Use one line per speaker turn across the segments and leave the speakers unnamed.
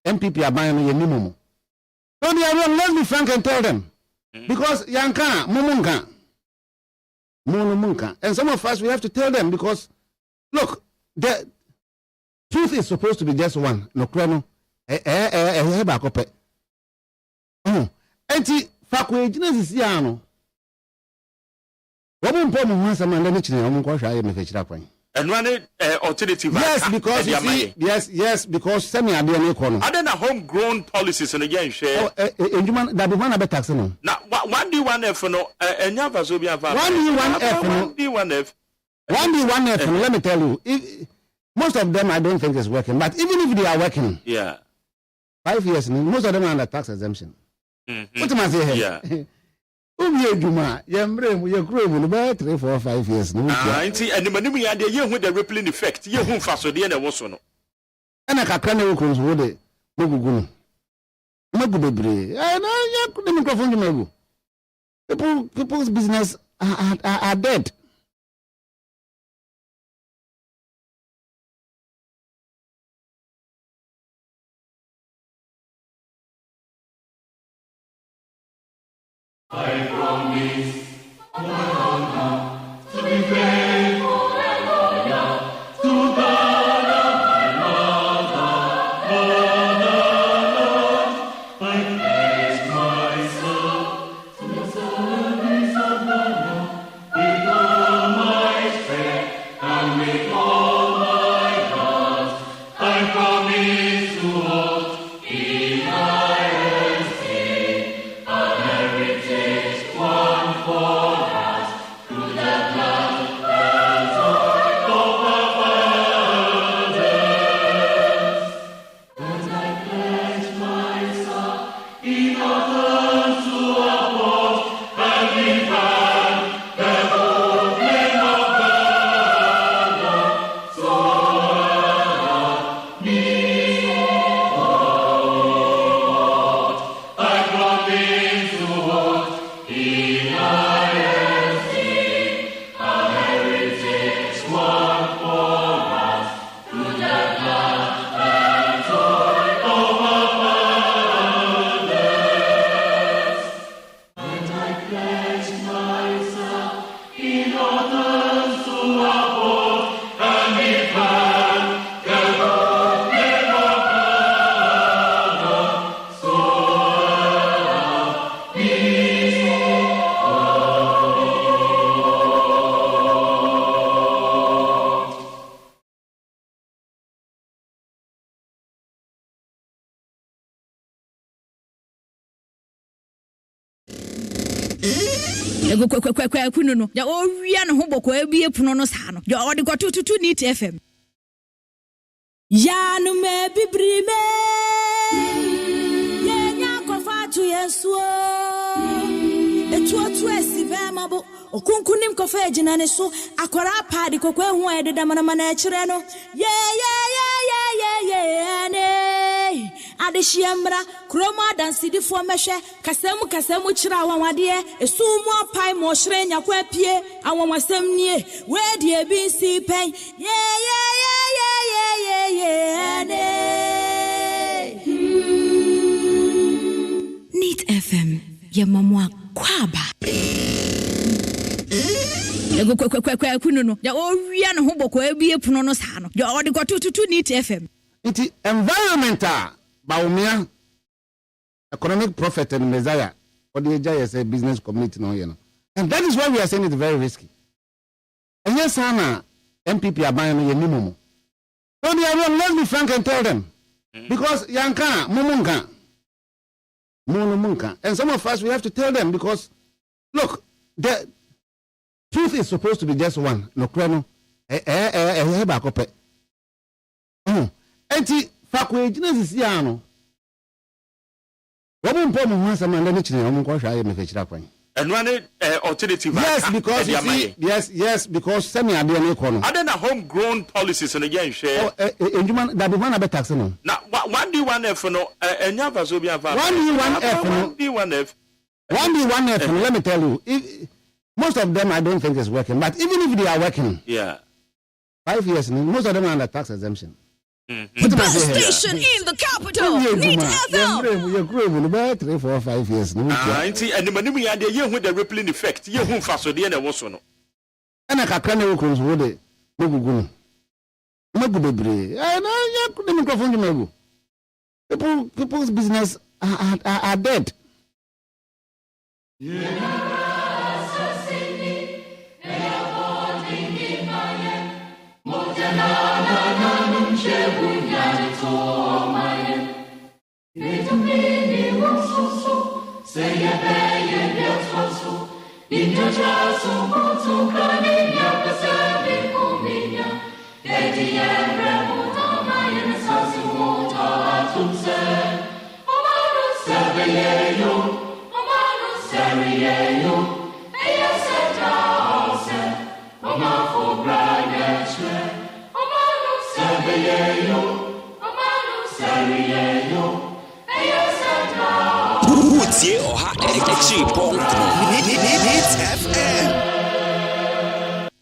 MPP are buying a minimum. So they are wrong. Let's be frank and tell them. Because Yanka, Mumunka. And some of us, we have to tell them because, look, the truth is supposed to be just one. No, Crono. Enti fakwe jina sisi ano. Woman pomo hansa man leni chine omun kwa hwa me fechira kwan.
And one alternative.
Yes, because you see, yes, because semi ade na ekono.
Other than homegrown policies and again share.
Enjuma that be one be tax no.
Now one D1F no enya vaso bi afa.
1D1F no.
1D1F.
1D1F no, let me tell you. Most of them I don't think is working, but even if they are working.
Yeah.
5 years, most of them are under tax exemption. What am I saying?
Yeah.
Juma, Yambre, we are growing about 3, 4, 5 years. No,
and the money had the year with the rippling effect. You won't fast the end of what's on.
And I can't cross with it. Mugu. Mugu, I know you put the microphone to Mugu. People's business are dead.
I promise to be faithful and loyal to God and my motherland. I pledge myself to the service of the Lord with all my strength and with all my heart. I promise to hold in my
no ya owia no hoboko abie puno no sa no ya odi kwatututu NEET FM ya no me bibrime ye nya kofatu yesuo etuotu esibe mabo okunkunim kofa ejina ne so akwara paadi kokwe hu ededa mana ekire no ye ne adeshiamra kroma dansidi fo mehwe kasemu kira awawade esumu apai mo hire nya kwa pie awawasem nie we die bi si pen ye ne NEET FM ya mamwa kwaba no ya owia no hoboko abie puno no sa no ya odi kwatututu NEET FM
Iti environmental baumia economic prophet and messiah or the AGYEMANG business community no you know. And that is why we are saying it's very risky. And yes, Hannah, MPP are buying a minimum. So they are wrong. Let's be frank and tell them. Because Yanka, Mumunka. And some of us, we have to tell them because, look, the truth is supposed to be just one. No, Crono. Enti fakwe jina sisi ano. Woman pomo hansa man leni chine omun kwa hwa me fechira kwan.
And one alternative.
Yes, because you see, yes, because semi ade na ekono.
Other than homegrown policies and again share.
Enjuma that be one be tax no.
Now 1D1F no enya vaso bi afa.
1D1F no, let me tell you. Most of them I don't think is working, but even if they are working.
Yeah.
5 years most of them are under tax exemption.
Station in the capital. Need FM.
You're growing about 3, 4, 5 years.
And the money we had the year with the rippling effect. You won't fast so the end was no.
And I can't work on the Mugu. Mugu, I know the microphone. People's business are dead.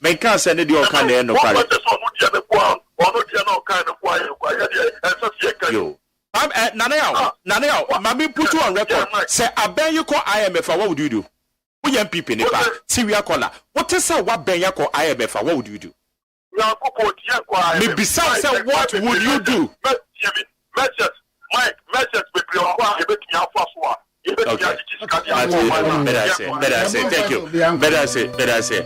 Men can't send it your kind of no kind. Yo. Naneo, Mammy put you on record. Say, I bet you call IMF. What would you do? We young people in the back. Syria caller. What is what Ben Yako IMF? What would you do? Besides, what would you do? Okay. Better say. Thank you. Better say.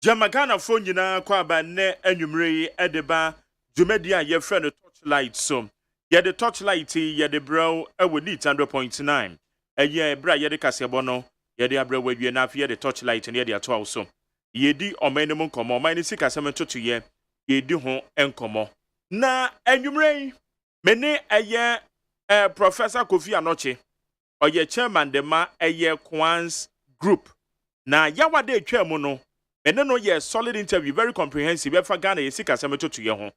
Jamagana phone nyina kwa ba ne anwumre edeba dwumadi a ye frɛ no torchlight so ye the torchlight ye the bro ewo neat 100.9 eye bra ye de kasebo no ye de abra wawie na afie the torchlight ne ye de ato so ye di omanemu nkomo oman si kasem toto ye di ho enkomo na anwumre mene eye Professor Kofi Anoche oye chairman de ma eye Kwans group na yawade atwa mu no eno no ye solid interview very comprehensive efa Ghana ye sika semeto to ye ho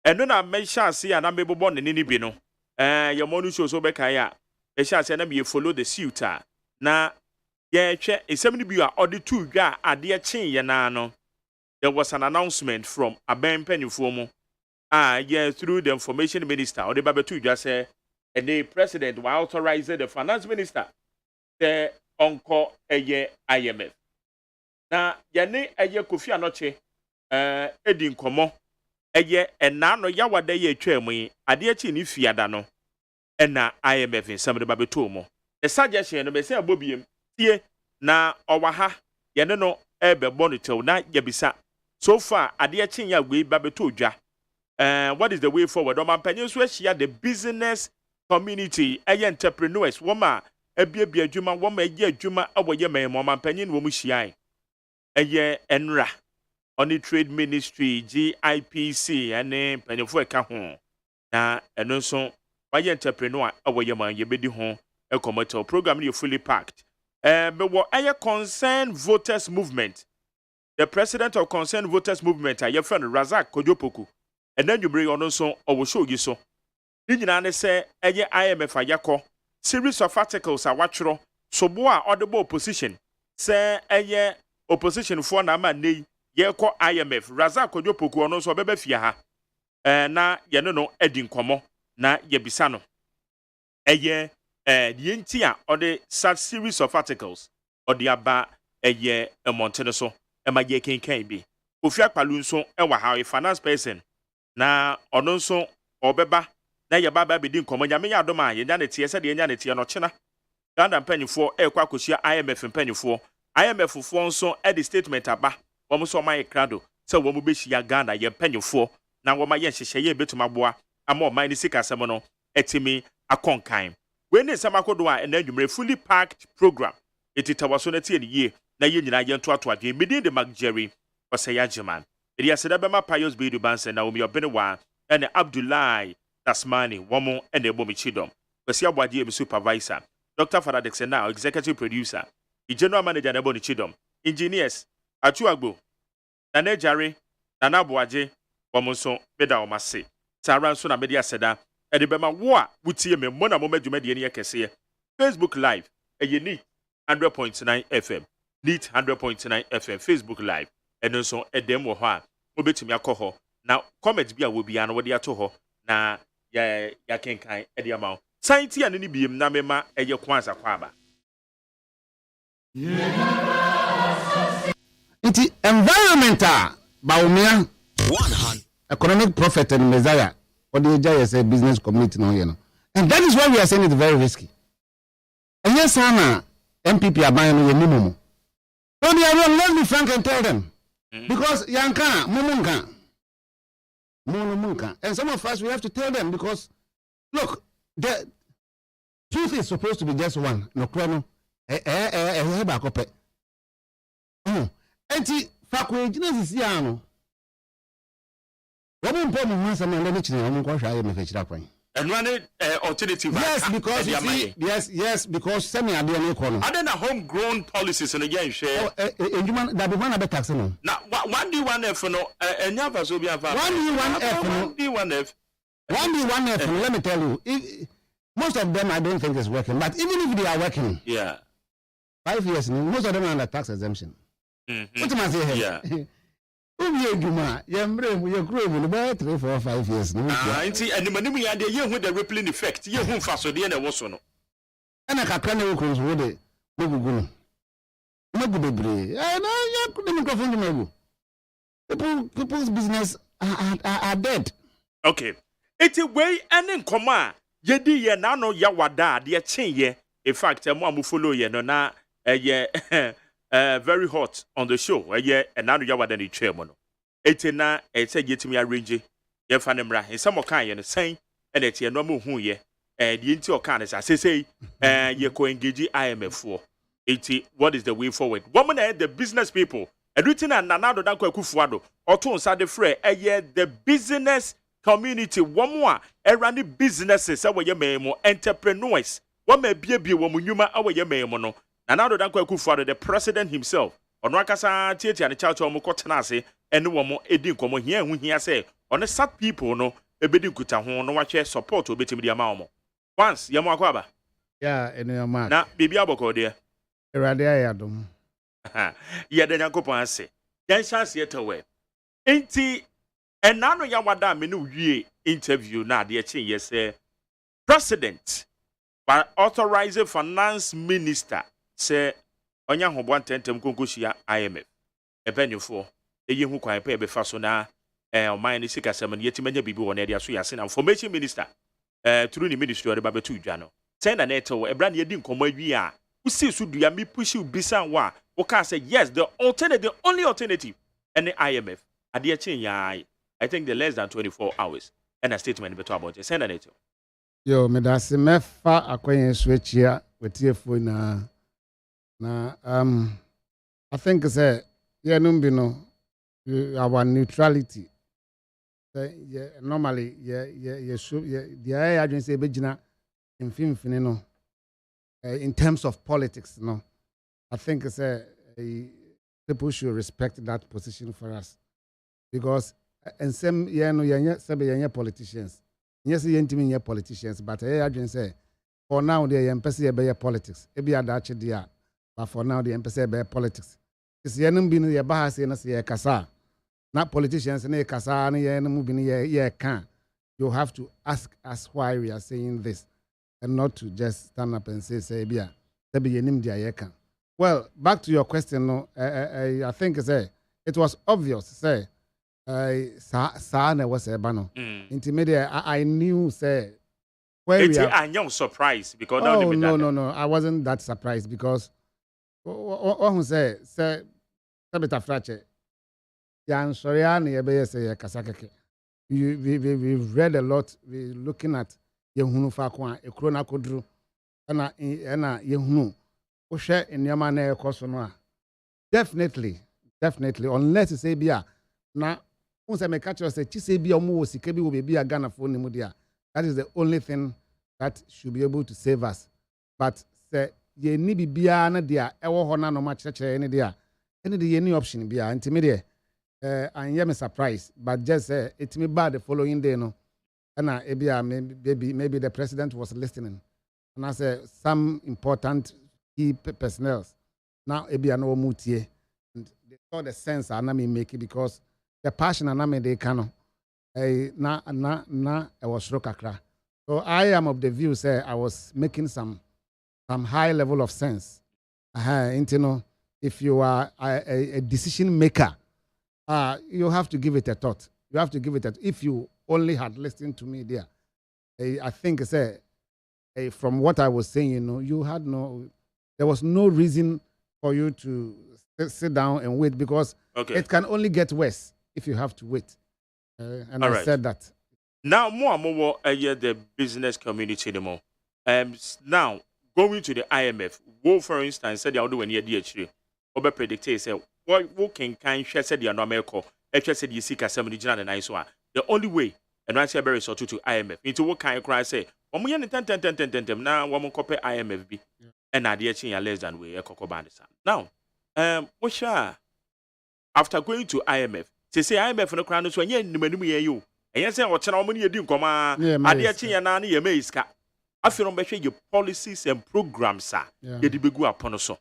eno na me sha ase ya na mebobo ne ni bi no ye monu show so be kan ya e sha ase na me follow the suit na ye hwe esem ni bi a ode tu dwa ade chen ye na no there was an announcement from Aben Penifo mu yeah, through the information minister or the babetu dwa say and the president will authorize the finance minister the onko eye IMF. Na yane eye Kofi Anoche edi nkomo eye enano yawada ye twam yi ade achi ni fiada no ena IMF nsam de babeto mo the suggestion no be say abobiem tie na owaha ye ne no ebe monitor na yebisa so far ade achi ya gbe babeto dwa what is the way forward omampanyin so ahia the business community entrepreneurs woma ebiebia adwuma woma eye adwuma awoye memo omampanyin wo mu hia enra on the trade ministry GIPC ane panyefo eka ho na eno so why entrepreneur awoye man yebedi ho ekomoto program you fully packed but what concerned voters movement the president of concerned voters movement your friend Razak Kojopoku and then you bring on so or show you so ni nyina ne say IMF ayako series of articles are watchro so boa audible opposition say opposition for na ma nei ye ko IMF Razak Kojopoku ono so bebe fia ha na ye no edi nkomo na ye bisa no the entia or the such series of articles or the aba montene so ma ye kenkan bi ofia kwalu nso wa ha finance person na ono nso obeba na ye baba be di nkomo nya me ya adoma ye nya ne tie se de nya ne tie no chena Ghana mpanyifo ekwa kosia IMF mpanyifo IMF fo nso the statement aba wo so man krado se wo mu be hia Ghana ye mpanyifo na wo ma ye hyehye ye betuma boa ama o man ni sika asem no etimi akonkan we ne samakodo a na adwumre fully packed program etitawaso na tie ne ye na ye nyina ye nto ato adwe medin de Jerry OSEI AGYEMANG eri aseda bema Pius Bedu Banse na omi obenewa ene Abdullahi Tasmani womo ene ebomi chidom kwesi abwade emi supervisor Dr. Faradex now executive producer the general manager na ebomi chidom engineers Atuagbo na Jare na Nabuaje womo so beda omase Tara nso na media aseda ede bema wo a wutie me mo na mo madwuma de ne yakese Facebook live neat 100.9 FM neat 100.9 FM Facebook live eno so edem wo ho a obetumi akọ na comment bi a wo bia na wo de ato ho na ya kenkan ede ama science ya ne biem na mema eye kwanza kwaba
Nti environmental baumia 100 economic prophet and messiah or the AGYEMANG business community no you know. And that is why we are saying it's very risky. And yes, Sana MPP are buying a minimum. So they are let me frank and tell them. Because Yanka, Mumunka. And some of us we have to tell them because look, the truth is supposed to be just one. No chrono. Enti fakwe engineers is yano. What important once I'm not mentioning I'm going to IMF
and one alternative
yes because you see, yes because semi adene kono
other than homegrown policies and again share
enjuman that be one of the tax no
now 1D1F no enya vaso bi afa 1D1F
let me tell you most of them I don't think is working but even if they are working 5 years most of them are under tax exemption what am I saying
yeah
Juma, Yambrem, your crew will be 3, 4, 5 years. No,
and the money had the year with the rippling effect. You won't fast the end of was no. And I can't know who's with it. No good break. I know you couldn't microphone to people's business are dead. Okay. It's a way and in command. Yedi ye nano yawada, dear chain ye. In fact, I'm one follow ye no na very hot on the show. And now you are the chairman. Etena, it's a get me arrange. Ye fanemra, and some kind and saying, and it's your normal who ye, and the into candidates, as I say, ye co engage IMF for 80. What is the way forward? Woman and the business people, and written and another Danko Kufuado, or to inside the fray, the business community, one more, around the businesses, our yamemo, entrepreneurs, what may be a woman, our yamemono. Another than Kufuado, the president himself, on Rakasa, Tietia, and the Church of Mokotanase, and one more Edin Como here, when he say, on the sad people, no, a bidding kuta, no watch support to bet him the amount. Once, Yamakwaba.
Yeah, and your man.
Now, baby Aboko, dear.
Radia Adam.
Yeah, then Yakopo say, then chance yet away. Ain't he? And now Yamada Menu ye interview now, dear Chin, yes, president, but authorizing finance minister. Say onya ho 110 konkosia IMF ebenufo eyi hu kwan pe be fa so na ɔman ne sika sɛm no yɛtimanya biribi wɔ no ɛde aso yɛase na information minister through the ministry ɔde ba bɛto dwa no sɛn na na ɛtew ɛbra ne yɛdi nkɔmmɔ awie a wosi so dua me pushi bisa wo a woka sɛ yes the only alternative ɛne IMF adeɛ kyen yaa I think the less than 24 hours and a statement beto about it sɛn na na ɛtew
yo medase mefa akwenye swechia wetiefo na I think say yenum bi no our neutrality normally show the adwin say begina mfimfini no in terms of politics no I think say people should respect that position for us because and some yenye politicians yes yentimi politicians but adwin say for now they empese be politics e bia da ache dia but for now they empese be politics is yenum bi no ye bahase na se ye kasa na politicians na kasa na yenum bi no ye can you have to ask us why we are saying this and not to just stand up and say bia se be yenim dia ye can. Well, back to your question no I think say it was obvious say sa na was a bano intermediate I knew say where we are.
I'm young surprised because
no I wasn't that surprised because who say sabita frache yan soria na yebe say kasakeke we've read a lot we looking at yehunu fa ko a ekro na kodru na yehunu wo hwe enema na ekoso no a definitely unless you say bia na unse me catch us say chise bia omo wo sika bi wo be bia Ghana for ni mu dia that is the only thing that should be able to save us but say ye ni bibia na dia ewo ho na no ma kyerɛkyerɛ ni dia any the any option bia ntimi dia I am surprised but just it me bad the following day no na ebia maybe the president was listening and I say some important key personnel now ebia no mutie and they saw the sense I me make it because the passion and me they can na I was kakra. So I am of the view say I was making some high level of sense. You know, if you are a decision maker, you have to give it a thought. You have to give it a if you only had listened to me there. I think say from what I was saying, you know, there was no reason for you to sit down and wait because it can only get worse if you have to wait. And all I said that.
Now, more and more, the business community anymore. Now, going to the IMF, who, for instance, said they are doing DHD, over predicted, say, what can share said they are not America, actually said you seek a 70 general and nice one. The only way, and I say very so to IMF, into what kind of cry say, one million 10 now, one more copy IMF be, and I DHD less than we a cocoa bandisa. Now, what shall after going to IMF, say IMF no crown so yen no manu ye you and yes say o chena o mani edi nkoma ade achi ya na ye meiska afiro mbehwe ye policies and programs ye de begu apono so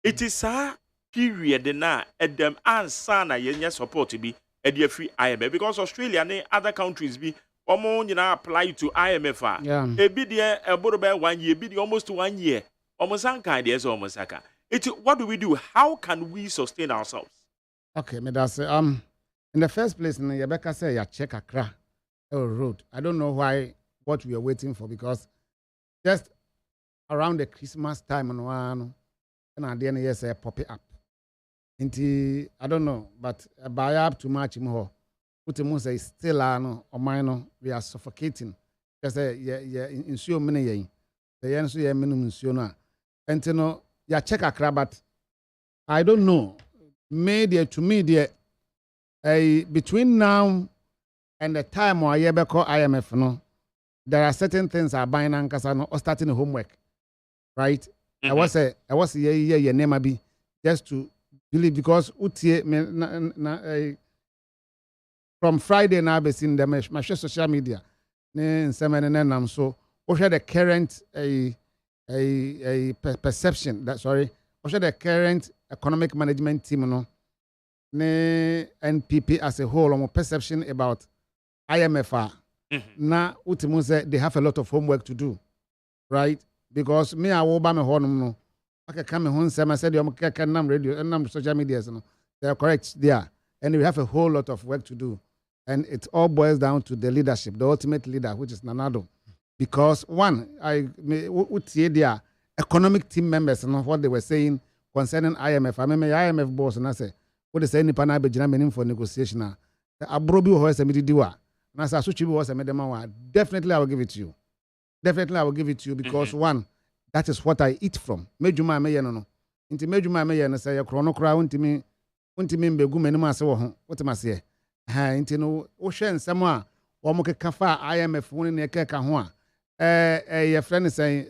it is a period na edem ansa na ye support bi e de free IMF because Australia and other countries bi omo nyina apply to IMF e bi de eboro be 1 year bi de almost 1 year omo san kan de so omo saka it what do we do how can we sustain ourselves?
Okay, me that's in the first place, Rebecca said, "Ya check Accra road." I don't know what we are waiting for because just around the Christmas time and one, and at the end yes, pop it up. I don't know, but buy up too much more. Put him say still no or minor. We are suffocating. Just ensure many ye. The answer ye minimum ensure and you know ya check Accra, but I don't know. Media to media. Between now and the time where you call IMF, no, there are certain things are buying and or starting homework, right? Mm-hmm. I was your name be just to believe because from Friday now be seen them my social media, so we had the current a perception that we had the current economic management team, no. NPP as a whole on perception about IMF. Now, they have a lot of homework to do, right? Because me, I will buy my home. No, I can come home. I said, "I'm radio and social media. No, they are correct there, and we have a whole lot of work to do." And it all boils down to the leadership, the ultimate leader, which is Nanado. Because one, would see their economic team members and what they were saying concerning IMF. I remember IMF boss and I say, what they say in Pana Benjamin for negotiation. Abrobi was a midiwa. And as I switch was a medemawa. Definitely I will give it to you. Definitely I will give it to you because one, that is what I eat from. Mejuma me no. Inti mejuma me na say chrono kra untimi mbegu menima se wo ho. What am I say? Ha inti no wo hwe nsem a wo mo keka fa IMF woni ne keka ho a your friend is saying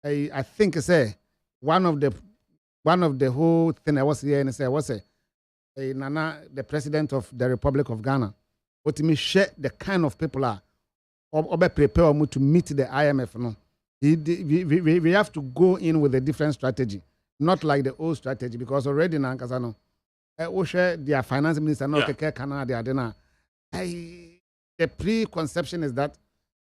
I think say one of the whole thing I was here and say was Nana the president of the Republic of Ghana what me share the kind of people are or prepare to meet the IMF no we have to go in with a different strategy not like the old strategy because already na nkasa no share their finance minister no keke kana they are the preconception is that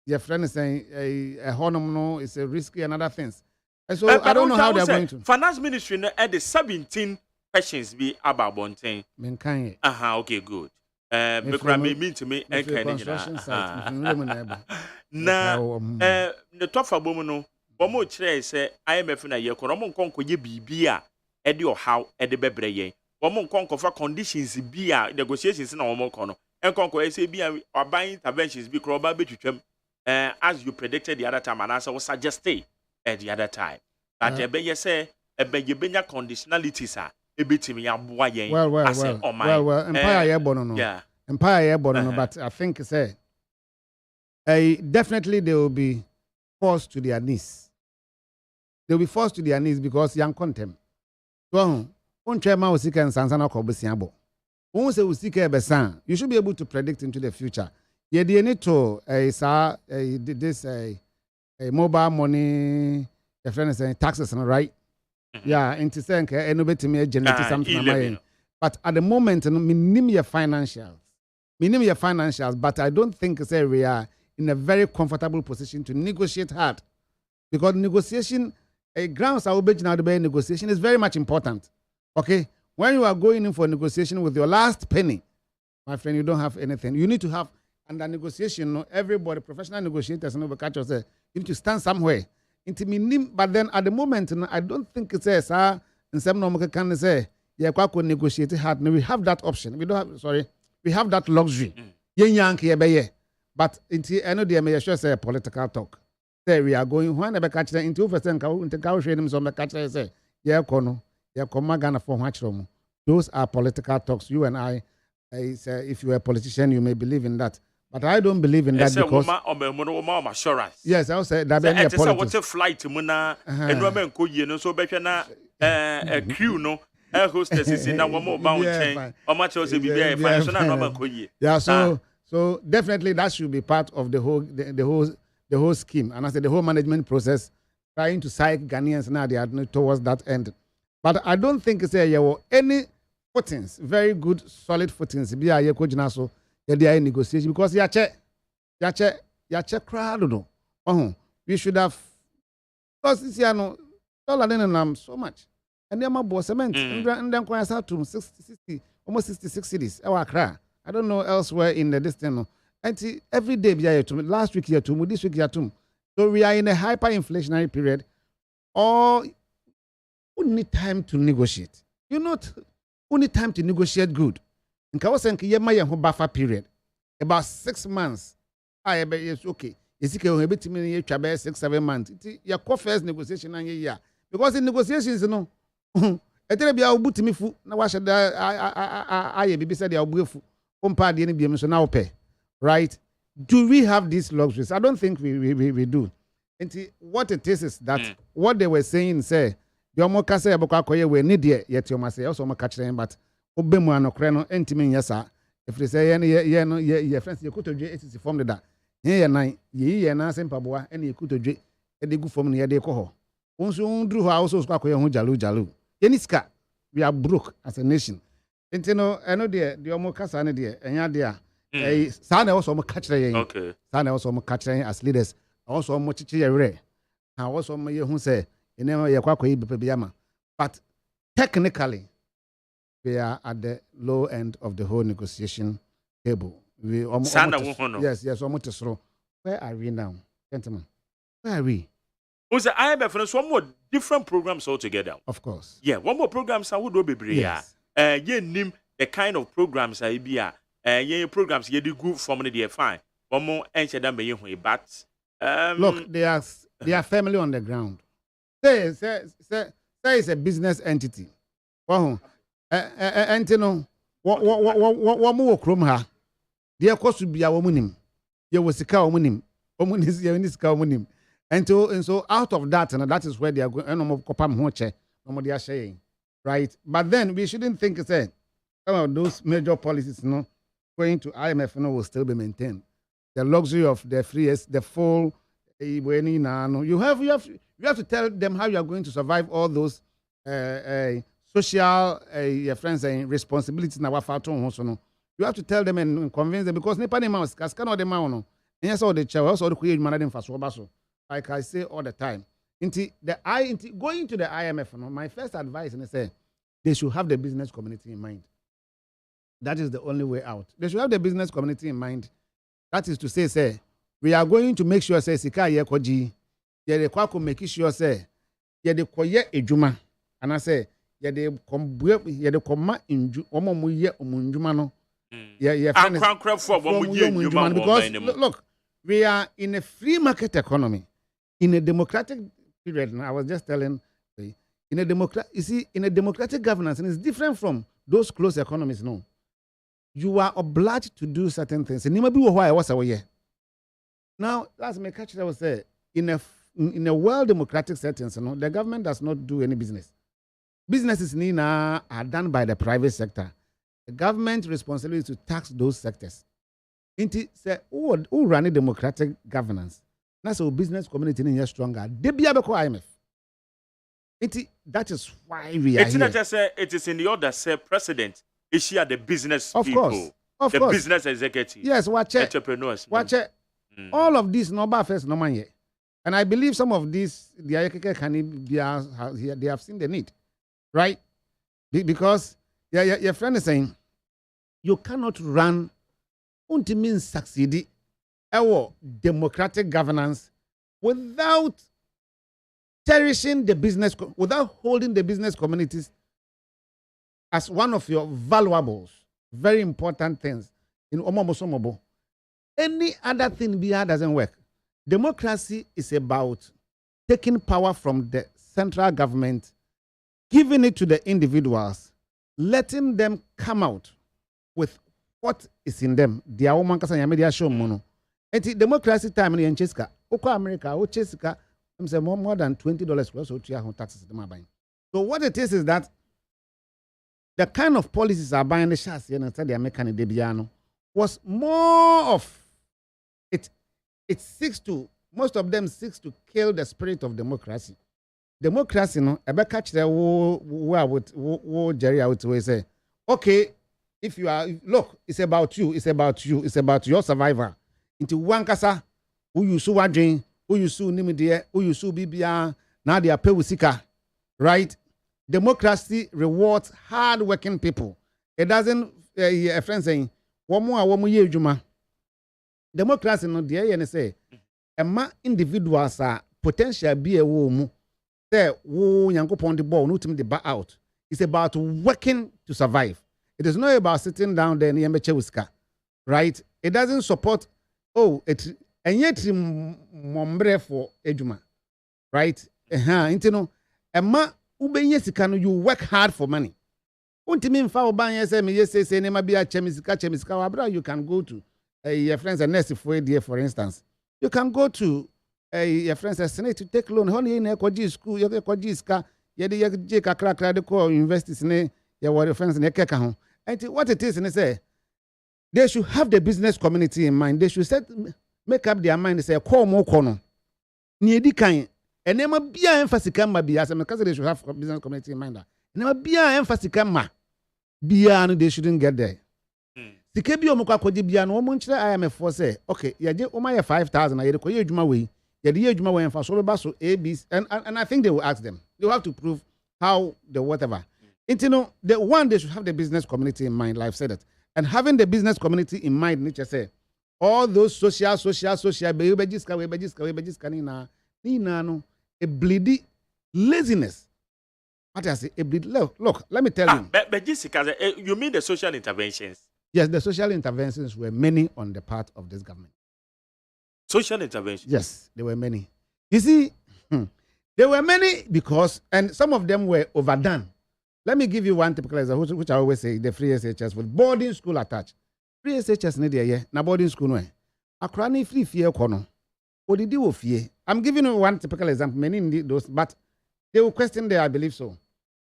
your friend is saying a honor is a risky and other things. And so I don't know how they're going to.
Finance ministry at the 17 questions be about Bontain. Okay, good. Mean to me, now, the top of Bomono, Bomo Tre say, IMF na ye Koromon Conco ye be Eddie or how Eddie Bebre. Bomon Conco for conditions be negotiations in our Mocono. And Conco SAB or buying interventions be crowbar between as you predicted the other time, and as I was suggesting at the other time. But you say, a benya conditionalities are a bit me a boy. Well, Empire Airborne, yeah, Empire Airborne, but I think say, definitely they will be forced to their knees. They will be forced to their knees because young contempt. So, on chairman was seeking Sansana Kobesiabo. Once a seeker besan, you should be able to predict into the future. Yeah, they need to this mobile money, a friend is saying taxes, right? Yeah, and to say nobody me generate something. But at the moment, minimum your financials, but I don't think say we are in a very comfortable position to negotiate hard because negotiation, grounds are now the negotiation is very much important. Okay, when you are going in for negotiation with your last penny, my friend, you don't have anything. You need to have. And the negotiation, everybody, professional negotiators, you need to stand somewhere. But then at the moment, I don't think it says, and some normal can say, yeah, negotiate hard. We have that option. We don't have, we have that luxury. But I know they may sure say political talk. Say we are going, when I catch them into 2% some catch say, yeah, Kono, yeah, Komagana for Hatchroom. Those are political talks. You and I say, if you're a politician, you may believe in that. But I don't believe in that because assurance.
Yes, I will say that be
a flight muna and women ko ye no so be na a crew no air hostess is in one more bound chain or much also be there financial ko ye.
Yeah, so definitely that should be part of the whole scheme. And I said the whole management process trying to psych Ghanaians now they are towards that end. But I don't think there were any footings, very good solid footings be a so yeah, negotiation because yache crowd no. We should have because this year no dollar so much. And then my boss cement and then quite out to 60 almost 66 cities. I don't know elsewhere in the distance. And every day be to last week here to this week here too. So we are in a hyperinflationary period. Or we need time to negotiate. You not only time to negotiate good. In Kawasanki, you buffer period. About 6 months. It's okay. It's okay. 6-7 months. Your first negotiation and year. Because in negotiations, you know, I tell you, I'll boot me food. Now, I should I be said, I'll be so now pay. Right? Do we have these luxuries? I don't think we do. And what it is that what they were saying, say, your moka say, Abokakoye, we need yet you must say, also, my catch them, but. Obemu anokreno entimi nyesa if they say ye no ye friends ye kutodwe etisi form da ye nan ye na sempaboa ene ye kutodwe e de gu form ne ye de ko ho wonso ndru ho also so akoye ho jalu ye ni sika we are broke as a nation entino eno de omo kasa ne de enya de a sa na also mo kachire yen
okay
sa na also mo kachire as leaders also mo chichi ye were ha also mo ye hu say ene ye kwakoye bepe biama but technically we are at the low end of the whole negotiation table.
Sana wohono.
Yes, almost so. Where are we now, gentlemen? Where are we?
Was the IMF and some more different programs altogether?
Of course.
Yeah, one more programs I would be bria.
Yes.
Ye name the kind of programs I be ye programs ye do good for me they fine. One more answer than be you but
look, they are family on the ground. Say it's a business entity. Wow. Antino, what more chrome ha? Dear cost to be a woman. You was a cow woman. Woman is your cow woman. And so out of that, and that is where they are going. No more copam hoche, no more they are saying, right? But then we shouldn't think say some of those major policies, going to IMF, will still be maintained. The luxury of the freest, the full, you have to tell them how you are going to survive all those social friends and responsibilities na wafato no. You have to tell them and convince them because nipa ne mouse kaska no de ma no. Yes, all the chair also the create man dem faso baso. Like I say all the time. Going to the IMF, my first advice is say they should have the business community in mind. That is the only way out. They should have the business community in mind. That is to say, we are going to make sure say sika ye koji, ye de kwa make sure say ye de koye ejuma, and I say ye de kombue ye de koma inju omo mu ye omunjuma no. Because look, we are in a free market economy. In a democratic period, and I was just telling, in a democratic governance, and it's different from those closed economies. No, you are obliged to do certain things. And why I was away. Now, that's my catch. I was say in a well democratic setting, the government does not do any business. Businesses are done by the private sector. The government's responsibility is to tax those sectors. Who run a democratic governance? That's our business community is stronger. They be able to IMF. That is why we are
here. Not just it is in the order, say, president. Is here the business people? Of course. Business executive.
Yes, watch it.
Entrepreneurs.
Watch it. All of these no first no man yet. And I believe some of these, they have seen the need. Right? Because your friend is saying, you cannot run until means succeed democratic governance without cherishing the business, without holding the business communities as one of your valuables, very important things in Omomosomobo. Any other thing beyond doesn't work. Democracy is about taking power from the central government, giving it to the individuals, letting them come out with what is in them. Their own media show mono. Democracy time in Cheska, Oko America, Cheska, more than $20 plus or taxes. So what it is that the kind of policies are buying the shots and they are making Debiano was more of it. It seeks to, most of them seeks to kill the spirit of democracy. Democracy, I bet catch the wo Jerry out to say, okay, if you are, look, it's about you, it's about your survivor. Into one kasa, who you sue wadrin, who you sue nimidie, who you sue bibia, now they are pay with sika, right? Democracy rewards hard-working people. It doesn't, a friend saying, one more year, Juma. Democracy, no, dear, and say, individuals are potential be a woman. Say, who yanko pon the ball, no to me the back out. It's about working to survive. It is not about sitting down there and yembeche, right? It doesn't support. And yet mombre for ejuma, right? Intino, you work hard for money. You can go to your friends and nurse for instance. You can go to your friends and Senate to take loan. Honey in a school, you ska, universities, your friends in a and what it is, and say, they should have the business community in mind. They should make up their mind and say, call more corner. Needy kind. And never be an emphasis come be as a because they should have a business community in mind. Never be an emphasis come beyond they shouldn't get there. The KBO Mokako Bian, woman, I am a force. Okay, yeah, my 5,000. I require my way. Yeah, the age my way and for solo basso ABs. And I think they will ask them. They will have to prove how the whatever. The one they should have the business community in mind, like I said it. And having the business community in mind, nature say, all those social, no, a bleedy laziness. What I say, a bleed. Look, let me tell you.
But Jessica, you mean the social interventions?
Yes, the social interventions were many on the part of this government.
Social interventions?
Yes, there were many. You see, there were many because, and some of them were overdone. Let me give you one typical example, which I always say, the free SHS with boarding school attached. Free SHS need a na boarding school no. Akrani free fear kono. Odidi wo fear. I'm giving you one typical example. Many need those, but they will question there, I believe so.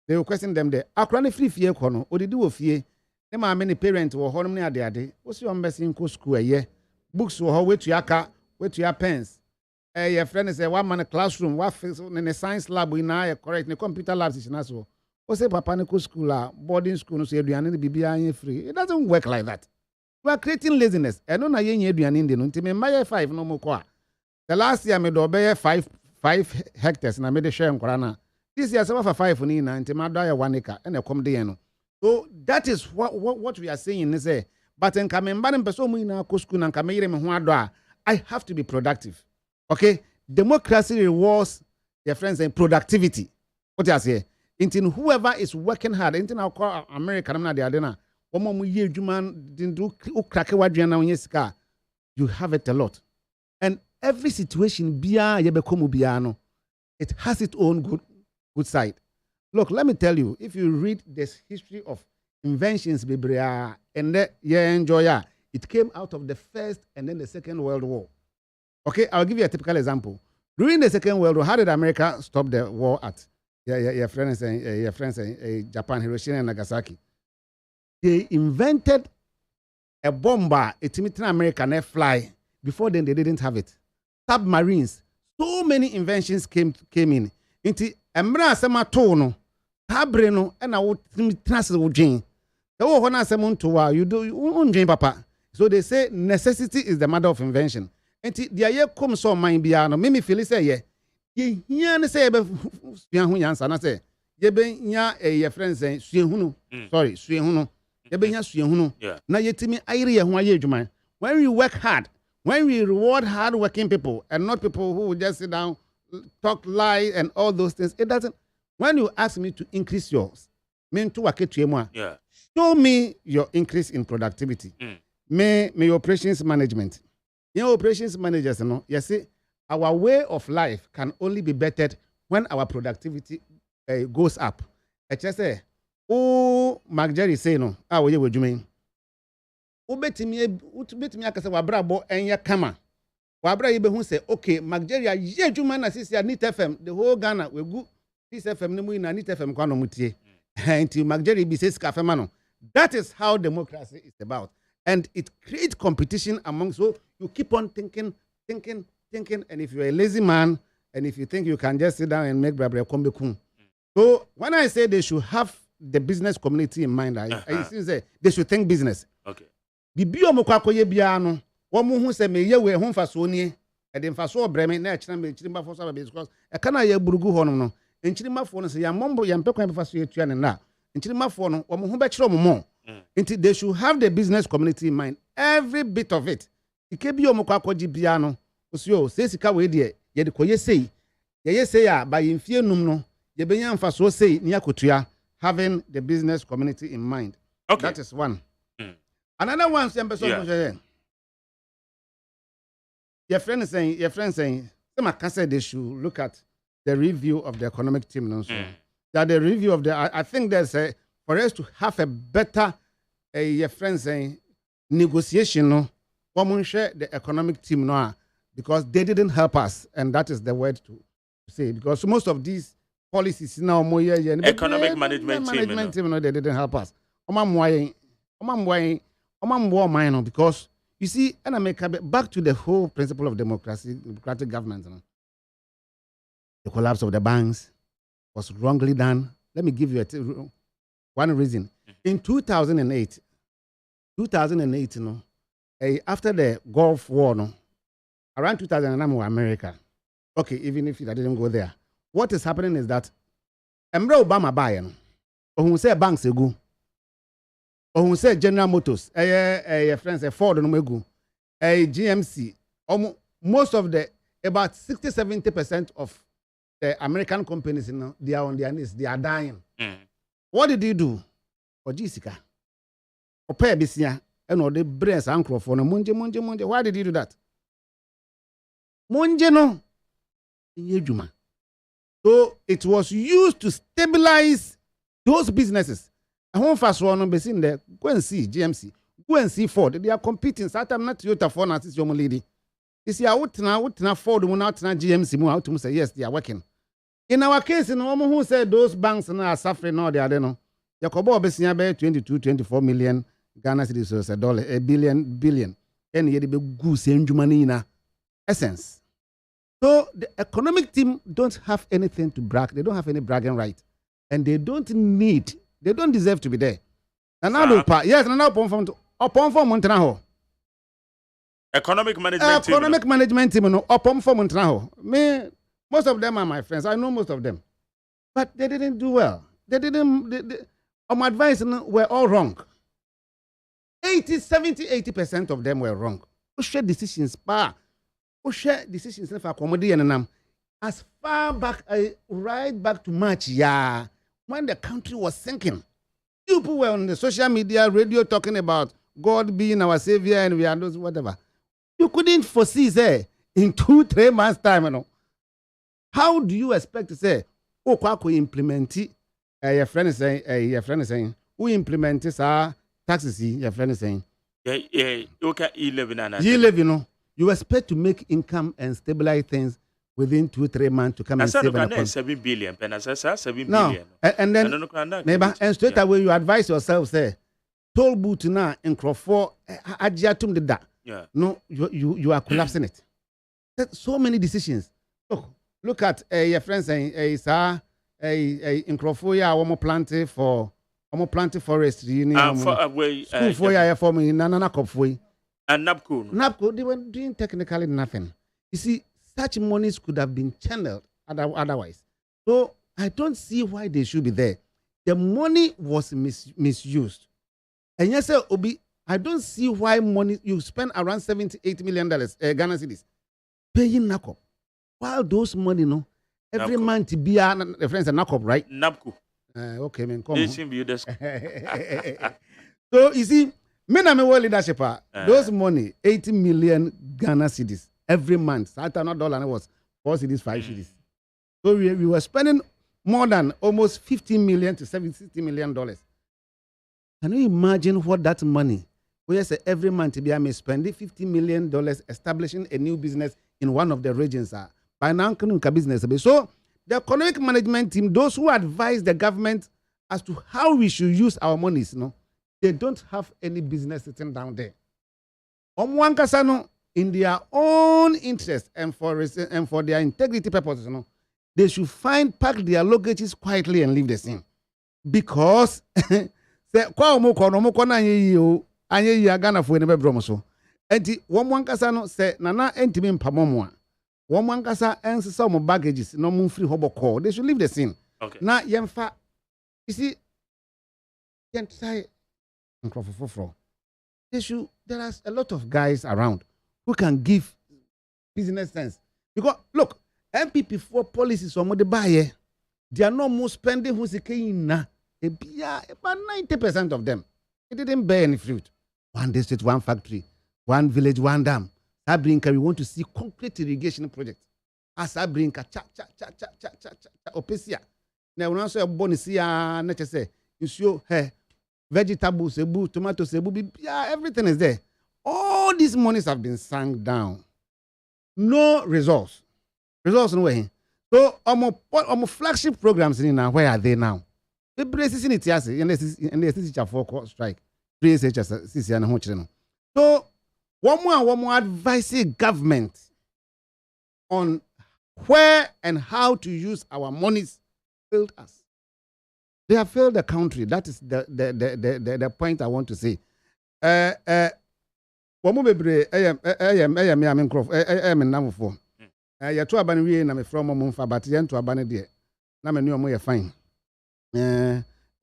They will question them there. Akrani free fear kono. Odidi wo fear. Them are many parents who are many ade. What's your best in school a year? Books will wait to your car, wait to your pens. Your friend is a one man classroom, what in a science lab, we now correct the computer labs is not so. What's a papanico school, boarding school, no say BBI free. It doesn't work like that. We are creating laziness. I don't know Adrian Indian until my 5 no more. The last year I made obey 5 hectares and I made a share in Corana. This year, some of 5 for Nina until my die 1 acre and a come day. So that is what we are saying. Is but in Kamemban Pesomina Kuskun and Kamere, I have to be productive. Okay? Democracy rewards their friends and productivity. What I say? Until whoever is working hard, until I call American, I'm not the Adena. You have it a lot. And every situation, it has its own good side. Look, let me tell you, if you read this history of inventions, and it came out of the First and then the Second World War. Okay, I'll give you a typical example. During the Second World War, how did America stop the war at your friends Japan, Hiroshima and Nagasaki? They invented a bomber, a Timothy American air fly. Before then, they didn't have it. Submarines. So many inventions came in. Into Emra Sama Tono, Tabreno, and I would transfer Jane. The one I say, you do Jane Papa. So they say necessity is the mother of invention. And the year comes so mind biano, mimi feel say, ye yan say, Yans, and I say, ye be ya a friend saying, Suyahuno, sorry, Suyahuno. Yeah. Now you tell me, when we work hard, when we reward hard working people and not people who will just sit down, talk, lie, and all those things, it doesn't. When you ask me to increase yours, show me your increase in productivity. Me operations management. Your operations managers, you see, our way of life can only be bettered when our productivity goes up. I just say, oh, Mark say no. What you mean? Betimi akasa wabrabo enya kama. Wabra ibe hu say, okay, Mark Jerry ye juma na sisi Nit FM, the whole Ghana we go this FM ne mu na Nit FM kwa no mutie. Until Mark Jerry be says cafe mano. That is how democracy is about. And it creates competition among, so you keep on thinking. And if you're a lazy man, and if you think you can just sit down and make brabre kombe kun. So when I say they should have the business community in mind, I say they should think business.
Okay.
Bibio mo kwakoye bia no, wo mo hu se me ye we hu faso nie, e de faso obreme na ekira me chirima fo so because e kana ye burugu ho no no. Enchirima fo no se ya mombo ya mpekwan be faso etua ne na. Enchirima fo no, wo mo hu be kire mo mo. They should have the business community in mind. Every bit of it. Ikebi omo kwakoji bia no, osio se sika we de ye de koye sei. Ye say ya by infie num no, ye benya mfaso sei ni akotua, having the business community in mind.
Okay.
That is one. Another one, your friend is saying, they should look at the review of the economic team. No? So that the review of the, I think there's a, for us to have a better, your friend saying, negotiation, no, share the economic team, no, because they didn't help us, and that is the word to say, because most of these policies now,
economic management
team, no, they didn't help us. Because you see, and I make back to the whole principle of democratic government. The collapse of the banks was wrongly done. Let me give you one reason. In 2008, after the Gulf War, around 2009, America. Okay, even if I didn't go there, what is happening is that Obama buying, or who say banks go. or who said General Motors, friends, a Ford no megu, a GMC, most of the about 60-70% of the American companies, they are on their knees, they are dying. What did you do? For Jessica, or pay Bissia, and the brains uncle for no Munje. Why did you do that? Munje no, Yejuma. So it was used to stabilize those businesses. I won't fast one on Bessin there. Go and see GMC. Go and see Ford. They are competing. Saturn not Toyota Ford as is your lady. You see, I would not Ford, will not GMC, out to say yes, they are working. In our case, in woman who said those banks are suffering, no, they are no. Yakobo Bessia by 22-24 million Ghana cedis, so $1, a billion. And yet, the goose and money in essence. So the economic team don't have anything to brag. They don't have any bragging right. And they don't deserve to be there. And now, yes, and now upon for Montanaho.
Economic management team, no, upon for Montanaho. Me, most of them are my friends. I know most of them. But they didn't do well. My advice were all wrong. 80% of them were wrong. Who share decisions, for comedy and as far back, right back to March, when the country was sinking. People were on the social media, radio talking about God being our savior and we are those whatever. You couldn't foresee, say, in 2-3 months' time, How do you expect to say, Kwako implement it? Your friend is saying, who implements our taxes? Your friend is saying, okay,
you expect to make income and stabilize things within 2-3 months to come and save an
7 billion.
No, and then neighbor, and straight away you advise yourself, say, toll boot now in Crawford, Ajiatum did that.
Yeah.
No, you are collapsing it. There's so many decisions. Look at your friend saying, in Crawford, almost planted forest. School for me, Nana Copway.
And
NAPCO, they were doing technically nothing. You see, such monies could have been channeled otherwise. So I don't see why they should be there. The money was misused. And yes, sir, Obi, I don't see why money you spend around $78 million Ghana cedis paying NACOP. While those money, every month to be a friends and NACOP, right?
NAPCO.
Okay, man, come on. So you see, men are my leadership. Those money, 80 million Ghana cedis every month. Saturday dollar was 4 cedis, 5 cedis. So we were spending more than almost $50 million to $60 million. Can you imagine what that money? We say every month we are spending $50 million establishing a new business in one of the regions. By now, business. So the economic management team, those who advise the government as to how we should use our monies, they don't have any business sitting down there. In their own interest and for their integrity purposes, they should pack their luggages quietly and leave the scene. Because Ghana for never bromoso. Enti Wankasa say Nana entimin pamomoa. Wankasa and some baggages, no moon free hobo call. They should leave the scene.
Okay.
Now, Yemfa, you see, can't say. There are a lot of guys around who can give business sense. Because look, MPP for policies on the buyer, they are no more spending who's about 90% of them. It didn't bear any fruit. One district, one factory, one village, one dam. Sabrinka, we want to see concrete irrigation projects. Sabrinka, Now, we also have bonisia, not say, you show her. Vegetables, cebu, tomatoes, cebu, everything is there. All these monies have been sunk down. No results. Results no way. So, our flagship programs in now, where are they now? The braces in it, yes, and the teacher for strike. 3 SHS, and Hochino. So, one more advising government on where and how to use our monies failed us. They have failed the country. That is the point I want to say.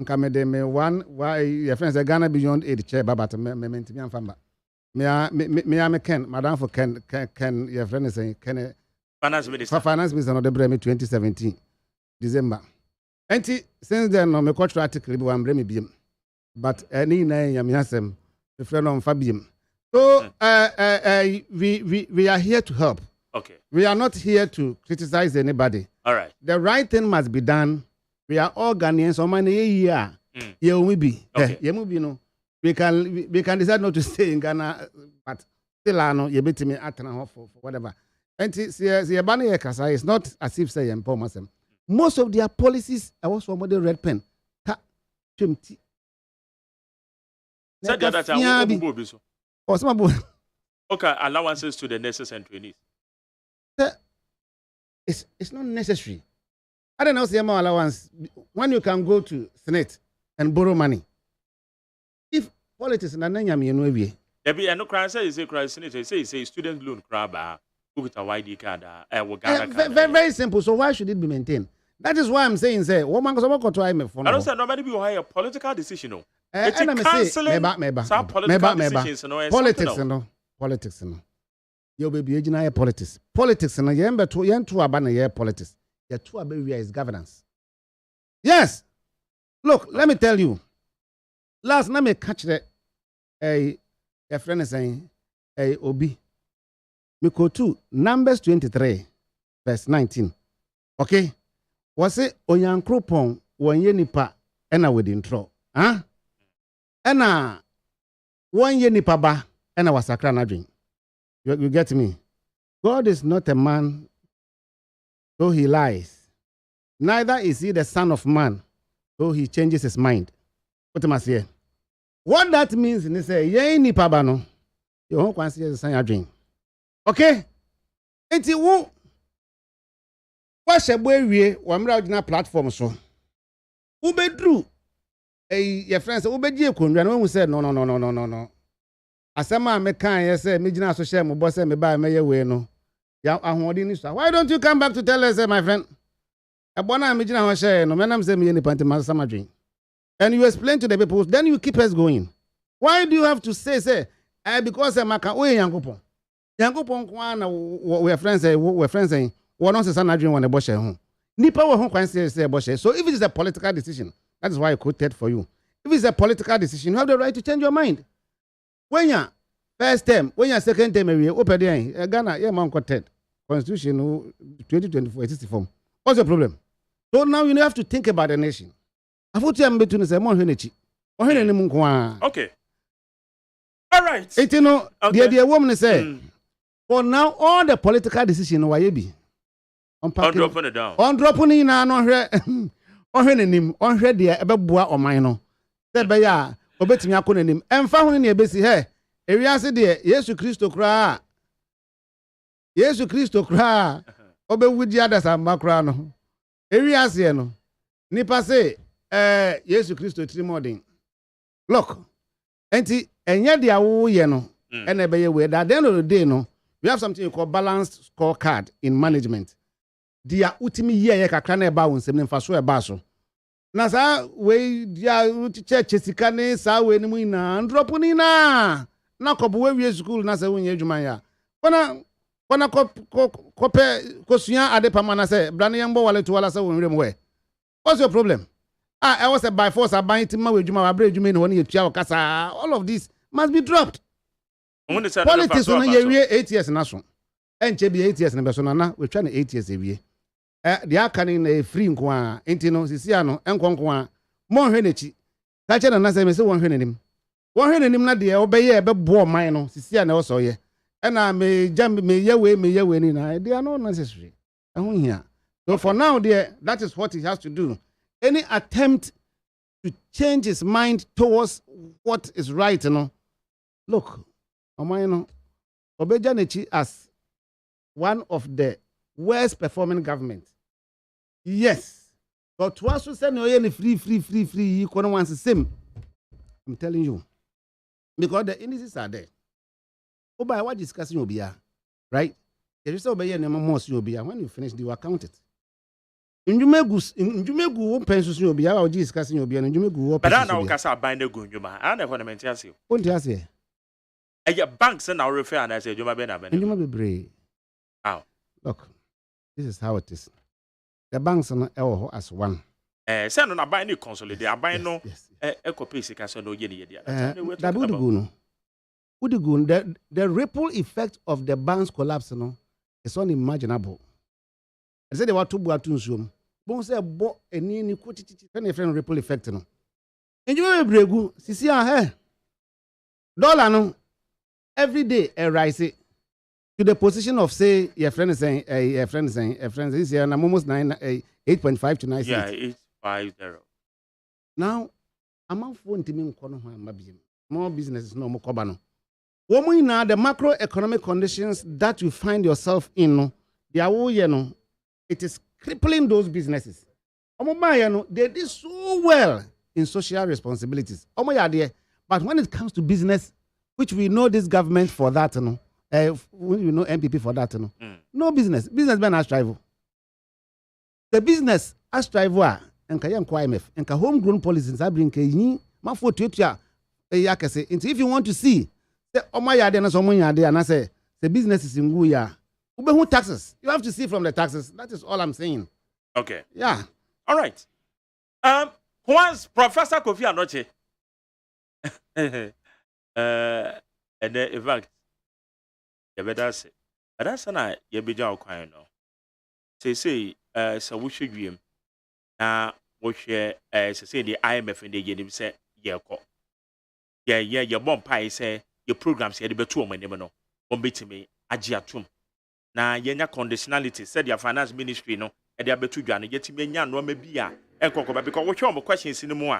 Nkamede me one why your friends are Ghana beyond 8 chair but me mentimi amfamba. Me Ken, madam for Ken your friend is saying Ken
Finance Minister.
Finance Minister no de bremi 2017 December. Enti since then no me cultural article bi wan bremi biem. But any na yam yasem the friend on Fabium. So we are here to help.
Okay.
We are not here to criticize anybody.
All right.
The right thing must be done. We are all Ghanaians. So many year, yeah, we be.
Okay.
Yeah, we no. We can decide not to stay in Ghana, but still, I know you bet me at for whatever. And see, Bani Kasa is not as if say empower. Most of their policies are also from the red pen. Chimti.
Said that time.
Or some
Okay, allowances to the nurses and trainees.
It's not necessary. I don't know, say more allowance when you can go to Senate and borrow money. If politics na nanya me no wie.
There be no cry say Senate say student loan crab with a YD card
very, very simple. So why should it be maintained? That is why I'm saying say woman go to try me for.
I don't say nobody be hire political decision no.
It's canceling
some political decisions no.
Politics no. Your baby ejina politics. Politics no yembe to yentu aba na politics. The two aberia is governance. Yes. Look, let me tell you. Last night me catch a friend is saying Obi. Me go to Numbers 23, verse 19. Okay? Was it onyankropon wonye nipa ena with intro? Huh? Ena wonye nipa ba ena wasakra na drink. You get me? God is not a man though he lies. Neither is he the son of man, though he changes his mind. What am I saying? What that means is say, ye ni pabano, you won't consider the same dream. Okay? It's you. What's a boy we were platform so? Ube drew your friends, Ube Jekun, who said, no. Asema me kan ye say me gina so share mo boss me buy me ye we no. Ya ahodi ni so. Why don't you come back to tell us, my friend? Ebona me gina ho share no. Me nam say me ye ni panti masama dream. And you explain to the people, then you keep us going. Why do you have to say because maka o yankopon. Yankopon kwa na we friends say we no say sana dream won e bo share ho. Nipa we ho kwan say bo share. So if it is a political decision, that is why I quoted for you. If it's a political decision, you have the right to change your mind. When you first term, when you second term, Ghana, yeah, man, Constitution 2024 exists form. What's the problem? So now you have to think about the nation. I thought you between say more energy.
Okay. All right.
You know, the woman say, for now, all the political decisions why you be
on dropping it down.
On dropping in on her, on her, dear, about or mine. Said by ya. Obetimi akonanim emfa ho ne ebesi he ewiase de Yesu Kristo kra obewudi adasa makra no ewiase no nipa se Yesu Kristo trimodin look enti enye de awo ye no ena be ye we that the end of the day no we have something you call balanced scorecard in management dia utimi ye kakra na eba wonsem ne mfa so eba so na sa we dia church sika ne sa we ni mu ina drop ni na kobo we school na sa wonye adwuma ya kona kosuya ade pama na say brane yambo wale to wala sa wonrem we. What's your problem? I was a by force aban tima we adwuma wa bre adwuma ni woni yetua o kasa. All of this must be dropped. Politics no ye 8 years na so enche bi 8 years na be so na we twa na 8 years ewie. The akani na free nko a enti no sisia no enkonko a mo hwe nechi ka che na say me se won hwe nanim na de obeye ebebo man no sisia na oso ye na me jam me ye we ni na they are not necessary ehun hia. So for now there, that is what he has to do. Any attempt to change his mind towards what is right, you know, look, obeja nechi as one of the worst performing government. Yes. But to us who say no free, you couldn't want the same. I'm telling you. Because the indices are there. Oh, by what discussing will be, right? If you say obey your most you'll be when you finish, you will count it. Njumegu pensus obi ya oji discussing obi and njumegu
but I now kasa buy the go njuma and for the mentasi
won't you say
eh banks na refer and I say njuma be na be
njuma bebre
how
look this is how it is the banks no ewo as one
say no na buy ni consolidate buy no copy sika so no ye ni dia
that would go no would go the ripple effect of the banks collapse no is unimaginable. I said they were 2 buatu nsuom bon say bo eni ni kotiti can a friend ripple effect no enjuma bebregu sisi dollar no every day rise to the position of say your friend is saying this year I'm almost 8.5 to 9.
Yeah, 850.
Now amount for ntimi nko no ho amabiem more businesses no mo koba no woman na the macroeconomic conditions that you find yourself in no they are you know it is crippling those businesses. They did so well in social responsibilities. But when it comes to business, which we know this government for that, we know MPP for that, no business. Businessmen are strive. The business as strive and IMF and homegrown policies are bringing if you want to see the business is in Guya. Who taxes? You have to see from the taxes. That is all I'm saying.
Okay.
Yeah.
All right. Once Professor Kofi Anoche. And then in fact, you better say, but that's not you be down quiet now. Say, so we should be now. We share say the IMF and the year say yeah, your bomb pie say your programs here the better one no. One bit to me, agiatum. Na yenya conditionality said your finance ministry no e dey abetu dwane yetime nya no ma bia enkokoba because we hwe questions ni mu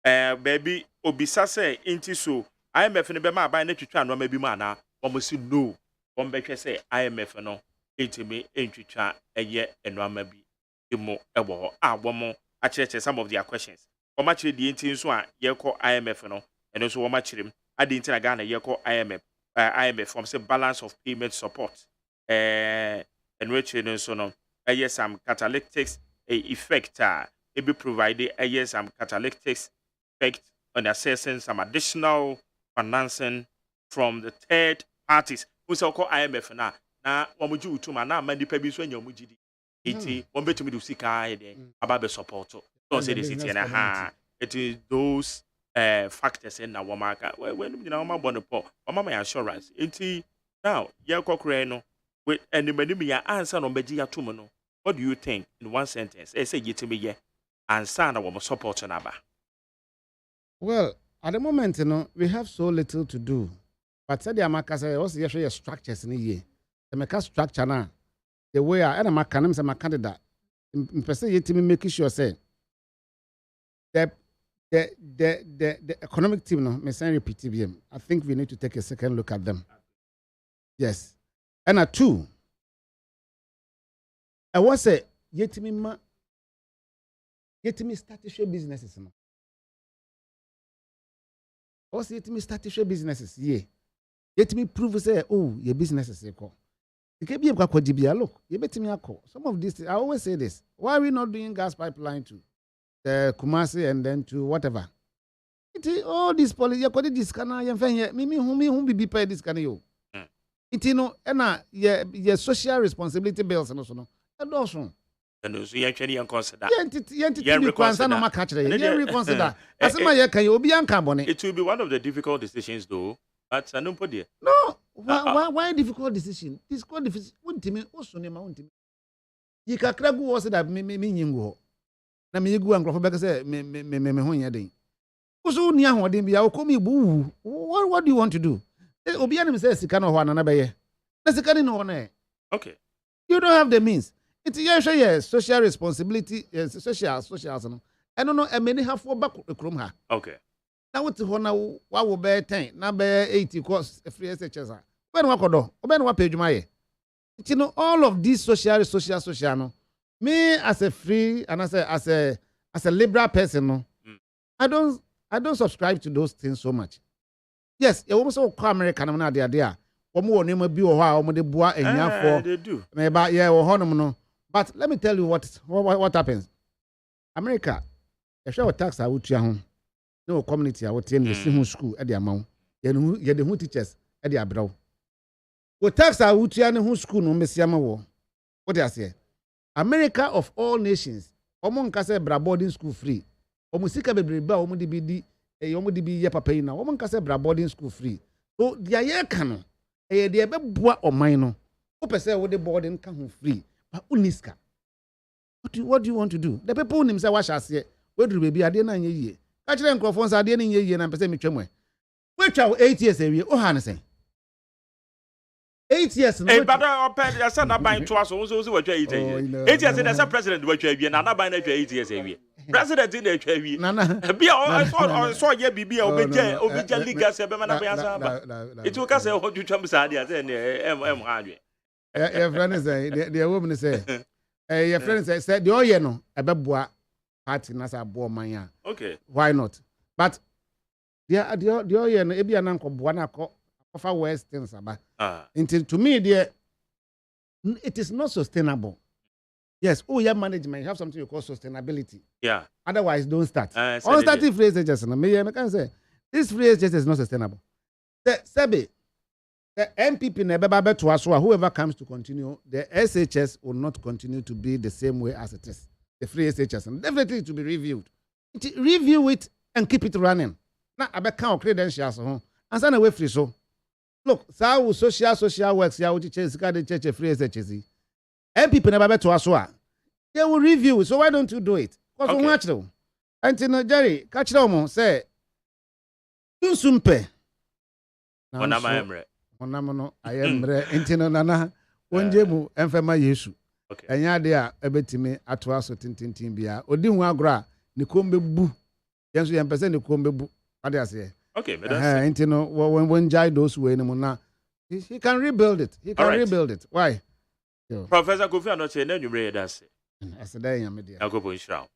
a baby obisa say inti so IMF ne be ma aban na twitwa no ma bi mu ana wo si no wo mbehwe say IMF no etime entwitwa eye eno ama bi emo ebo ho a wo mo a cheche some of their questions wo ma kire die inti so a ye ko IMF no eno so wo ma kirem ade inti na Ghana ye ko IMF from say balance of payment support enriching so no some catalytic effect it be provided some catalytic effect on assessing some additional financing from the third parties who so call IMF na wamuji utuma na many people so nya mujidi iti won betumi do sika ide about the support so say this iti na it is those factors in na womaka when you know ma bond po mama assurance iti now ye kokre no with anybody me answer no beji atum no what do you think in one sentence say yitimi ye answer na wo support na ba.
Well, at the moment we have so little to do, but said the amaka say what's the structures in ye the make structure na the way I am a candidate in person yitimi make sure say the economic team no me say repeat them. I think we need to take a second look at them. Yes. And a 2, I was say yetimi start to show businesses no. Was yetimi start to show businesses ye. Yetimi prove say oh your businesses e ko. It can be a look. You betimi akọ. Some of these I always say this. Why are we not doing gas pipeline to Kumasi and then to whatever? All this policy you call this kana yemfen me who be pay this kana yo. Itino ena ye social responsibility bills no so no adoption
and so you actually consider
reconsider asema ye kan obi anka bone.
It will be one of the difficult decisions though, but no put there.
No, why difficult decision? Difficult decision untimi osune ma untimi yi kakra gu wo se da me nyingu na me yigu ankrofo beka se me ho nya den uso ni ahoden bia okomi bu what do you want to do? Obi anim say sika no ho anana be ye na sika ni no na.
Okay,
you don't have the means. It's your social responsibility, social no. I don't know a many have for back krom ha.
Okay,
now what ho na wa wo be 10 na be 80 course free SHS ha. When wa kodo obe na wa page my. You know all of these social no. Me as a free and as a liberal person no. I don't subscribe to those things so much. Yes, you almost all American na there. Omo woni ma bi wo ho a omo de boa enyafo.
They do.
Me ba ye wo honom no. But let me tell you what happens. America, if you have tax out here, no community out here, the school at the amount, you the who teachers at the abroad. What tax out here, who school no messiama. What I say? America of all nations, among Kase bra boarding school free. Omusika bebre ba omudi bi ye papa yi na wo Kase bra boarding school free. So dia ye ka no e de be boa oman no. Wo pese wo de boarding ka ho free. But uniska. What do you want to do? The people nim say wa hyase. We duru baby ade na nye yie. Ka kire nkrofo nsa ade na nye yie na pese metwam e. We twa 8 years awie o ha ne sen. 8 years no.
But I said na ban to us so we twa 8 years. 8 years there's a president we twa awie na ban na twa 8 years awie. President in the awie. Nana. Bia I saw ye bibia obija legal se be na be answer. It will ka say what you twam say dia say em adwe.
Your friend is the woman say your friend said the oye no ebeboa party na sa bo man ya.
Okay.
Why not? But the oye no ebia na nkoboa na offer worse things about. Until to me it is not sustainable. Yes, yeah, management, you have something you call sustainability.
Yeah.
Otherwise, don't start. On starting free agents, I can say this free agent is not sustainable. The MPP never to us, whoever comes to continue, the SHS will not continue to be the same way as it is. The free SHS, and definitely to be reviewed. Review it and keep it running. Now, I bet count credentials, and send away free so. Look, so social works, ya which is the church free SHS. MPP never to us. They will review. So why don't you do it? Because we watch them. And Jerry, catch them. Say, you sumpe.
Onama
no. I am re. Intino nana. Onjemu enfema Yesu.
Okay.
Enya dia ebetimi atwa so tintintin bia. Odi hu agora ni kombe bu. Yenso yempese ni kombe bu. What do I say?
Okay, but that's
intino when jai those way no na. He can rebuild it. He can rebuild it. Why?
Professor Kofi Anoche na nwumre that's it.
Aseda ya media.
Agobo Israel.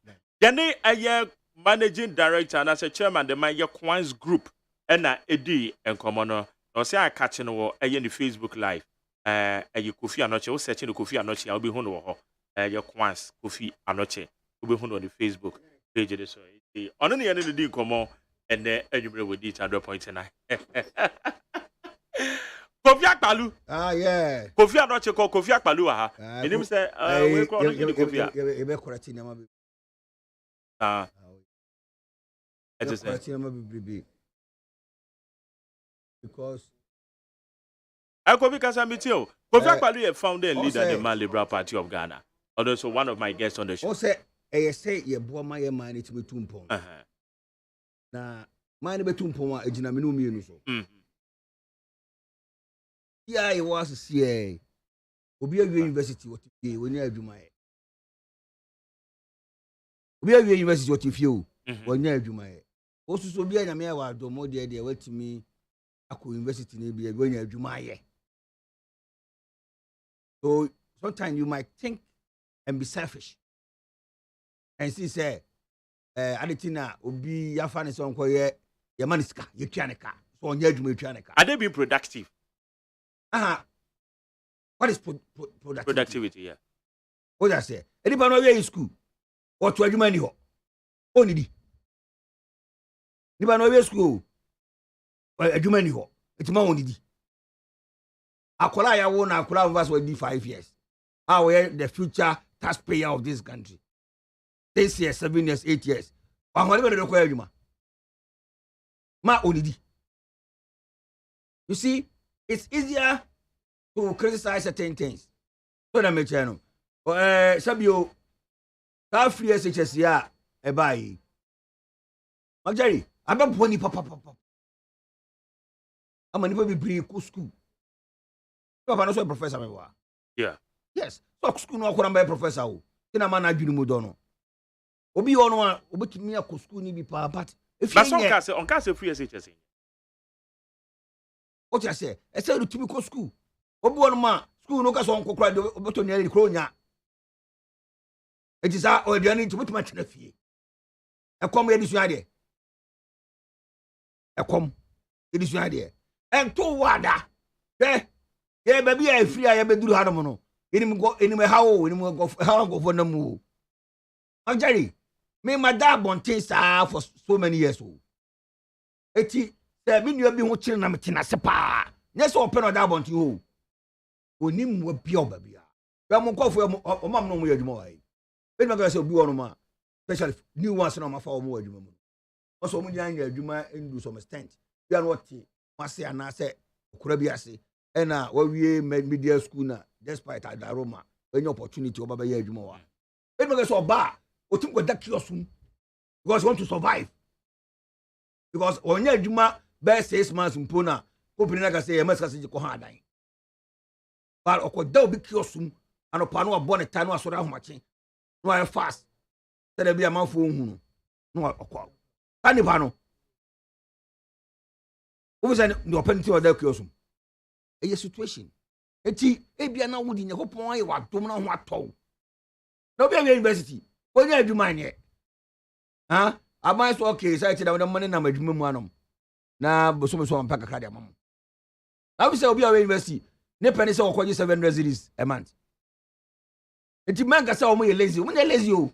Yene aye managing director and as a chairman the my Quans group na edi enkomo no. No say I catch no wo aye ni Facebook live. Aye Kofi Anoche wo search no Kofi Anoche a obi hu no wo ho. Aye Quans Kofi Anoche obi hu no on Facebook page de so. Ono ne yene di enkomo ene anwumre we di 100.9. Kofi Akpalu.
Yeah.
Kofi Anoche ko Kofi Akpalu ha. Enim say we ko no Kofi a.
E be korati na ma be.
It is
because
Kofi Kasamitio. Kofi Akpalu is founder and leader of the Man Liberal Party of Ghana. Also one of my guests on the show.
say ye boa ma ye man it betumpon. Na man betumpon a ejina menu mienu so. Yeah, it was a CA. Obi a university what if when you adwuma ye. Obi a university what if you when you adwuma ye. Osu so obi a nyame ya wado mo de watimi akọ university na bi when you adwuma ye. So sometimes you might think and be selfish. And see say aditina obi ya fa ne so nko ye maniska ye twanika. So onye adwuma twanika.
Are they being productive?
What is
productivity? Yeah.
What I say? Anybody know where in school? What to adwuma ni ho? Only di. Anybody know where school? Adwuma ni ho. It's ma only di. Akola ya wo na akola verse we di 5 years. How we the future taxpayer of this country. 6 years, 7 years, 8 years. Wa ho le do ko adwuma. Ma only di. You see, it's easier to criticize certain things. So that me channel. Sabio, that free SHS ya ebai. Magari, aba boni papa. Ama ni be bring ku school. Papa no so professor me wa.
Yeah.
Yes. So school no akora be professor o. Kina ma na adwunu mu do no. Obi ono a obetimi akọ school ni bi pa but if
you on can say free SHS.
What you say? I said to me, go school. Obi one man, school no ka so nko kra de obeto ne kro nya. It is our ordinary to put much na fie. E kom ye disu ade. E kom. E disu ade. En to wada. Ye baby e free ya be duru hanom no. how go for no move. Jerry, me my dad bontin sa for so many years old. Eti se me nua bi ho kire na mete na se pa. Nye se open that bontin ho. Onim wo bia bia. Ya mo nkofo o mam no mo yadwuma wa yi. Be ma ga se obi wo no ma. Especially new ones na ma fa o mo adwuma mu. Also mo nya adwuma ndu some extent. Bia no te mase ana se okura bi ase. E na wa wie media school na despite adaroma any opportunity o baba ya adwuma wa. Be ma ga se oba o tim go da kiosum because you want to survive. Because onye adwuma be 6 months mpona company na ga say e maska se ko ha dan. But okoda obi kiosum anopa no abɔ ne ta no asɔre ahomache no ayɛ fast tell be amanfo ohunu no akɔ ani ba no wo say the opportunity of that kiosum a situation eti ebia na wodi nyakopon ayɛ wadom na ho atɔ na obi a university onye adwuma ne aban so okay say ti da the money na madwuma mu anom na boso so ampa kakra de amam na we say obi a university ne penny say okoje 700 cities a month. Eti man ka say omo ye lazy. Omo ye lazy o.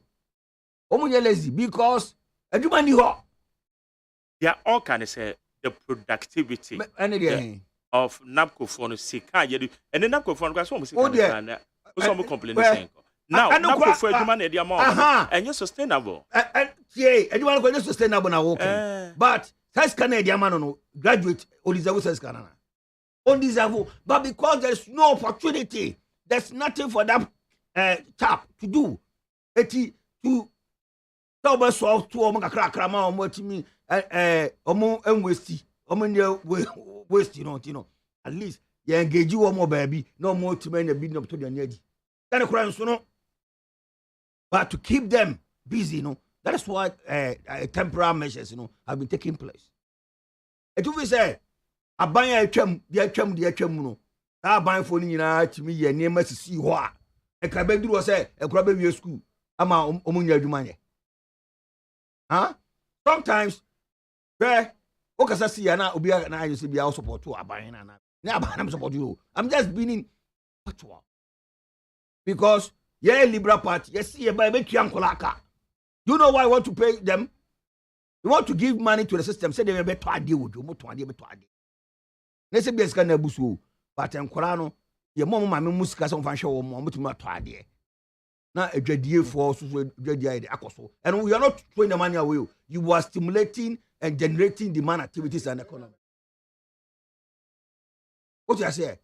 Omo ye lazy because adwuma ni ho.
They are all kind of say the productivity of NAPCO for no sika yedu. And the NAPCO for no so mo sika na. So mo complain saying. Now NAPCO for adwuma na dey amount and you sustainable.
Adwuma ko sustainable na work. But size can dey amount no graduate Olizawo size can na. Undeservable, but because there's no opportunity, there's nothing for that chap to do. Eti to double solve to omo kakra ma omo timi omo enwesti omo nye waste you know at least you engage you omo baby no more timi na business to the needi then kura nso no but to keep them busy that is why temporary measures have been taking place. It will be say abanya atwam no aban fo ni nyina timi ye nema sisi ho a e ka be duru say e kura be wie school ama omunya adwuma ye sometimes o kasa si ya na obi na ayo se bia support to aban na aban na support you. I'm just being patois because ye liberal party yes ye ba be twa nkolaka. Do you know why I want to pay them? You want to give money to the system say they be to ade wodo mo to ade be to ade. Nese bi esika na busu but enkora no ye mom ma me musika so mfa hwe wo mo mutumi ato ade na adwadie fo so adwadie akoso and we are not throwing the money away. You are stimulating and generating demand activities and economy. What you say?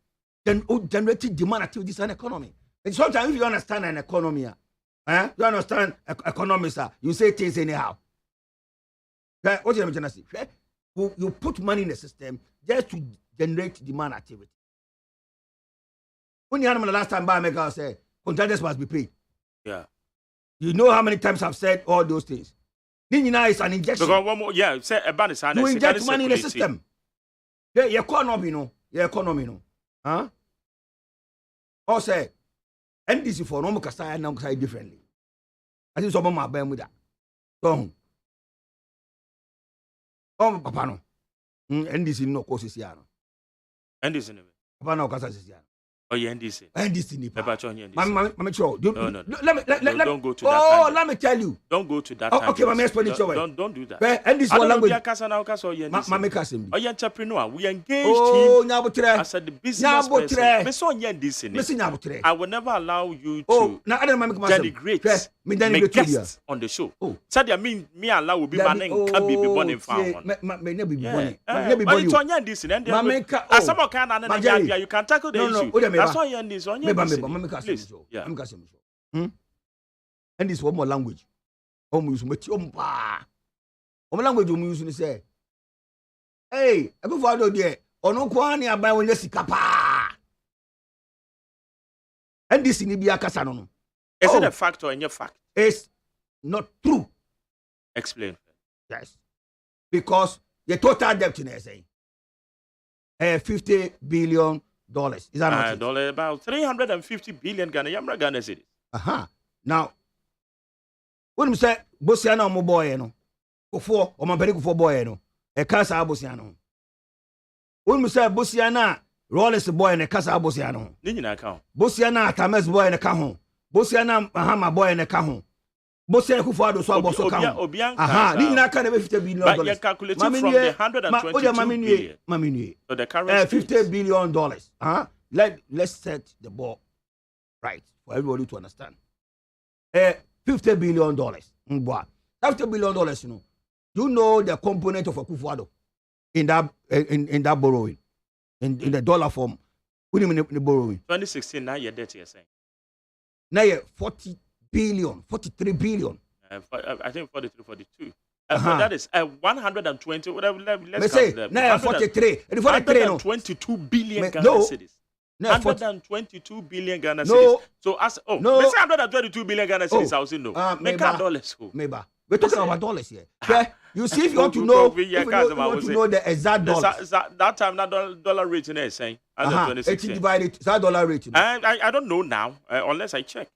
Then generating demand activities and economy. And sometimes if you understand an economy you understand economics you say things anyhow. What you mean say? You put money in the system just to generate demand activity. When you had the last time by America say contractors must be paid.
Yeah.
You know how many times I've said all those things. Nina is an injection.
Because one more, say a ban is
you inject money in the system. Your economy, huh? Or say, NDC for no more say differently. I think some of my band with that. So, papa no. NDC no courses here.
NDC no.
Papa no courses here.
Oh yeah, NDC.
NDC ni.
Papa cho NDC.
Mama cho.
No. Don't go to that.
Oh, let me tell you.
Don't go to that.
Okay, mama explain it your way.
Don't do that.
NDC one language.
Mama
kasim.
Oh, entrepreneur. We engaged
him as
a business person. Me so
NDC.
I will never allow you to denigrate me guests on the show. Said I mean me allow will be man can be born in farm.
Me never be born.
But it's on NDC. As some kind of you can tackle the issue. That's why on this.
And this one more language. Use language use say. Hey, before do there. Ono kwani abai wonye sika pa. And this ni bia kasa no.
Is it a fact or any fact?
It's not true.
Explain.
Yes. Because the total debt in SA $50 billion. Is that not
dollar about 350 billion Ghana cedis.
Now, when we say Bosiana mo boy no, for boy no, a casa Bosiano. When we say Bosiana Rollins boy and a Casa Bosiano.
Nina account.
Bosiana Tames boy and a cajon. Bosiana Mahama boy and a cajon. Bosiana Kufado Swabo
Obiang.
Aha, Nina can have $50 billion.
But you're calculating from the 122 billion.
Mamini.
So the current
$50 billion. Let's set the ball right for everybody to understand. $50 billion. $50 billion, you know the component of a Kufuado in that borrowing. In the dollar form. What do you mean the borrowing?
2016, now you're debt, you're saying.
Now you're 40 billion, 43 billion.
I think 43, 42. That is 120, whatever. Let's
say, now 43.
122 billion Ghana cedis. 122 billion Ghana cedis. So, let's say 122 billion Ghana cedis, I will say no. Make dollars.
Maybe. We're talking about dollars here. Okay? You see, if you want to know, the exact dollars.
That time, that dollar rate in saying,
80 divided, that dollar rate.
I don't know now, unless I check.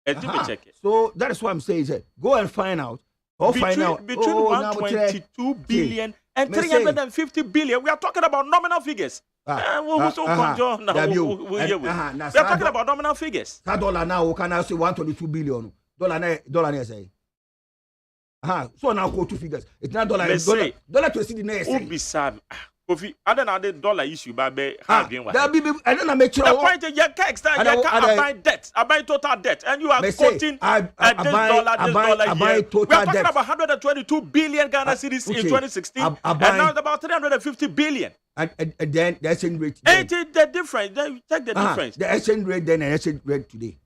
Check it.
So that is what I'm saying. Go and find out.
Between 122 billion and 350 billion, we are talking about nominal figures. We are talking about nominal figures.
That dollar now, can I say 122 billion? Dollar, say. So now go two figures. It's not dollar to see the next.
Kofi, I don't know the dollar issue, but I
don't know make sure.
The point is, I buy debt, I buy total debt, and you are quoting
I buy total debt.
We are talking about 122 billion Ghana cedis in 2016, and now it's about 350 billion.
And then the exchange rate.
Ain't it the difference? Then check the difference.
The exchange rate then and exchange rate today.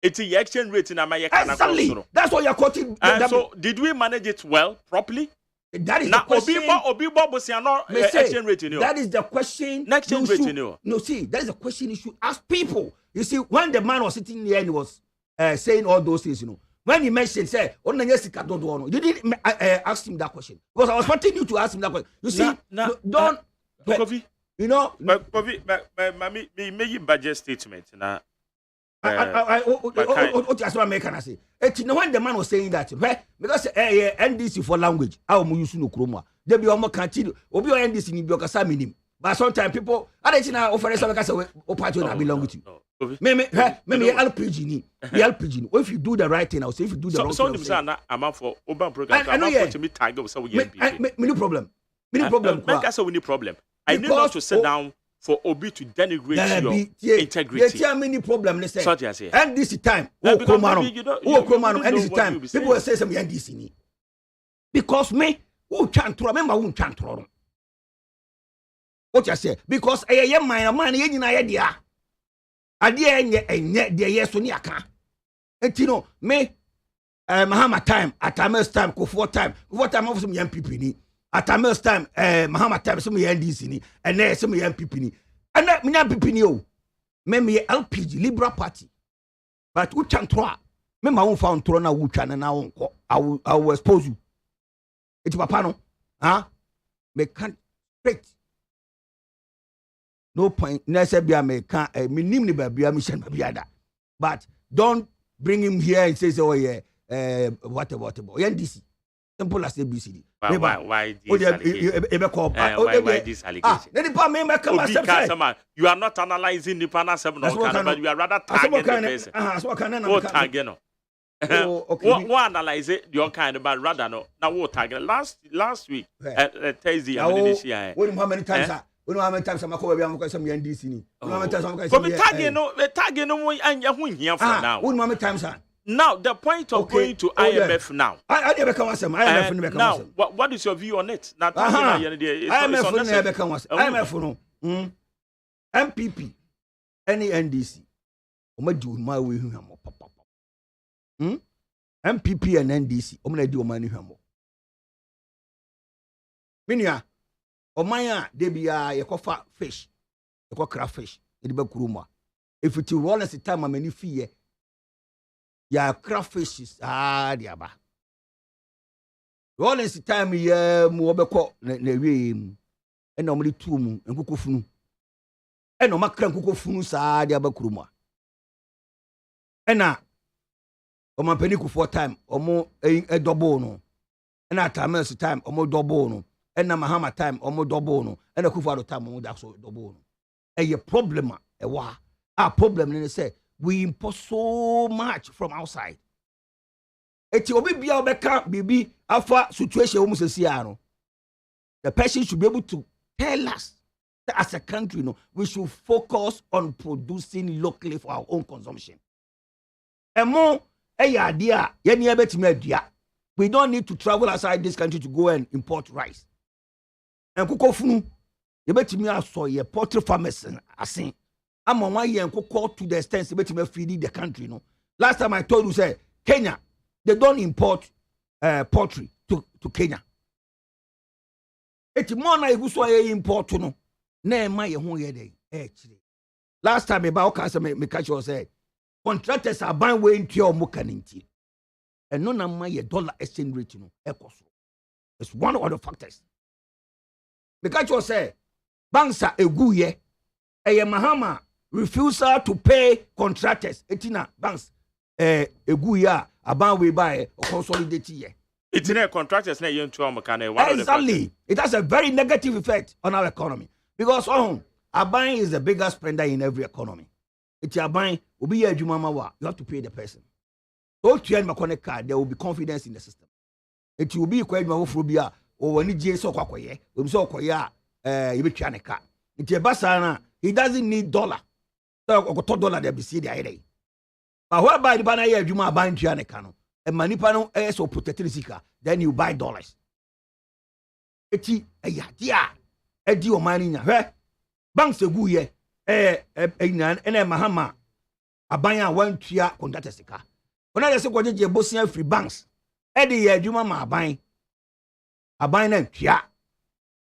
It's the exchange rate in America.
Exactly. That's what you're quoting.
So, did we manage it well, properly?
That is the question.
Exchange rate in you.
That is the question.
Exchange rate in you.
No, see, that is the question you should ask people. You see, when the man was sitting there and he was saying all those things, when he mentioned, say, you didn't ask him that question. Because I was wanting you to ask him that question. You see, don't. You know.
But me budget statement now.
That's what I'm making. I say. When the man was saying that, because NDC for language, I will use no chroma. They be almost continue. Obi NDC ni bi okasa minim. But sometimes people, I don't know offer some because opportunity na belong to you. Me LPG ni. If you do the right thing, I will say if you do the wrong thing.
So I'm for Oban program. I'm for to me tag so we
no problem. No problem.
Make we need problem. I need not to sit down for Obi to denigrate your integrity.
There are many problems.
So I say.
And this time, and this time, people will say something NDC. Because me, who can't remember who can't throw. What you say? Because I am my man, you know, idea. Idea and yet, dear, yes, on yaka. And you know, me, Mahama time, at Tamer's time, Kufuor time, what time of some young people. At Tamer's time, Mahama time, some NDC, and there's some young people. And that mean people, me LPG, Liberal Party. But who can't throw? Me, my own found throne, who can and I will expose you. It's Papano, me can't straight. No point. Necessarily, me can't. Minimum baby, but don't bring him here and say, oh yeah, whatever. NDC, simple as ABCD.
Why this allegation? You are not analyzing the panel 7, but you are rather targeting the person. What analyze it your kind about rather no now what target last week at Thursday
how many times how many times I'm going some NDC
now the point of going to IMF now now what is your view on it now
IMF MPP any NDC my way MPP and NDC omna di omani hwamo minia omanya de bia yekofa fish yekokra fish e de bakuruma if it roll the time amani fie ya crawfish is di aba roll the time ye mu obekọ na wie mu e na omri tu mu nkukofunu e na makra nkukofunu saa di abakuruma e na Oman peniku for time, omo a double no, and at Tamer's time, omo double no, and Mahama time, omo double no, and a Kufuor time, omo that's double no. a problem a problem in say we import so much from outside. Eti obi bia obeka bibi afa situation wo musesi no. The person should be able to tell us that as a country, we should focus on producing locally for our own consumption. And more, we don't need to travel outside this country to go and import rice. And kukofunu, you bet me saw your poultry farmers asin. I'm on 1 year and cook to the extent you bet me feeding the country. Last time I told you, say Kenya, they don't import poultry to Kenya. Eti mo na iguso ye import no na e ma ye ho ye dey chire. Last time about cancer me catch you say contractors are buying way into your mukaninti. And no na ma ye dollar exchange rate no ekoso. It's one of the factors. Me catch you say banks are egu ye Mahama refusal to pay contractors. Etina banks egu ya aban we buy or consolidate ye.
It's in a contractors na yen to
exactly. It has a very negative effect on our economy because Aban is the biggest spender in every economy. It's Aban will be a Jumama, you have to pay the person. So to end my card, there will be confidence in the system. It will be quite mafobia or when you so kwakoye, so koya you be chaneka. It's a basana, he doesn't need dollar. So $2 there be see the idea. But whereby the banner Juma buying chanekano. And manipano so protected sika, then you buy dollars. Eti dia edi o mani nya banks egu ye Mahama abanya wantua contract sika. Ona dey say ko je bosia free banks edi ye adwuma ma aban na ntua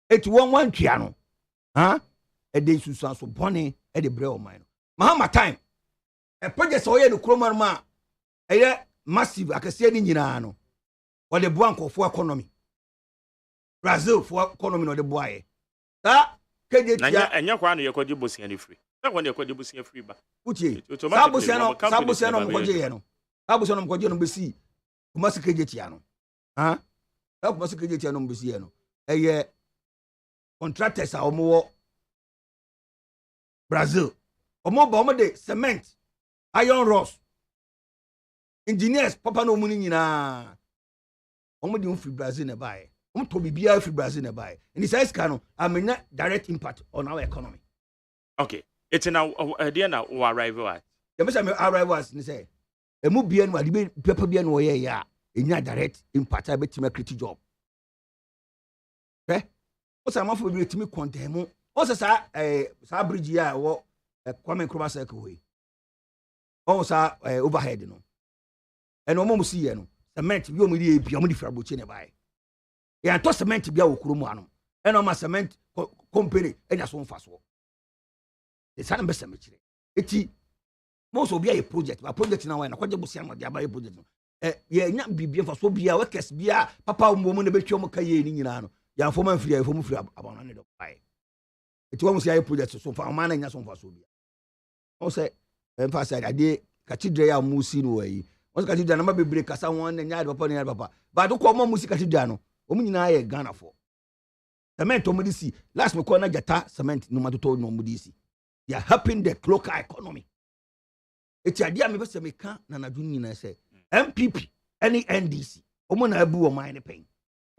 eti won wantua no edi susu so bone edi bre o man no Mahama time project so ye no kroma ma massive akase ni nyina no o de boa nkofo economy Brazil for economy no de boa ye ta keje tia
enya kwa no ye kwaje bosia ni free na kwa no ye kwaje bosia free ba
uche sabosia no mkoje ye no sabosia no mkoje no besi kuma se keje tia no kuma se keje tia no besi ye no eye contractors a omo Brazil omo de cement iron rods engineers papa no muni nyina omo de free Brazil na buy omo to bibia free Brazil na buy in the size can amenya direct impact on our economy.
Okay, it's now there now we arrive at
the message arrive was ni say emu bia no ade papa bia no ye ya enya direct impact abetima create job o sa mafo bi etimi condemn o sa bridge ya wo Kwame Nkrumah circle we o sa overhead no and no more see no cement bi o mu di ebi o mu di fraboche ne bae ya to cement bia wo kuro mu ano and o ma cement company enya so mfa so the san be cement eti mo so bia a project na wa na kwaje bo sian de abaye project no ye nya bibia mfa so bia workers bia papa mo ne betwa mo kaye ni nyina no ya foma mfiri ya fomu firi abana ne do bae eti wo mo sia project so fa ma na nya so mfa so bia o se emphasize ade cathedral ya musi no yi o cathedral na ma bebre kasa won na nya papa ne papa ba do ko mo musi cathedral no o nyina ye Ghana for cement o mo disi last me ko na jata cement no ma to no mo disi they are helping the local economy. Eti ade a me pese me ka na na dun nyina se MPP any NDC o mo na abu o man ne pen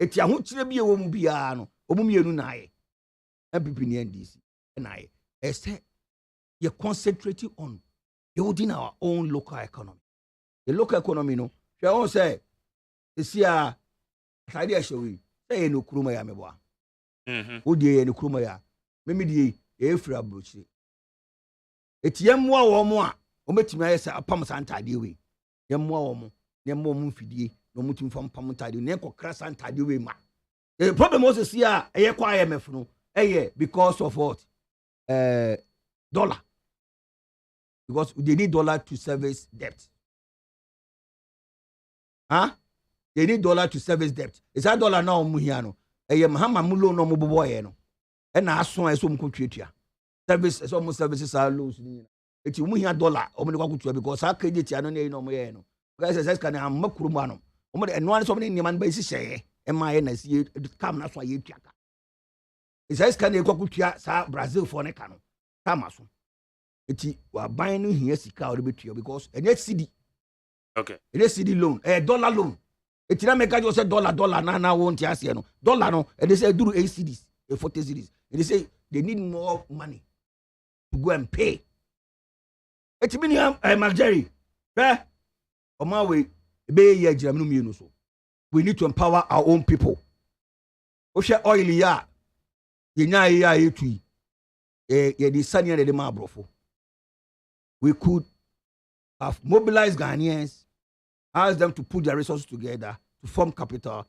eti aho kire bi e wo mu bia no o mu mienu na aye MPP ni NDC na aye ese you concentrating on building our own local economy. The local economy no she won say esia side a showi say no kuruma ya meboa odie no kuruma ya memedie e free abrochi etiyemwa wo mo a o metimi aye say apam santade we yemwa wo mo ne mo mo mfidie no mutim fam pam tade ne kokra santade we ma the problem was see a eye kwa IMF no eye because of what dollar. Because they need dollar to service debt. They need dollar to service debt. Is that dollar now muhiano? Mahama mulo no muboye no. And I saw so mukutria. Service so much services are loose. It's muhia dollar or mukutua because I can't get no no. Guys, says can am makurumano. And one so many man basis say, MINS ye come that's why ye tiaka. It says can you go to Brazil for Necano. tamaso eti wa ban no hia sika o betua because enye cedi
okay
enye cedi loan dollar loan eti na meka jo say dollar na won ti ase no dollar no e dey say duru 8 cedis 40 cedis e dey say they need more money to go and pay eti bi ni Marjorie Oma we be ye jiram no mienu so we need to empower our own people o hwe oil ya ye nya ya etui ye di sanya de ma abrofo we could have mobilized Ghanaians, ask them to put their resources together to form capital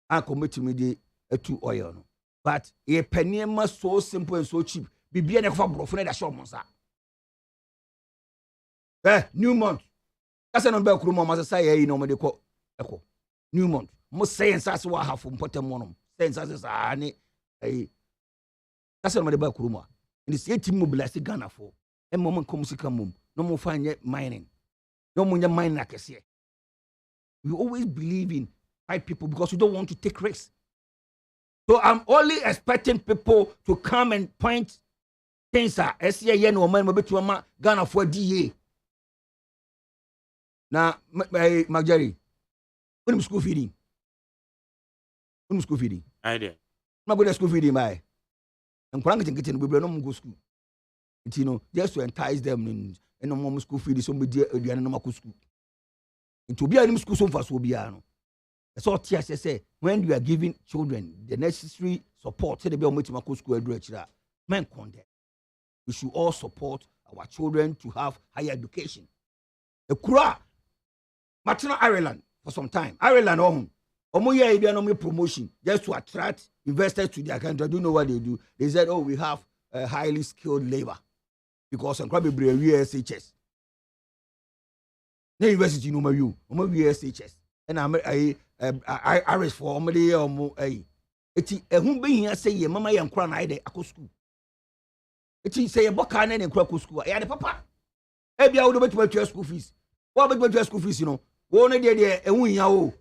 and commit to to oil no but a penny so simple and so cheap bibia na kwa brofo na da show monsa new month kasa no be kuru mo ma say yi no mo de ko eko new month mo say nsase wa hafo mpotem mo no say nsase sa ne kasa no de be kuru mo in the same team mobilize Ghana for e mo man kom sika mom no mo fanye mining no mo nya mining akese we always believe in white people because we don't want to take risks. So I'm only expecting people to come and point things out. SCA no man betu ma Ghana for DA. Na Marjorie, when school feeding.
I did.
Na go to school feeding my. And kwanga tinkete we no go school. You know, just to entice them and no more school feeding somebody aduane no makọ school. Into be any school so fast will be no. So teachers say when you are giving children the necessary support, say they be on to school education, men content. We should all support our children to have higher education. A kura maternal Ireland for some time. Ireland promotion just to attract investors to their country. I don't know what they do. They said, oh, we have highly skilled labor because I'm probably SHS. The university no you, SHS. And I Irish for omade omo eti ehun be hia say ye mama ye nkura na ide akọ school eti say ye boka na nkura akọ school ya de papa e bia wo do betu school fees wo betu school fees no wo no de ehun hia o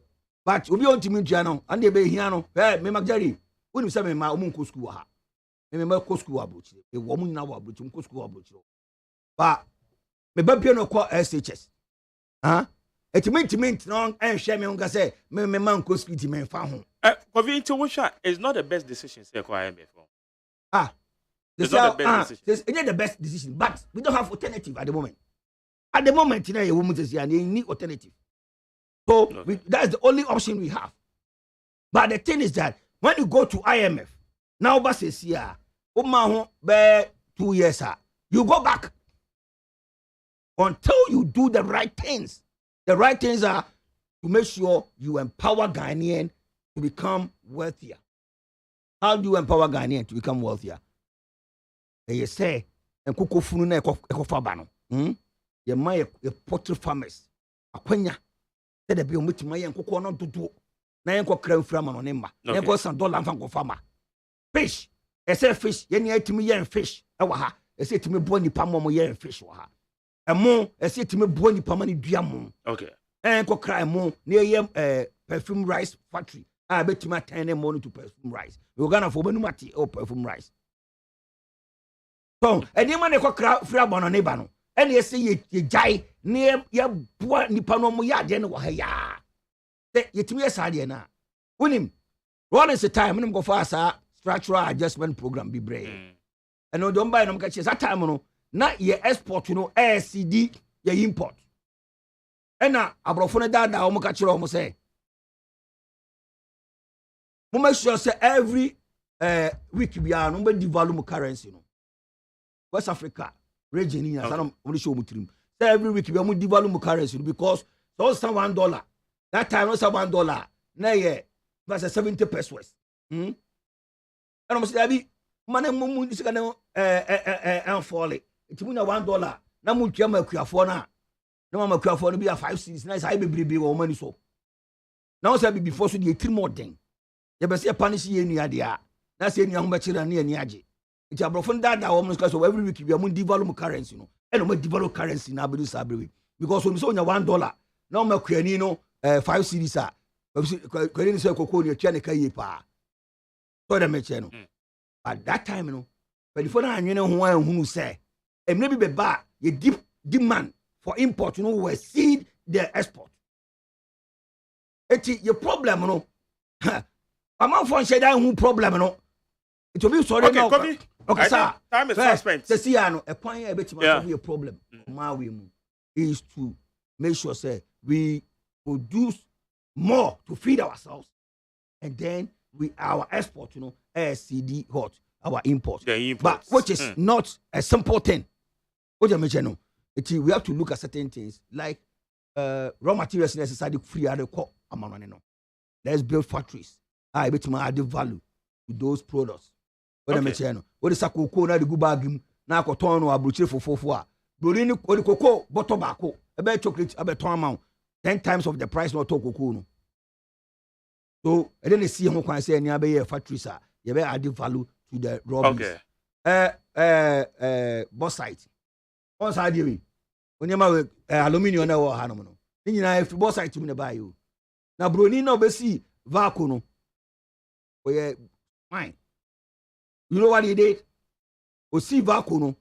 but obi on timi ntua no and de be hia no me Marjorie woni say me ma omo nkọ school ha me kọ school abrochi e wo mo nyina wo abrochi nkọ school abrochi ba me ba bia no kọ SHS Etiment no and share me unga say me man ko school ti me fa ho.
It's not the best decision say ko IMF.
It's not the best decision. It's not the best decision, but we don't have alternative at the moment. At the moment, you know, you need alternative. So that's the only option we have. But the thing is that when you go to IMF, now ba says here, be 2 years, you go back until you do the right things. The right things are to make sure you empower Ghanaian to become wealthier. How do you empower Ghanaian to become wealthier? You say, and kuko funu na ekofabano. You may poultry farmers. Akwenya. Said be omuti my and kuko no dodo. Na yenko kran frama no nemba. Yenko $100 fan farmer. Fish. I say fish, yeni etimi yen fish. Ewa ha. I say to me bo nipa mo yen fish wa ha. Emo ese timi buo nipa ma ne dua mo
okay
ko cry mo na ye perfume rice factory betimi atane mo to perfume rice we Ghana for benu mate perfume rice so eni ma ne ko cry free abono ne ba no ene ese ye jai ne ye buo nipa no mo ya de ne wa ha ya ye timi ye sa de na unim one is the time nim go for asa structural adjustment program bi bre and no don buy no ka che that time no na ye export no ACD ye import ena abrofo ne dada o mo ka kire o mo say mo make sure say every week bia no be devalue currency no West Africa region ni asa no mo show mo trim say every week bia mo devalue currency because so $1 that time no $1 na ye was 70 pesos and mo say abi man mo sika na and fall it mean $1 na mu tua makuafo na makuafo no be 5 cedis na sai bebrebe wo mani so na wo say be before so dey three more den ye be say punish ye nua de a na say nua ho be kire na ye ni age it abrofo ndada wo mno so every week we am devalue currency no e no ma devalue currency na be so abrewe because when so nya $1 na makuani no 5 cedis a kwani ni say kokko ni tua ne kai pa so da me che no at that time no before na anwene ho an hunu say and maybe be bad, a deep demand for import, will exceed the export. It's your problem, I'm not for sharing problem, It will be sorry. Okay, sir.
Time is fast spent.
A point a bit be a problem. My way is to make sure say we produce more to feed ourselves, and then our export, SCD hot our import. But which is not a simple thing. What you mention, we have to look at certain things like raw materials necessary free at the core. Let's build factories. I bet my add value to those products. What I mention, what is a cocoa na the good bag na cotton or brutal for Bruni or the cocoa, but tobacco, a bit chocolate, a bit amount, 10 times of the price not to cocoa. So I didn't see how can I say any factories are. You better add value to the raw. Bauxite. What's I doing? When you have aluminium or hanomono. Then you have to bauxite to buy you. Now, Bruni no be see vacuum. Oh yeah, fine. You know what he did? We see vacuum.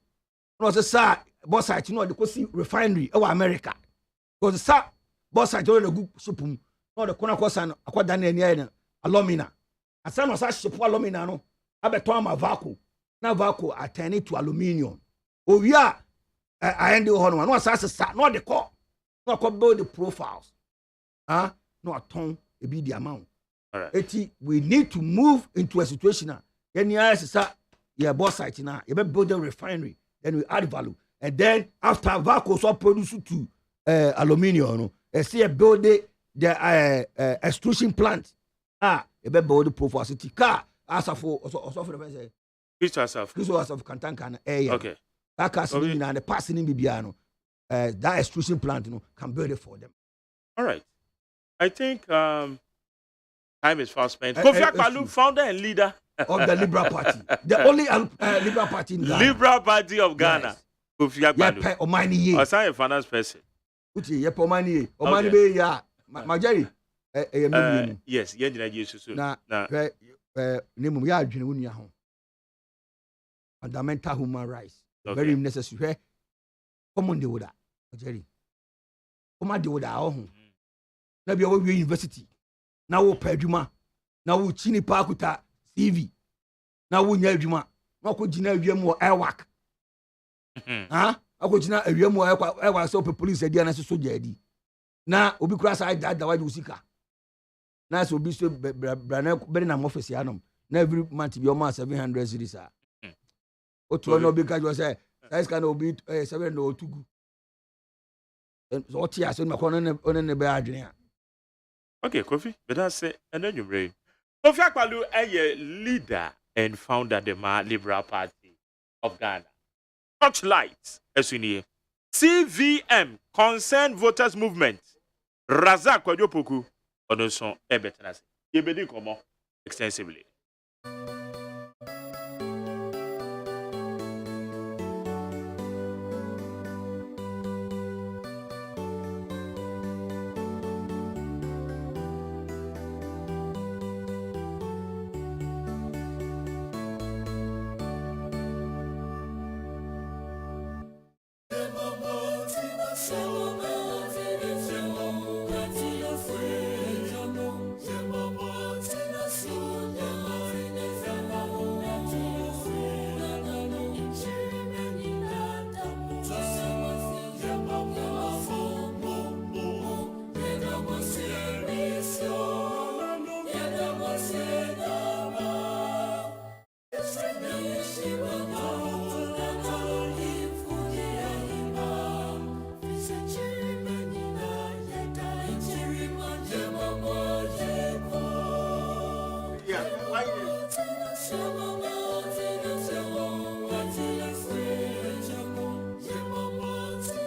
No, say bauxite. They could see refinery of America. Because the bauxite only the good soup. No, the corner cost and a alumina. And some of such ship alumina. No, I bet my vacuum. Now vacuum I turn it to aluminium. Oh yeah, I end the one. No, not the core. No, I build the profiles. No, a ton, it be the amount.
All right.
We need to move into a situation now. Then you bauxite now. You build a refinery. Then we add value. And then after vacuum so produce to aluminium. See build the extrusion plant. You build the profiles. Car as for also for the say.
Chris yourself
Kantanka area.
Okay.
That casting and the passing in Bibiano. That extrusion plant, can build it for them.
All right. I think time is fast spent. Kofi Akpaloo, founder and leader
of the Liberal Party, the only Liberal Party in Ghana.
Liberal Party of Ghana. Yes. Kofi Akpaloo.
Omani ye.
Assign a finance person.
Uchi ye Omani ye. Omani be ya. Majari.
Yes. Ye dina Jesus.
Na. Nemu ya adwene wonu ya ho. Fundamental human rights. Very necessary. Common de woda. Majari. Common de woda ho. Na bia wo university na wo pa adwuma na wo chini pa akuta CV na wo nya adwuma na ko gina awiam wo airwork akogina awiam wo airwork so police adi na so jadi na obi kura sa da waje usika na so obi so brana bere na office anom na every month bi o ma 700 cedis o to no obi ka jo say size can obi 700 o tugu so o tia so ma ko no ne be adwene.
Okay, Kofi, but that's it. And then you bring Kofi Akpaloo, a leader and founder of the Liberal Party of Ghana. TORCHLIGHT, as we know. CVM, Concerned Voters Movement. Razak Kwadwopoku, on the son, Ebetanasi. Yebedi Komo, extensively.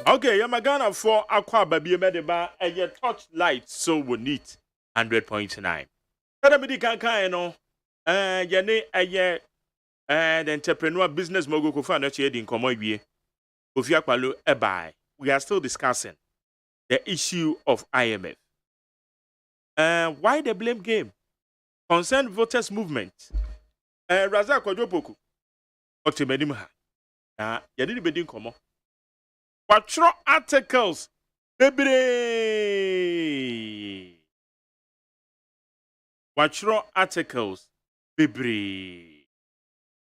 Okay, Yamagana for Aqua Baby Mediba and your TORCHLIGHT so we need 100.9. Kadamidi Kanka, Yane, the entrepreneur business mogul Kofa Nachi in Komoye, Kofi Akpaloo Ebai. We are still discussing the issue of IMF. Why the blame game? Concerned Voters Movement. Razak Kwadwopoku. Otimedimha. na yɛde ne bɛdi nkɔmmɔ watwerɛ articles bebree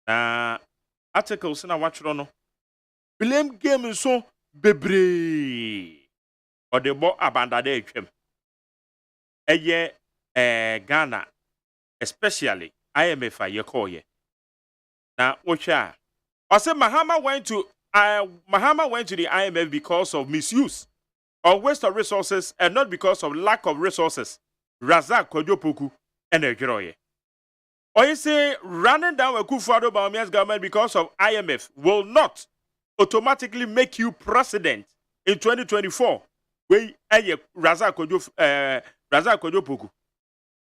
na articles na watwerɛ no blame game nso bebree ɔde bɔ abandada atwam ɛyɛ Ghana especially IMF a yɛkɔɔyɛ na wohwɛ a ɔsɛ Mahama went to the IMF because of misuse or waste of resources and not because of lack of resources. Razak Kodjopoku and Ejiroye. Or you say running down a Akufo-Addo Bawumia's government because of IMF will not automatically make you president in 2024. We Razak Kodjopoku.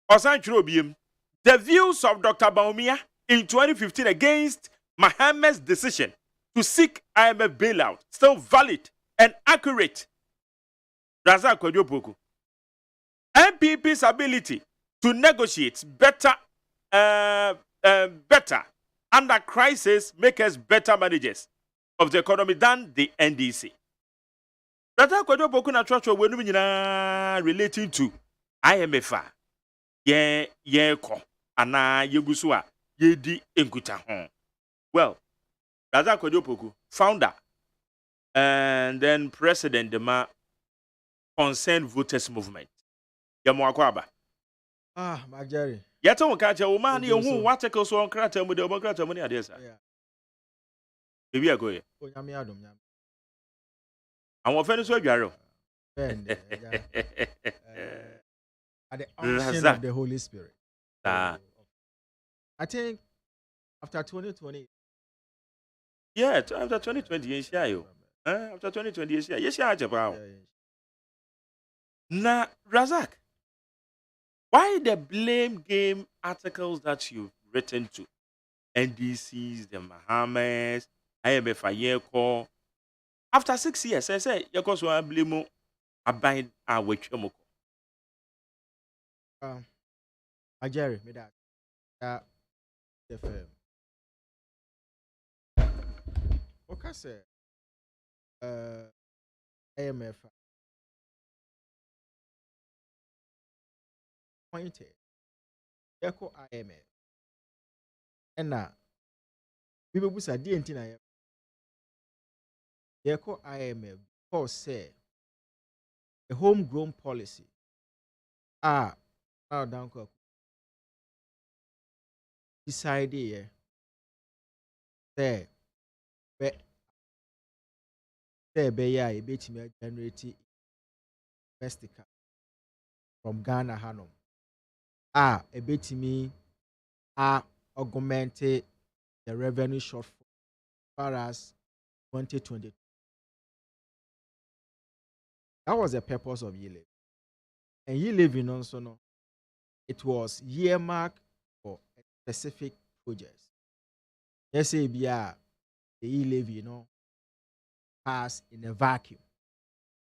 Osan Chirobiem. The views of Dr. Bawumia in 2015 against Mahama's decision to seek IMF bailout still valid and accurate. Razak Kodjopoku. NPP's ability to negotiate better under crisis make us better managers of the economy than the NDC. Razak Kodjopoku na church relating to IMF. Ko ana yegusu a yedi enkuta ho. Well, Razak Kodjopoku, founder and then president the Concerned Voters Movement. Yamuakwaba.
Majari.
Yata wakacha umani yohu wateko so on krata mu de obokrata mu ni ade sa. Ebi agoye.
Onyame adom nyame.
Awon fe ni so adware o.
At the unction of the Holy Spirit.
I
think after 2020.
Yeah, after 2020, yes, after 2020, yes, Now, Razak, why the blame game articles that you've written to NDCs, the Bahamas, IMF Ayeko? After 6 years, I say, you so I blame abide our wechomoko.
Jerry, me that the film. Okay, sir. IMF pointed. Echo IMF. And now, people who say DNT Echo IMF because say a homegrown policy. Now down decide there be ya a bit me generate domestic from Ghana Hanum. A bit me augmented the revenue shortfall as far as 2020. That was the purpose of Ye Living. And Ye Living also no. It was earmarked for a specific projects. Let's say the Ye Living, passed in a vacuum.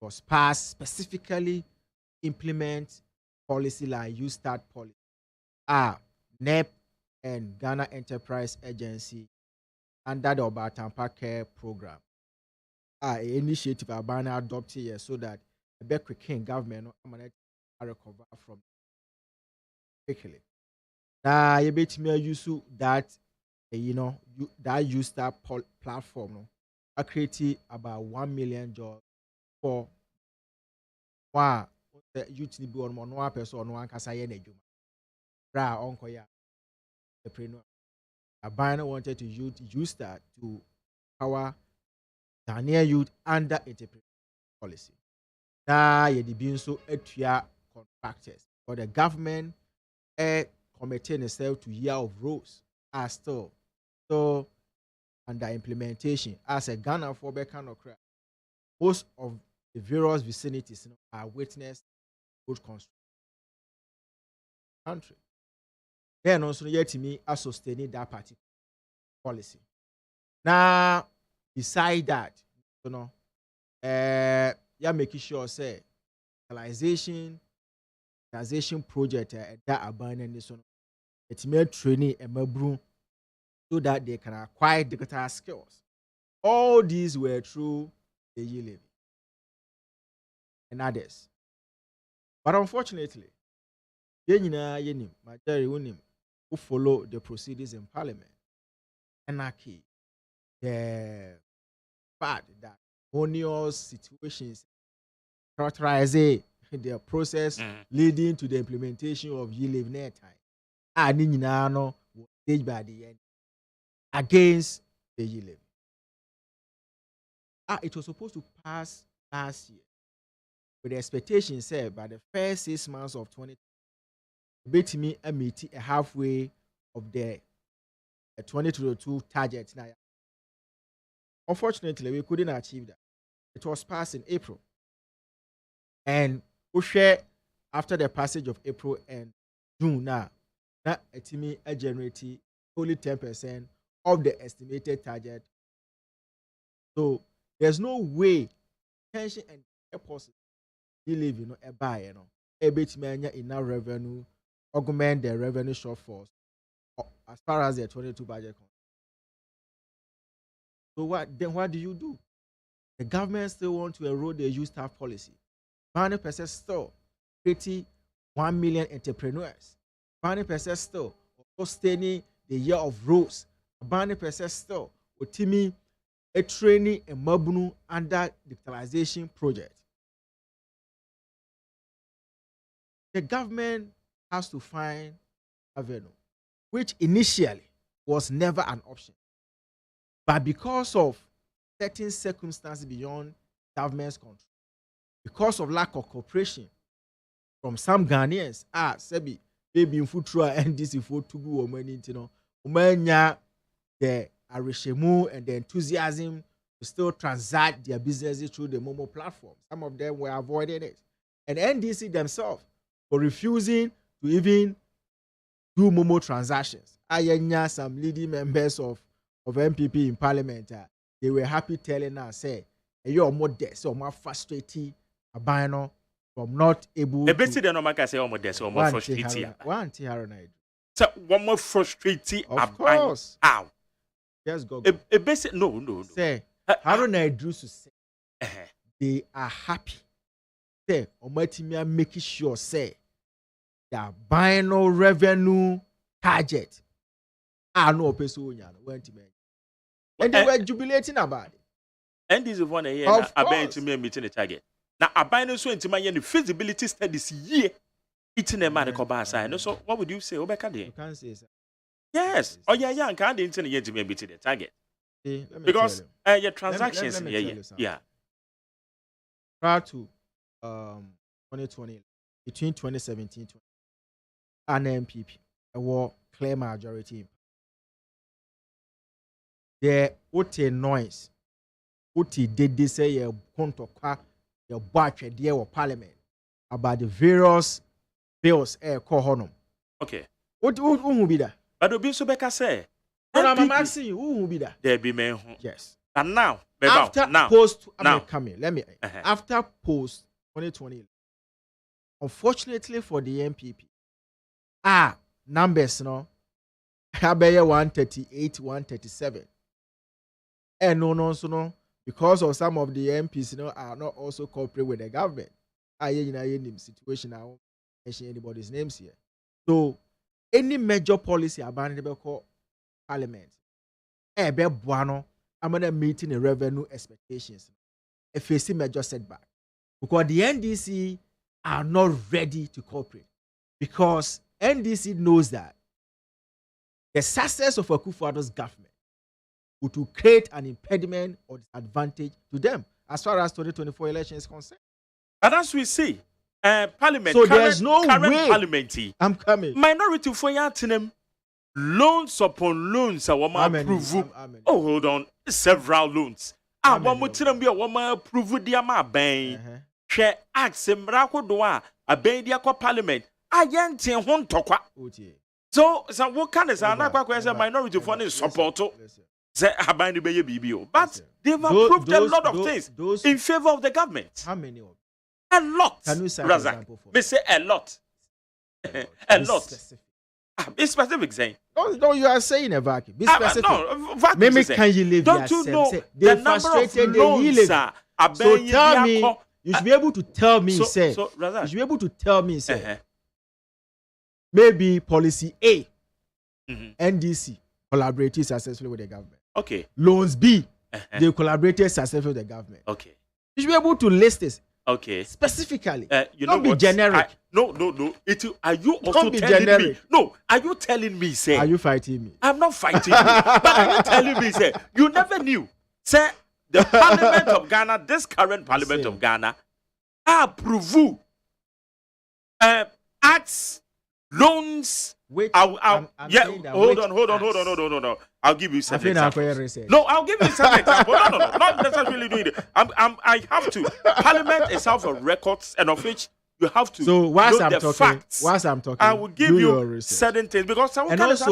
It was passed specifically implement policy like You Start policy. NEP and Ghana Enterprise Agency under the Obatampa Care Program. Initiative Abana adopted here so that the King government recover from quickly. Now you bet me use that that You Start platform I created about 1 million jobs for one youth need be on one person on one kasa yen ejuma. Bra onko ya entrepreneur. Abana wanted to use that to power Ghanaian youth under entrepreneur policy. Now you be so etua contractors but the government committing itself to year of roles are still so under implementation as a Ghana for kind of crap. Most of the various vicinities are witnessed good construction country. Then also yet to me as sustaining that particular policy. Now beside that, you're making sure say realization project that abandon this one. It's made training and so that they can acquire digital skills All these were through the year levy and others. But unfortunately, majority who follow the proceedings in Parliament, anarchy, the fact that onerous situations characterize the process leading to the implementation of year levy near time. And was staged by the end against the year levy. It was supposed to pass last year with the expectation said by the first 6 months of 2020, beat me a meet a halfway of the 2022 target. Now, unfortunately, we couldn't achieve that. It was passed in April, and we share after the passage of April and June now. That a generate only 10% of the estimated target. So there's no way pension and deposit you live a buy a bit enough revenue augment the revenue shortfalls as far as the 22 budget comes. So what do you do? The government still want to erode the youth staff policy. 100% still creating 1 million entrepreneurs. 100% still sustaining the year of roads. 100% still Otimi a training and mabunu under digitalization project. The government has to find avenue, which initially was never an option. But because of certain circumstances beyond government's control, because of lack of cooperation from some Ghanaians, Sebi, baby in Futura and this in Futugu or many, Umanya, the Arishemu and the enthusiasm to still transact their businesses through the Momo platform. Some of them were avoiding it. And NDC themselves were refusing to even do Momo transactions. Ayanya, some leading members of MPP in Parliament, they were happy telling us, say, you're more dead, so more frustrated, abano from not able
to. The best thing I say, more dead, so more frustrated.
One thing,
so one more frustrated.
Of course.
Ow.
Just go.
A basic no.
Say, Harold Idris say they are happy. Say, Omatimia making sure say their binary revenue target. No person went to me. And they were jubilating about it.
And this is one year I to me meeting the target. Now I buy no so into my feasibility studies year. It's in a man side. So what would you say? Obeka
You can't say so.
Yes. Oh yeah, and can't into the year to me meeting the target. Because your transactions, yeah.
Prior to 2020, between 2017 and MPP, a war clear majority. The OT noise, OT did they say your contokwa, your batch dear or parliament about the various bills call honum.
Okay.
What will be that?
But the Bishop Becker say,
I'm asking you, who will be that?
There be men.
Yes.
And now,
after
now,
post,
now,
coming. Let me. After post 2020, unfortunately for the MPP, numbers no, Habaya 138, 137, and no, because of some of the MPs, are not also cooperating with the government. Situation, I won't mention anybody's names here. So, any major policy abandonable call Parliament, buano. I'm gonna meeting the revenue expectations. A facing major setback because the NDC are not ready to cooperate because NDC knows that the success of Akufo-Addo's government would create an impediment or disadvantage to them as far as 2024 election is concerned.
And as we see, Parliament.
So there's no way.
Parliament.
I'm coming.
Minority for yatinum. Loans upon loans, approve. Oh, hold on. Several loans. One more time, be one more approve the bang. Share ask Mrako Doa, a bandia Parliament. I yank hon tokwa. So, what kind of a minority for any support? Say, I bind the baby. But they've approved a lot of things in favor of the government.
How many of them?
A lot.
Can you say an example for
me? Say a lot. A lot. It's specific saying.
don't you are saying a vacuum. Be specific.
No, vacuum.
Maybe can you live?
Don't you know the number of loans are
so tell me. You should be able to tell me, say.
So,
you should be able to tell me, say. Maybe policy A, NDC collaborated successfully with the government.
Okay.
Loans B, they collaborated successfully with the government.
Okay.
You should be able to list this.
Okay.
Specifically.
You
don't be generic.
No. Are you also telling
generic.
me? No. Are you telling me, say?
Are you fighting me?
I'm not fighting you. But are you telling me, say, you never knew? Say, the Parliament of Ghana, this current Parliament of Ghana, approve acts, loans.
Wait,
hold on. I'll give you some
examples.
No, I'll give you some examples. No, not necessarily doing it. I have to. Parliament itself for records, and of which you have to.
So whilst I'm talking,
facts,
I
will give you certain things because
and also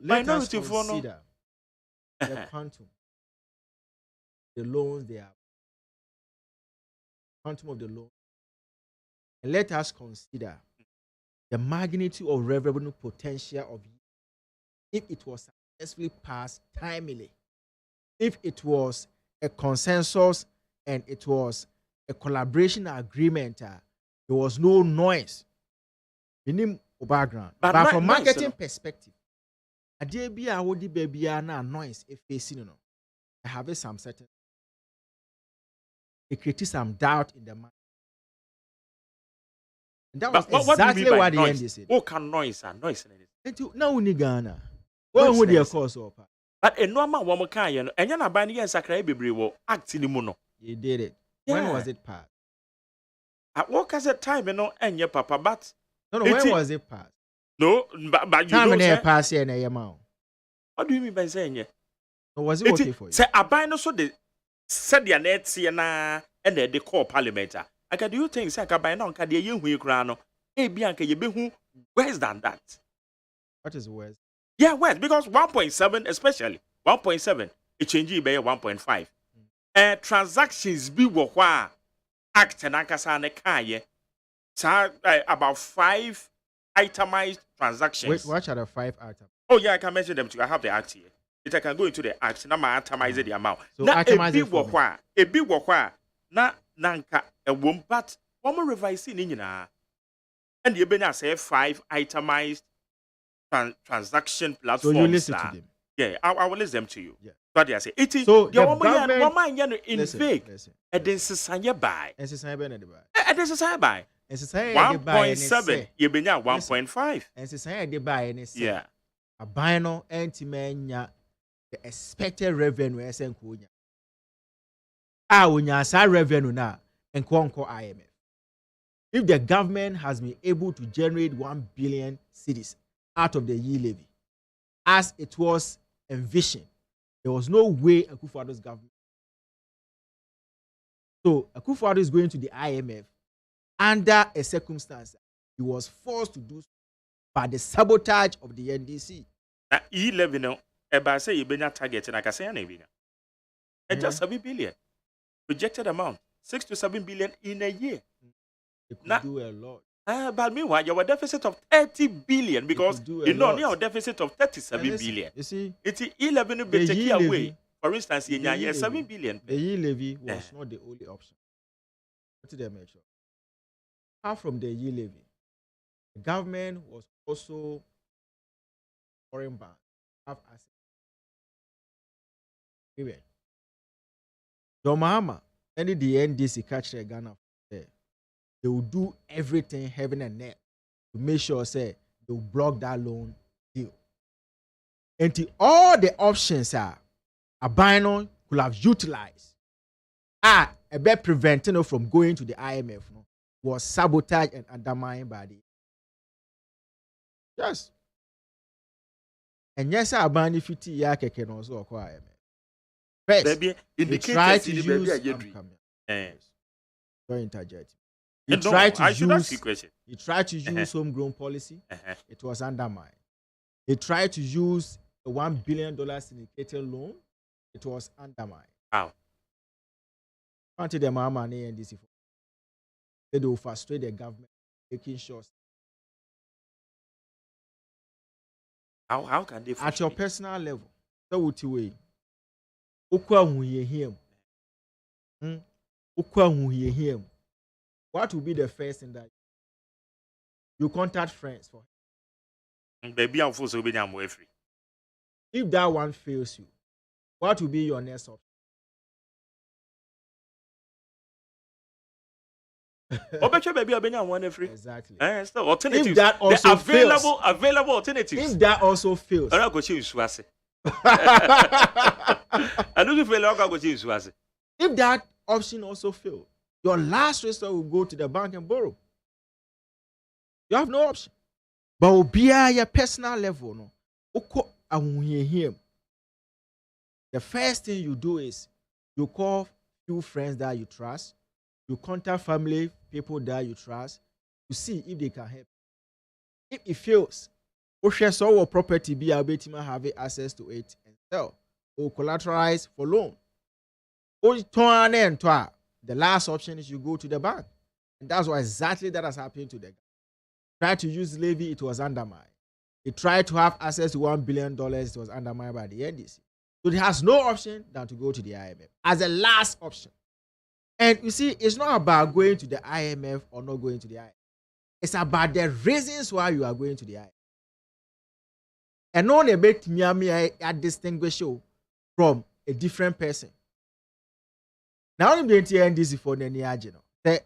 let us consider the quantum, the loans they have, quantum of the loan, and let us consider the magnitude of revenue potential of if it was successfully passed timely, if it was a consensus and it was a collaboration agreement, there was no noise in the background. But from marketing perspective, a day be a woody baby na noise if facing I have some certain it creates some doubt in the mind. And that was exactly what the end said.
What can noise and noise?
Now we Ghana. What would you cause up?
But a normal woman can, and you're buying a sacred baby will act in the mono.
You did it. When was it passed?
At what as a time, and your papa, but
no, when was it passed?
No, but you
time and pass here and a amount.
What do you mean by saying it?
Or was it okay for you?
Say, I buy no so the said your net and they call parliament. I can do things like I buy no can the young grano. Hey, Bianca, you be who worse than that.
What is worse?
Yeah, worse because 1.7, especially 1.7, it changes by 1.5. Transactions be what act and ankasa kaye. About 5 itemized transactions.
Wait, what are the 5 items?
Oh yeah, I can mention them too. I have the act here. If I can go into the act, now I itemize the amount.
So
na
itemize it for me.
A big wakwa na nanka a womb, but one more revising in and you been say 5 itemized transaction platforms.
So you listen to them.
Yeah, I will list them to you.
Yeah.
But they say it is
so
the
woman
in fake. And then society buy.
And society buy.
And then society buy.
And society
1.7. You been 1.5.
And society buy and say.
Yeah.
A buy no anti-mania the expected revenue as en kunya. Unya sa revenue na and konko IMF. If the government has been able to generate 1 billion cedis out of the yield levy, as it was envisioned, there was no way Akufo-Addo's government. So Akufo-Addo is going to the IMF under a circumstance he was forced to do so by the sabotage of the NDC.
E11 no, eba say you benya target na ka say na ebenya. Just 7 billion. Projected amount 6 to 7 billion in a year.
It could do a lot.
But meanwhile, you have a deficit of 30 billion because you know you have a deficit of 37 billion.
You see,
it's 11 be taken away. For instance, in a year 7 billion.
The yield levy was not the only option. What did they make sure? Apart from the yield levy, the government was also foreign banks have assets. Period. John Mahama, any the NDC catch the Ghana there, they will do everything heaven and earth to make sure say they will block that loan deal. Until all the options are Abino could have utilized a bit preventing from going to the IMF was sabotaged and undermined by the yes. And yes, Abani 50 year can also acquire. First, he tried to use. Don't interject. He tried to use homegrown policy. It was undermined. He tried to use a $1 billion syndicated loan. It was undermined.
How?
Until the Mahama and NDC, they will frustrate the government, making sure.
How can they
at your
frustrate?
personal level? So what you way? Ukwa huye him. Ukwa huye him. What will be the first thing that you contact friends for?
Baby, I'm forced to be damn way free.
If that one fails you, what will be your next option?
Obeche baby, I've been one free.
Exactly.
Still alternatives.
If that also
the available
fails,
available alternatives.
if that also fails,
I don't go change Swasi. I don't feel like I go change Swasi.
if that option also fails, your last resort will go to the bank and borrow. You have no option. But will be at your personal level, no. The first thing you do is you call few friends that you trust, you contact family people that you trust to see if they can help. If it fails, or share some property be able to have access to it and sell or collateralize for loan. The last option is you go to the bank. And that's what exactly that has happened to the guy. Tried to use levy, it was undermined. He tried to have access to $1 billion, it was undermined by the NDC. So he has no option than to go to the IMF as a last option. And you see, it's not about going to the IMF or not going to the IMF. It's about the reasons why you are going to the IMF. And no one make me a distinguish you from a different person. Now I'm going to NDC for the Niagino. The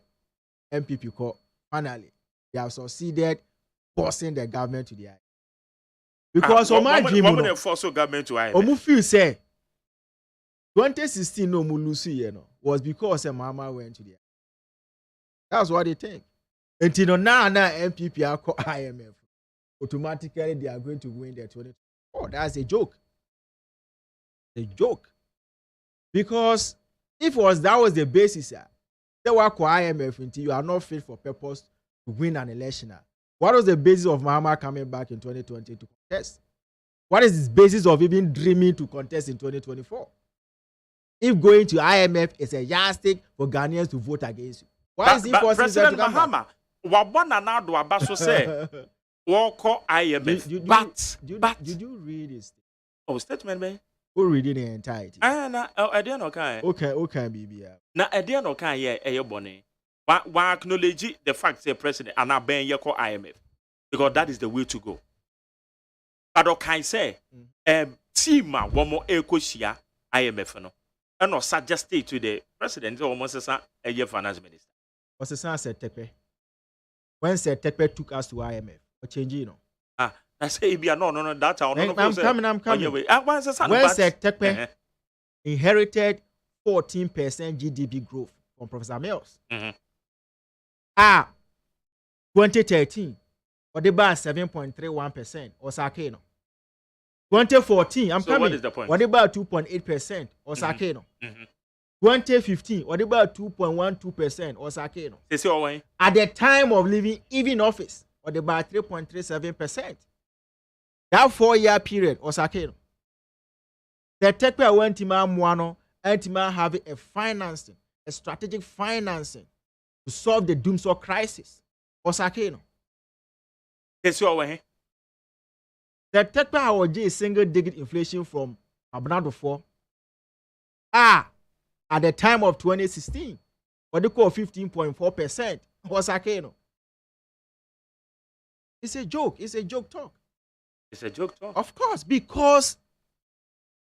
MPP call finally. They have succeeded forcing the government to the IMF. Because of my dream,
woman force government to IMF.
Omu feel say 2016 no mulusi was because Mama went to the IMF. That's what they think. Until now MPP are called IMF. Automatically they are going to win the 2020. Oh, that's a joke. A joke. Because if that was the basis, they were called IMF until you are not fit for purpose to win an election. What was the basis of Mahama coming back in 2020 to contest? What is the basis of even dreaming to contest in 2024? If going to IMF is a yardstick for Ghanaians to vote against you, why is he forcing
President Mahama? Wabona na do abaso say walk IMF.
Did you read this?
Oh, statement, man.
Who read it in entirety?
Na idea no kan.
Okay, BBA.
Na idea no kan ye bone. Wa acknowledge the fact say president and ben ye call IMF because that is the way to go. But okay say team a wo mo ekosia IMF no and no suggest to the president almost as a finance minister.
What's the sense said Tepe? When said Tepe took us to IMF, or change
I say no that
I'm coming. When said Tepe inherited 14% GDP growth from Professor Mills. 2013, or they buy 7.31% or Sakeno. 2014, I'm coming.
What is the point?
Or they buy 2.8% or Sakeno. 2015, or they buy 2.12% or Sakeno. At the time of leaving even office, or they buy 3.37%. That 4-year period or Sakeno. The Tekpe went to Mwano and to have a financing, a strategic financing to solve the doomsday crisis. Osakeno. The Tekpa was single-digit inflation from Abnado 4. At the time of 2016, what they call 15.4%. Osakeno. It's a joke. It's a joke talk.
It's a joke talk.
Of course, because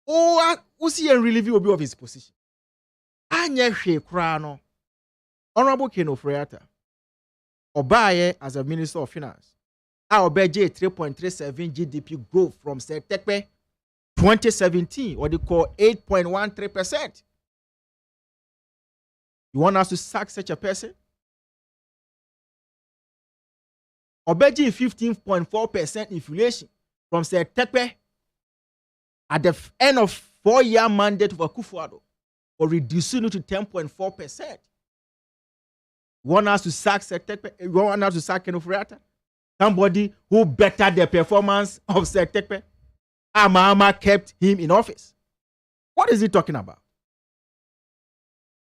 Usi and relieve will be of his position. Anya Shekrano. Honorable Keno Freata, Obaye as a Minister of Finance, Obeje 3.37 GDP growth from Tekpe 2017, what they call 8.13%. You want us to sack such a person? Obeje 15.4% inflation from Tekpe at the end of 4-year mandate of Akufo-Addo, or reducing it to 10.4%. Want us to sack Sektekpe? Want us to sack Kenofriata? Somebody who bettered the performance of Sektekpe? Mahama kept him in office. What is he talking about?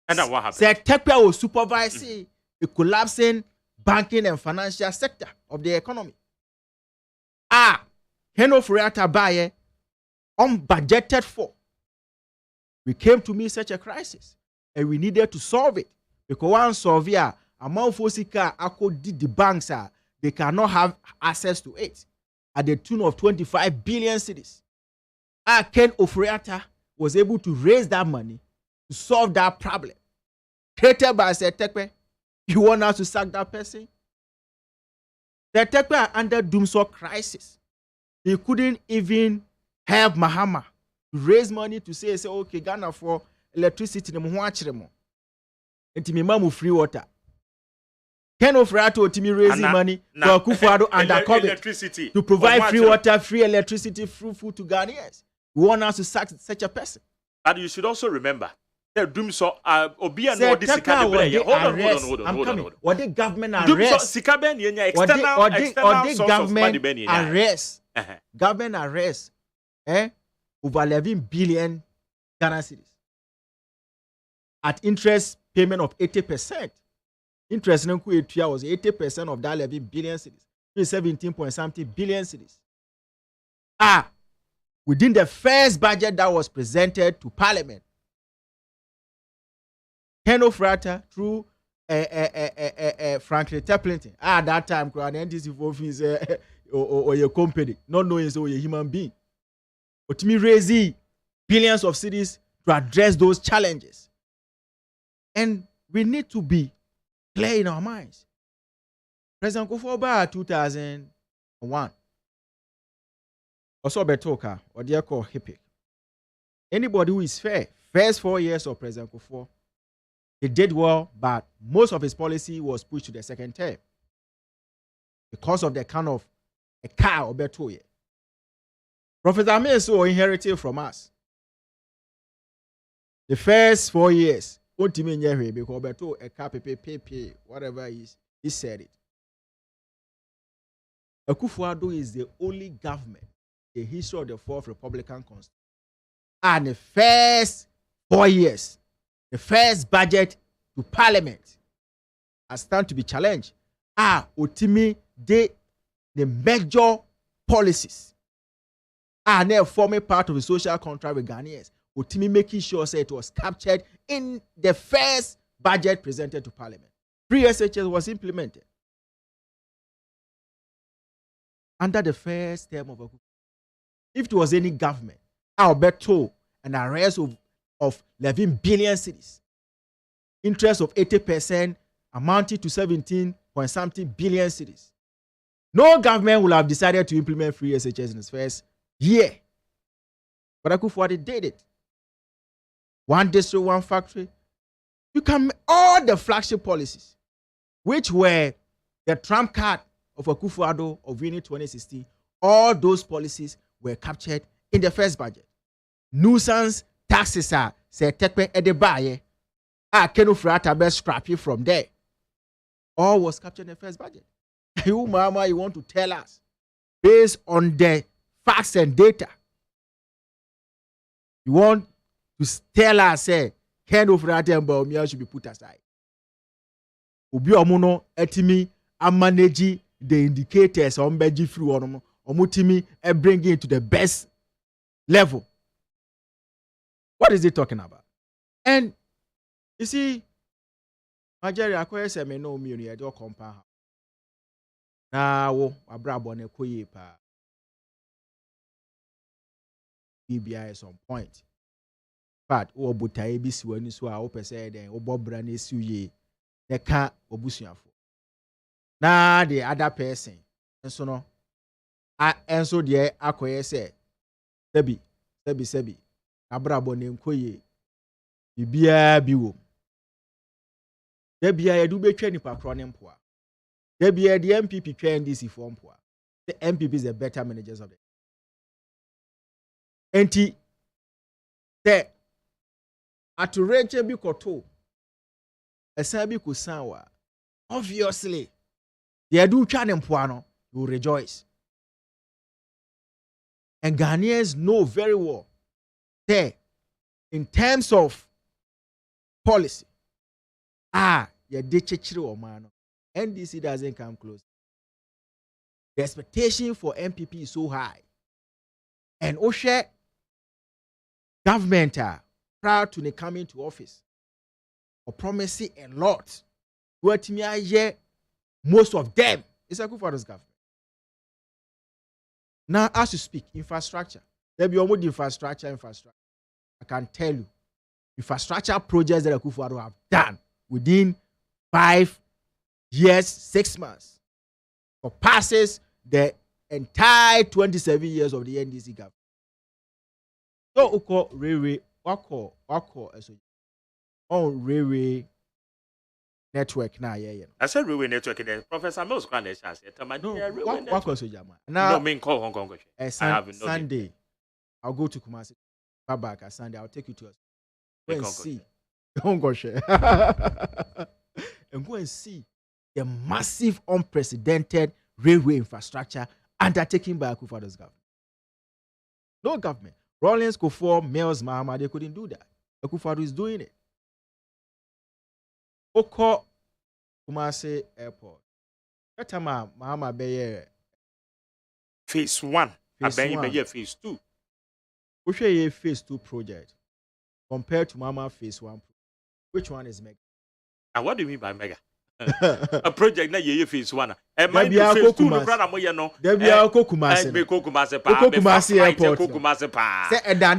And then what happened?
Sektekpe was supervising the collapsing banking and financial sector of the economy. Ken Ofori-Atta baye unbudgeted for. We came to meet such a crisis and we needed to solve it because once solve here, amount for sika did the banks they cannot have access to it at the tune of 25 billion cedis. Ken Ofori-Atta was able to raise that money to solve that problem. Created by Setekwe, you want us to sack that person? Setekwe are under doomsday crisis. He couldn't even help Mahama to raise money to say okay, Ghana for electricity, and free water. Ken Ofori-Atta to me raising money for Akufo-Addo under COVID to provide free water, free electricity, free food to Ghanaians. We want us to sack such a person.
But you should also remember, the doomsday Obia no this hold on.
What the government arrest? External government arrest. Government arrest. Over 11 billion Ghana cedis at interest payment of 80%. Interest was 80% of that 11 billion cedis. 17 point something billion cedis. Within the first budget that was presented to Parliament, Ken Ofori-Atta through Franklin Templeton, at that time, the NDC office or your company, not knowing so you're a human being. But to me, raise billions of cities to address those challenges. And we need to be clear in our minds. President Akufo-Addo 2001. Also Betoka, or dear call hippie. Anybody who is fair, first 4 years of President Akufo, he did well, but most of his policy was pushed to the second term because of the kind of a car or better. Professor Ameso inherited from us. The first 4 years, because beto a car pay, whatever he said it. Akufo-Addo is the only government in the history of the Fourth Republican Constitution. And the first 4 years, the first budget to Parliament has stand to be challenged. Otimi de the major policies are now forming part of the social contract with Ghanaians. Otimi making sure say it was captured in the first budget presented to Parliament. Free SHS was implemented under the first term of Akufo. If it was any government, I'll bet to an arrest of 11 billion cedis, interest of 80% amounting to 17 point something billion cedis. No government will have decided to implement free SHS in its first year. But Akufo-Addo did it. One district, one factory. You can all the flagship policies, which were the trump card of Akufo-Addo of winning 2016. All those policies were captured in the first budget. Nuisance taxes are say tekpe edebaye. Ken Ofori-Atta best scrap you from there. All was captured in the first budget. You, Mama, you want to tell us based on the facts and data. You want to tell us, say, Ken Ofori-Atta and Bawumia should be put aside. Obi omuno etimi a manage the indicators on beji through on omutimi and bring it to the best level. What is he talking about? And you see, Nigeria acquires a no immunity, I don't compare. Now, I brought one a koye pa. BBI at some point. But, oh, but I be when you saw open said, and oh, Bob Brand is you, the car obusian for. Now, the other person, and so no, I answered the acquire said, Sebi, Abrabo name koye, BBI biwo. BBI do be training per cronin poor. BBI the MPP train this form poor. The MPP is the better managers of it. Enti the atureche bi koto esan bi kusanwa obviously they do training poor no you rejoice. And Ghanaians know very well that in terms of policy, you ditch or man. NDC doesn't come close. The expectation for MPP is so high. And Oshe government prior to the coming to office or promising a lot. What me I hear most of them is a good for this government. Now, as you speak, infrastructure. There be almost infrastructure. I can tell you, infrastructure projects that Akufo-Addo have done within 5 years, 6 months, surpasses the entire 27 years of the NDC government. So, Uko railway, Wako, on railway network now, yeah.
I said railway network. Professor Mills can say,
No,
Wako
Sojama. Now,
no mean call Hong Kong. I have no
Sunday. I'll go to Kumasi. Back at Sunday. I'll take you to us. Go and see. And go and see the massive, unprecedented railway infrastructure undertaken by Akufo-Addo's government. No government. Rawlings, Kufuor, Mills, Mahama, they couldn't do that. Akufo-Addo is doing it. Oko Kumasi Airport. That time, Mahama Beye.
Phase 1.
Phase 1.
Phase 2.
Which is a phase 2 project compared to Mama phase 1? Which one is mega?
And what do you mean by mega? A project na ye phase 1. And
my phase 2 no brother mo ye no. There be a Kumasi.
Be Kumasi pa.
Kumasi airport.
Kumasi pa.
Say na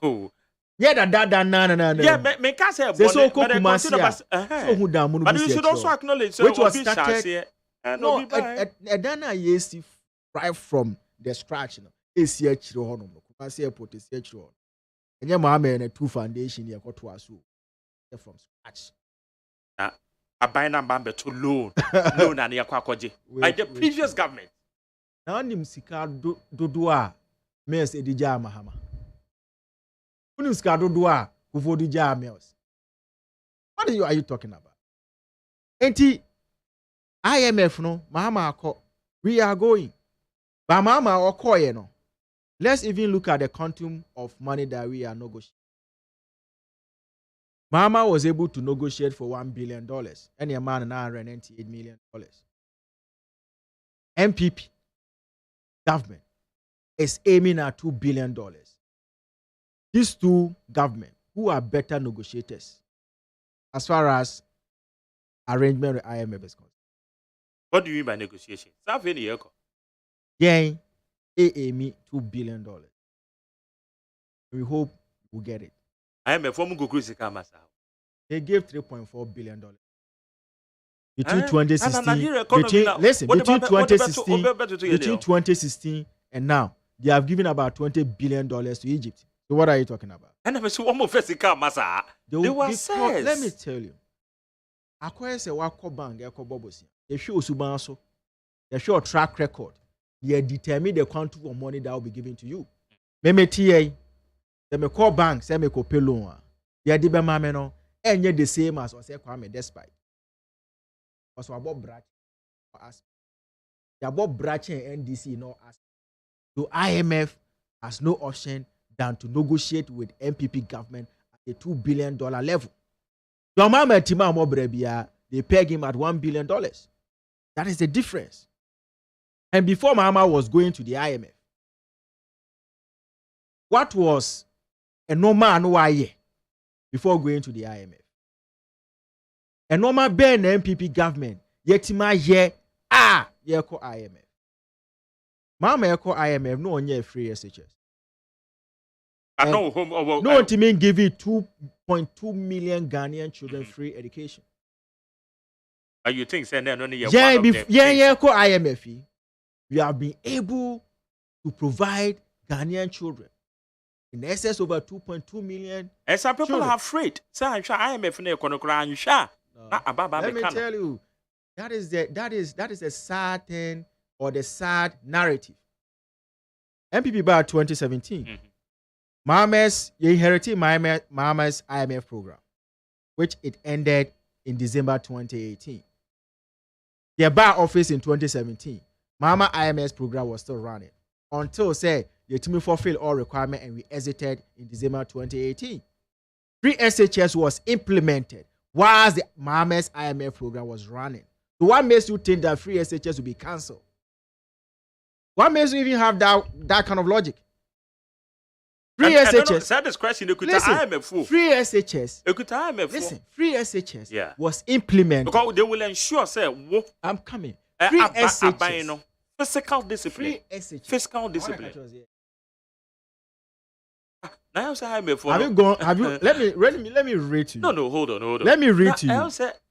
Oh.
Yeah, na.
Yeah, me can say
so Kumasi. So who da
but you should also acknowledge
which was started. No, Dana yes right from the scratch. No. Is here chiro no. Kumasi airport is here chiro. Enye Mahama na two foundation here ko to aso. From scratch.
A bina bambe to loan and yakwakoje by the previous government.
Now nim sika dodoa Mills edija Mahama. Unim sika dodoa Kufuor edija Mills. What are you talking about? Enti IMF no Mahama akọ. We are going. But Mahama okoye no. Let's even look at the quantum of money that we are negotiating. Mahama was able to negotiate for $1 billion and a man $998 million. MPP government is aiming at $2 billion. These two governments, who are better negotiators as far as arrangement with IMF is concerned.
What do you mean by negotiation?
Yeah, aiming $2 billion. We hope we'll get it.
IMF from Gukrusi Kamasa.
They gave $3.4 billion between 2016. Between 2016 and now, they have given about $20 billion to Egypt. So what are you talking about?
And I one more first Kamasa.
Let me tell you. Acquire a Wako Bank, Eko Bobosi. They show Subanso. They show a track record. They determine the quantum of money that will be given to you. Meme TA. They may call banks, they may call pay loan. They are the and yet the same as I say Kwame despite. Also about branch for us. They are about branching NDC no as. So IMF has no option than to negotiate with MPP government at a $2 billion level. Your mama Tima Mobrebia, they peg him at $1 billion. That is the difference. And before Mahama was going to the IMF, what was a normal NYA before going to the IMF? A normal Ben MPP government, yetima ye yeko IMF. Mama yeko IMF no onye free SHS. No team give it 2.2 million Ghanaian children free education.
Are you think say no
yeko IMF? We have been able to provide Ghanaian children in excess over 2.2 million.
And some people
children.
are afraid. Say IMF ne konokra ansha.
Let me tell you, that is the sad thing or the sad narrative. MPP by 2017. Mahama's inherited Mahama's IMF program, which it ended in December 2018. Their bar office in 2017. Mahama IMF program was still running until say the team fulfilled all requirements and we exited in December 2018. Free SHS was implemented whilst the Mahama's IMF program was running. So what makes you think that free SHS will be cancelled? What makes you even have that kind of logic? Free
I don't know,
SHS.
said this question.
Listen, free SHS. Listen, free SHS was implemented.
Because they will ensure, say,
I'm coming. Free SHS.
Physical discipline.
Free SHS.
Fiscal discipline. Now, say
have you gone? Have you? Let me read to you.
No, hold on.
Let me read to you.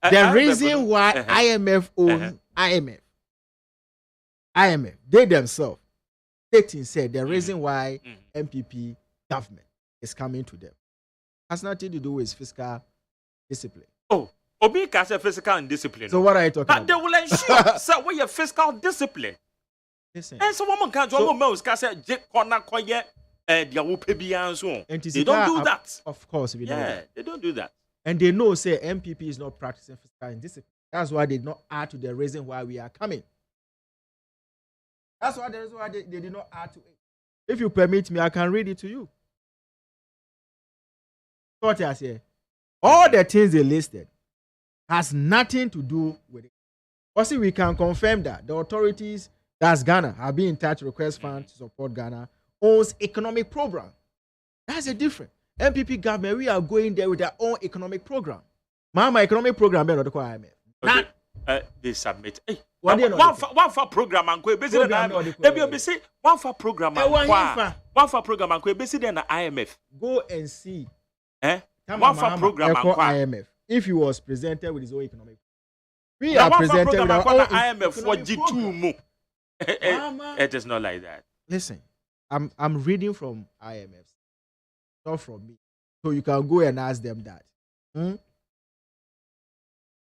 The reason why IMF owns IMF, they themselves, stating said the reason why MPP government is coming to them has nothing to do with fiscal discipline.
Oh, Obi can say physical and discipline.
So what are you talking about?
But they will ensure, sir, we have fiscal discipline.
Listen.
And so woman can't do most can say corner quiet and they don't do that.
Of course, we know that.
They don't do that.
And they know, say, MPP is not practicing fiscal discipline. That's why they did not add to the reason why we are coming. That's why the reason why they did not add to it. If you permit me, I can read it to you. What I say, all the things they listed has nothing to do with it. Also, we can confirm that the authorities, that's Ghana, have been in touch to request funds to support Ghana, owns economic program. That's a difference. MPP government, we are going there with their own economic program. My economic program,
They submit. Hey,
one
for program and go busy one for program and go busy then IMF.
Go and see.
One for program and
IMF. If he was presented with his own economic, we are presented with our own
IMF for G2 It is not like that.
Listen, I'm reading from IMF, not from me. So you can go and ask them that.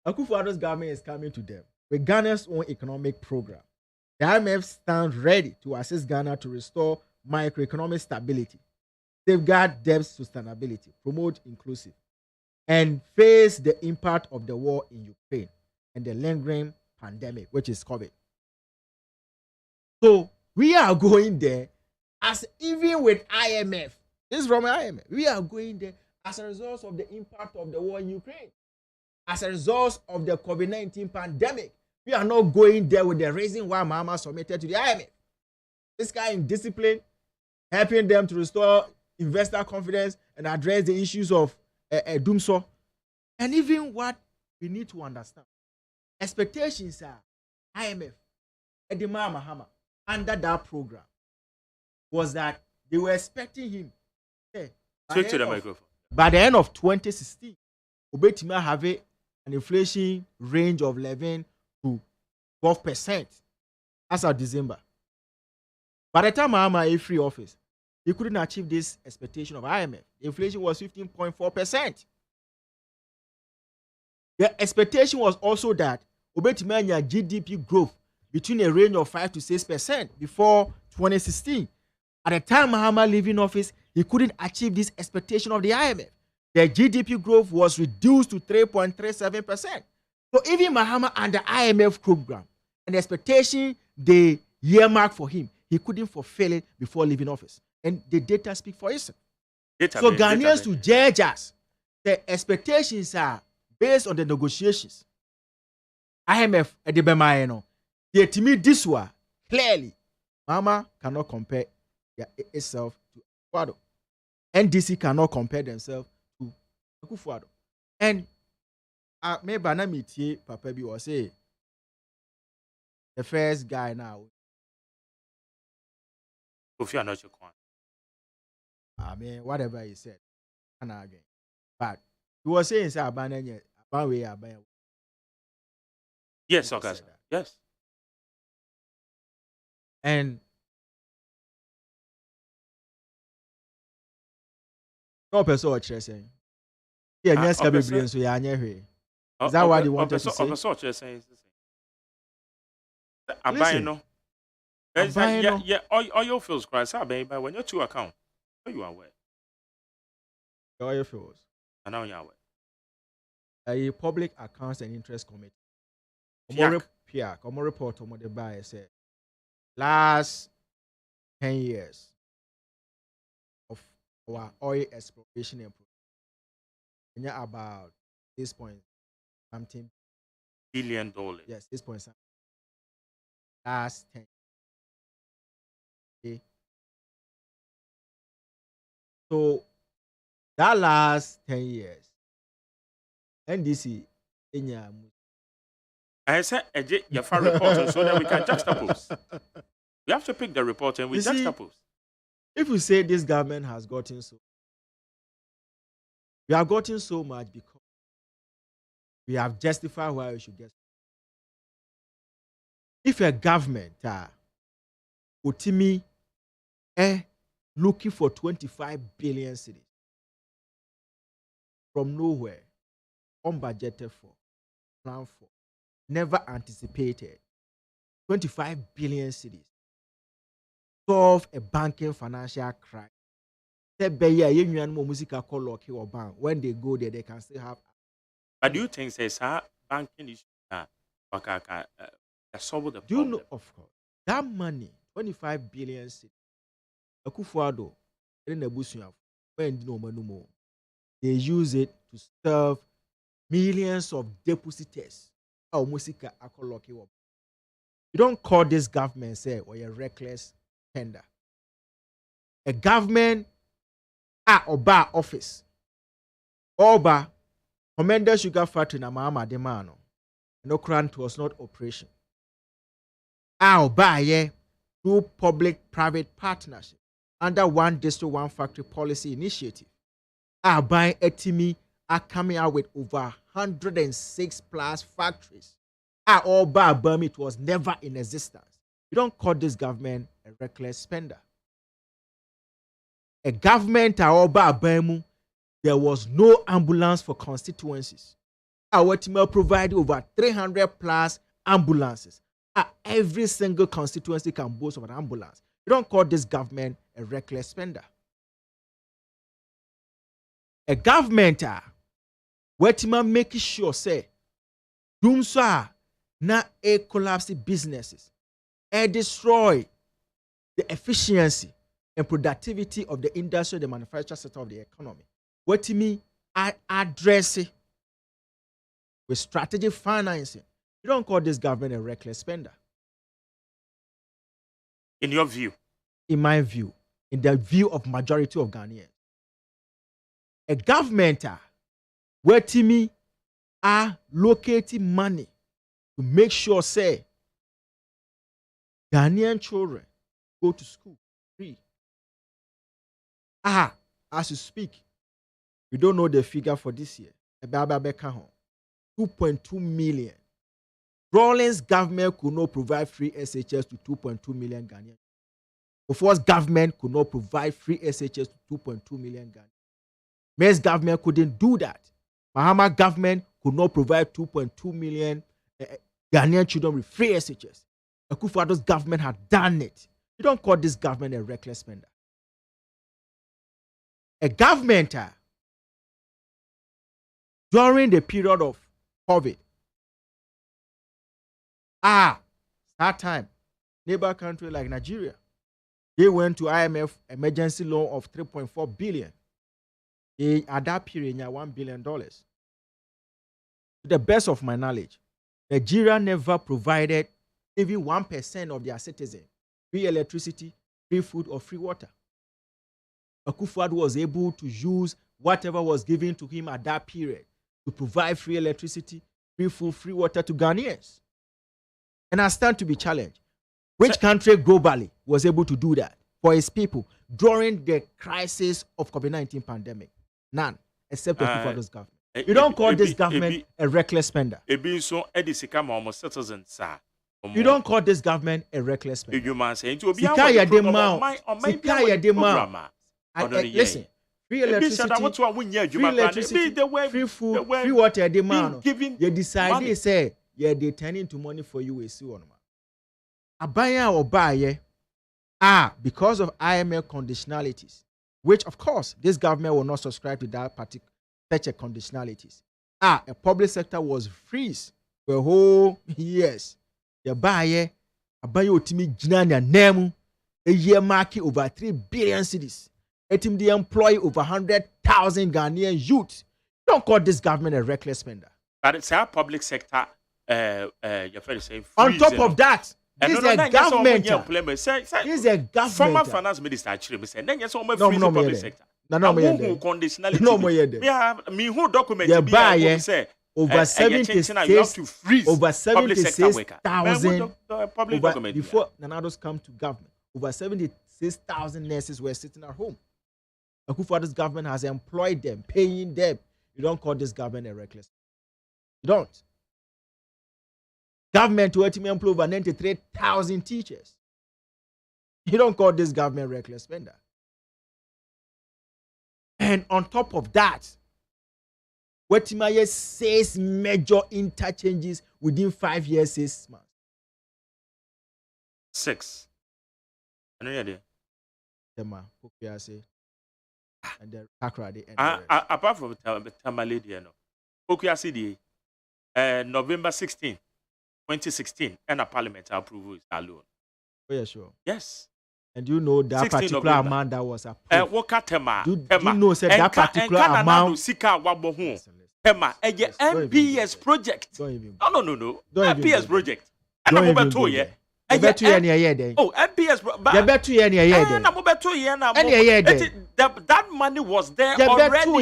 Akufo-Addo's government is coming to them with Ghana's own economic program. The IMF stands ready to assist Ghana to restore microeconomic stability, safeguard debt sustainability, promote inclusive, and face the impact of the war in Ukraine and the lingering pandemic, which is COVID. So we are going there as even with IMF. This is from IMF. We are going there as a result of the impact of the war in Ukraine. As a result of the COVID-19 pandemic, we are not going there with the reason why Mama submitted to the IMF. This guy in discipline, helping them to restore investor confidence and address the issues of doomsor. And even what we need to understand, expectations are IMF, Edema Mahama, under that program, was that they were expecting him.
Speak to the microphone.
By the end of 2016, Obetima have an inflation range of 11 to 12% as of December. By the time Mahama free office, he couldn't achieve this expectation of IMF. The inflation was 15.4%. The expectation was also that Obetimanya GDP growth between a range of 5 to 6% before 2016. At the time Mahama leaving office, he couldn't achieve this expectation of the IMF. The GDP growth was reduced to 3.37%. So even Mahama and the IMF program and the expectation they earmarked for him, he couldn't fulfill it before leaving office. And the data speak for itself. So Ghanaians to judge us, the expectations are based on the negotiations. IMF at the Bemayeno, the to me this one clearly, Mahama cannot compare itself to Akufo-Addo. NDC cannot compare themselves to Akufo-Addo. And maybe I meet Papa B was say the first guy now. I mean, whatever he said, again. But he was saying, "Say abandon way."
Yes, okay. Yes.
And no person or saying, "Yeah, yes, can be brilliant." So yeah, is that what you wanted to say?
Yeah, oil fields cry, baby. When you're to account, you are aware.
Oil fields.
And now you're aware.
A public accounts and interest committee. Omo report on the buyer said last 10 years of our oil exploration and production, about $6.something
billion.
Yes, 6 point something. Last 10. Okay. So that last 10 years, NDC,
I said, your far report so that we can juxtapose. We have to pick the report and we
You see,
juxtapose.
if you say this government has gotten so, we have gotten so much because we have justified why we should get. If a government, Otimi, looking for 25 billion cities from nowhere, unbudgeted for, planned for, never anticipated, 25 billion cities, solve a banking financial crisis. When they go there, they can still have.
But do you think says banking issue solve the problem?
Do you know, of course, that money, 25 billion cities, Akufo-Addo, they use it to serve millions of depositors. You don't call this government say or a reckless tender. A government Oba office. Oba Commander Sugar Factory na Mahama Demano. No grant was not operation. Oba through public-private partnership under one district, one factory policy initiative. Buying Etimi are coming out with over 106 plus factories. Oba Burma, it was never in existence. You don't call this government a reckless spender. A government Oba Burma, there was no ambulance for constituencies. Our team provided over 300 plus ambulances. Every single constituency can boast of an ambulance. You don't call this government a reckless spender. A government where team making sure say, doom so na a collapse businesses, destroy the efficiency and productivity of the industry, the manufacturing sector of the economy. What to me, I address it with strategic financing. You don't call this government a reckless spender.
In your view?
In my view, in the view of majority of Ghanaians. A government where to me are locating money to make sure, say, Ghanaian children go to school free. As you speak, we don't know the figure for this year. 2.2 million. Rawlings government could not provide free SHS to 2.2 million Ghanaians. Before government could not provide free SHS to 2.2 million Ghanaians. May's government couldn't do that. Mahama government could not provide 2.2 million Ghanaian children with free SHS. Akufo-Addo's government had done it. You don't call this government a reckless spender. A government during the period of COVID, that time, neighbor country like Nigeria, they went to IMF emergency loan of 3.4 billion. At that period, $1 billion. To the best of my knowledge, Nigeria never provided even 1% of their citizens free electricity, free food, or free water. Akufo-Addo was able to use whatever was given to him at that period to provide free electricity, free food, free water to Ghanaians. And I stand to be challenged. Which country globally was able to do that for its people during the crisis of COVID-19 pandemic? None, except Akufo-Addo's government. You don't call this government a reckless spender. You don't call this government a reckless spender. Listen, free electricity, free food, free water, demand. You decide they say, yeah, they turn into money for you. Abaya or buy, because of IMF conditionalities, which of course this government will not subscribe to that particular such a conditionalities. A public sector was freeze for a whole years. The buyer, Otimi Jinania Nemu, a year marking over 3 billion cities. Etim they employ over 100,000 Ghanaian youth. Don't call this government a reckless spender.
But it's our public sector. You're fair to say.
On top of that, This is a government.
This
is a government.
Former finance minister actually me say. Then yes, all my
No,
free
no,
public
me
sector.
No, me
who conditionality.
No, me
Me who document
The
be
buy
say
over
you have to freeze
over
public sector worker.
76,000
Public
over,
document
before Nanado's come to government. Over 76,000 nurses were sitting at home. Akufo-Addo's government has employed them, paying them. You don't call this government a reckless. You don't. Government to ultimately employ over 93,000 teachers. You don't call this government reckless spender. And on top of that, Wetimaye says major interchanges within 5 years, 6 months.
6. I know you're there.
Tema, Pokuase, and then Takrade.
Apart from Tamalady, no. Pokuase, November 16, 2016, and a parliament approval is alone.
Oh, yeah, sure.
Yes.
And you know that particular
November.
amount that was approved.
Do
you know said that particular amount?
Tema, MPS project. No. MPS project. And I'm over 2 years.
Oh,
MPS. That money was there already. No.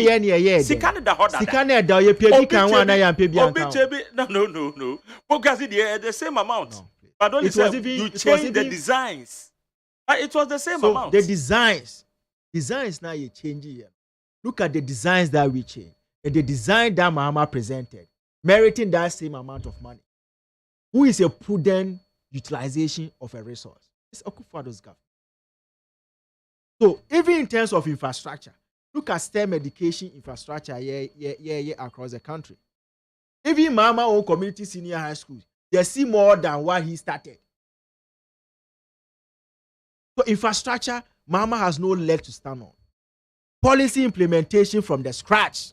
Because the same amount.
No,
but only you change the designs. It was the same amount.
The designs now you change here. Look at the designs that we change. And the design that Mahama presented, meriting that same amount of money. Who is a prudent utilization of a resource? It's Akufo-Addo's government. So even in terms of infrastructure, look at STEM education infrastructure across the country. Even Mahama own community senior high schools, they see more than what he started. So infrastructure, Mahama has no leg to stand on. Policy implementation from the scratch.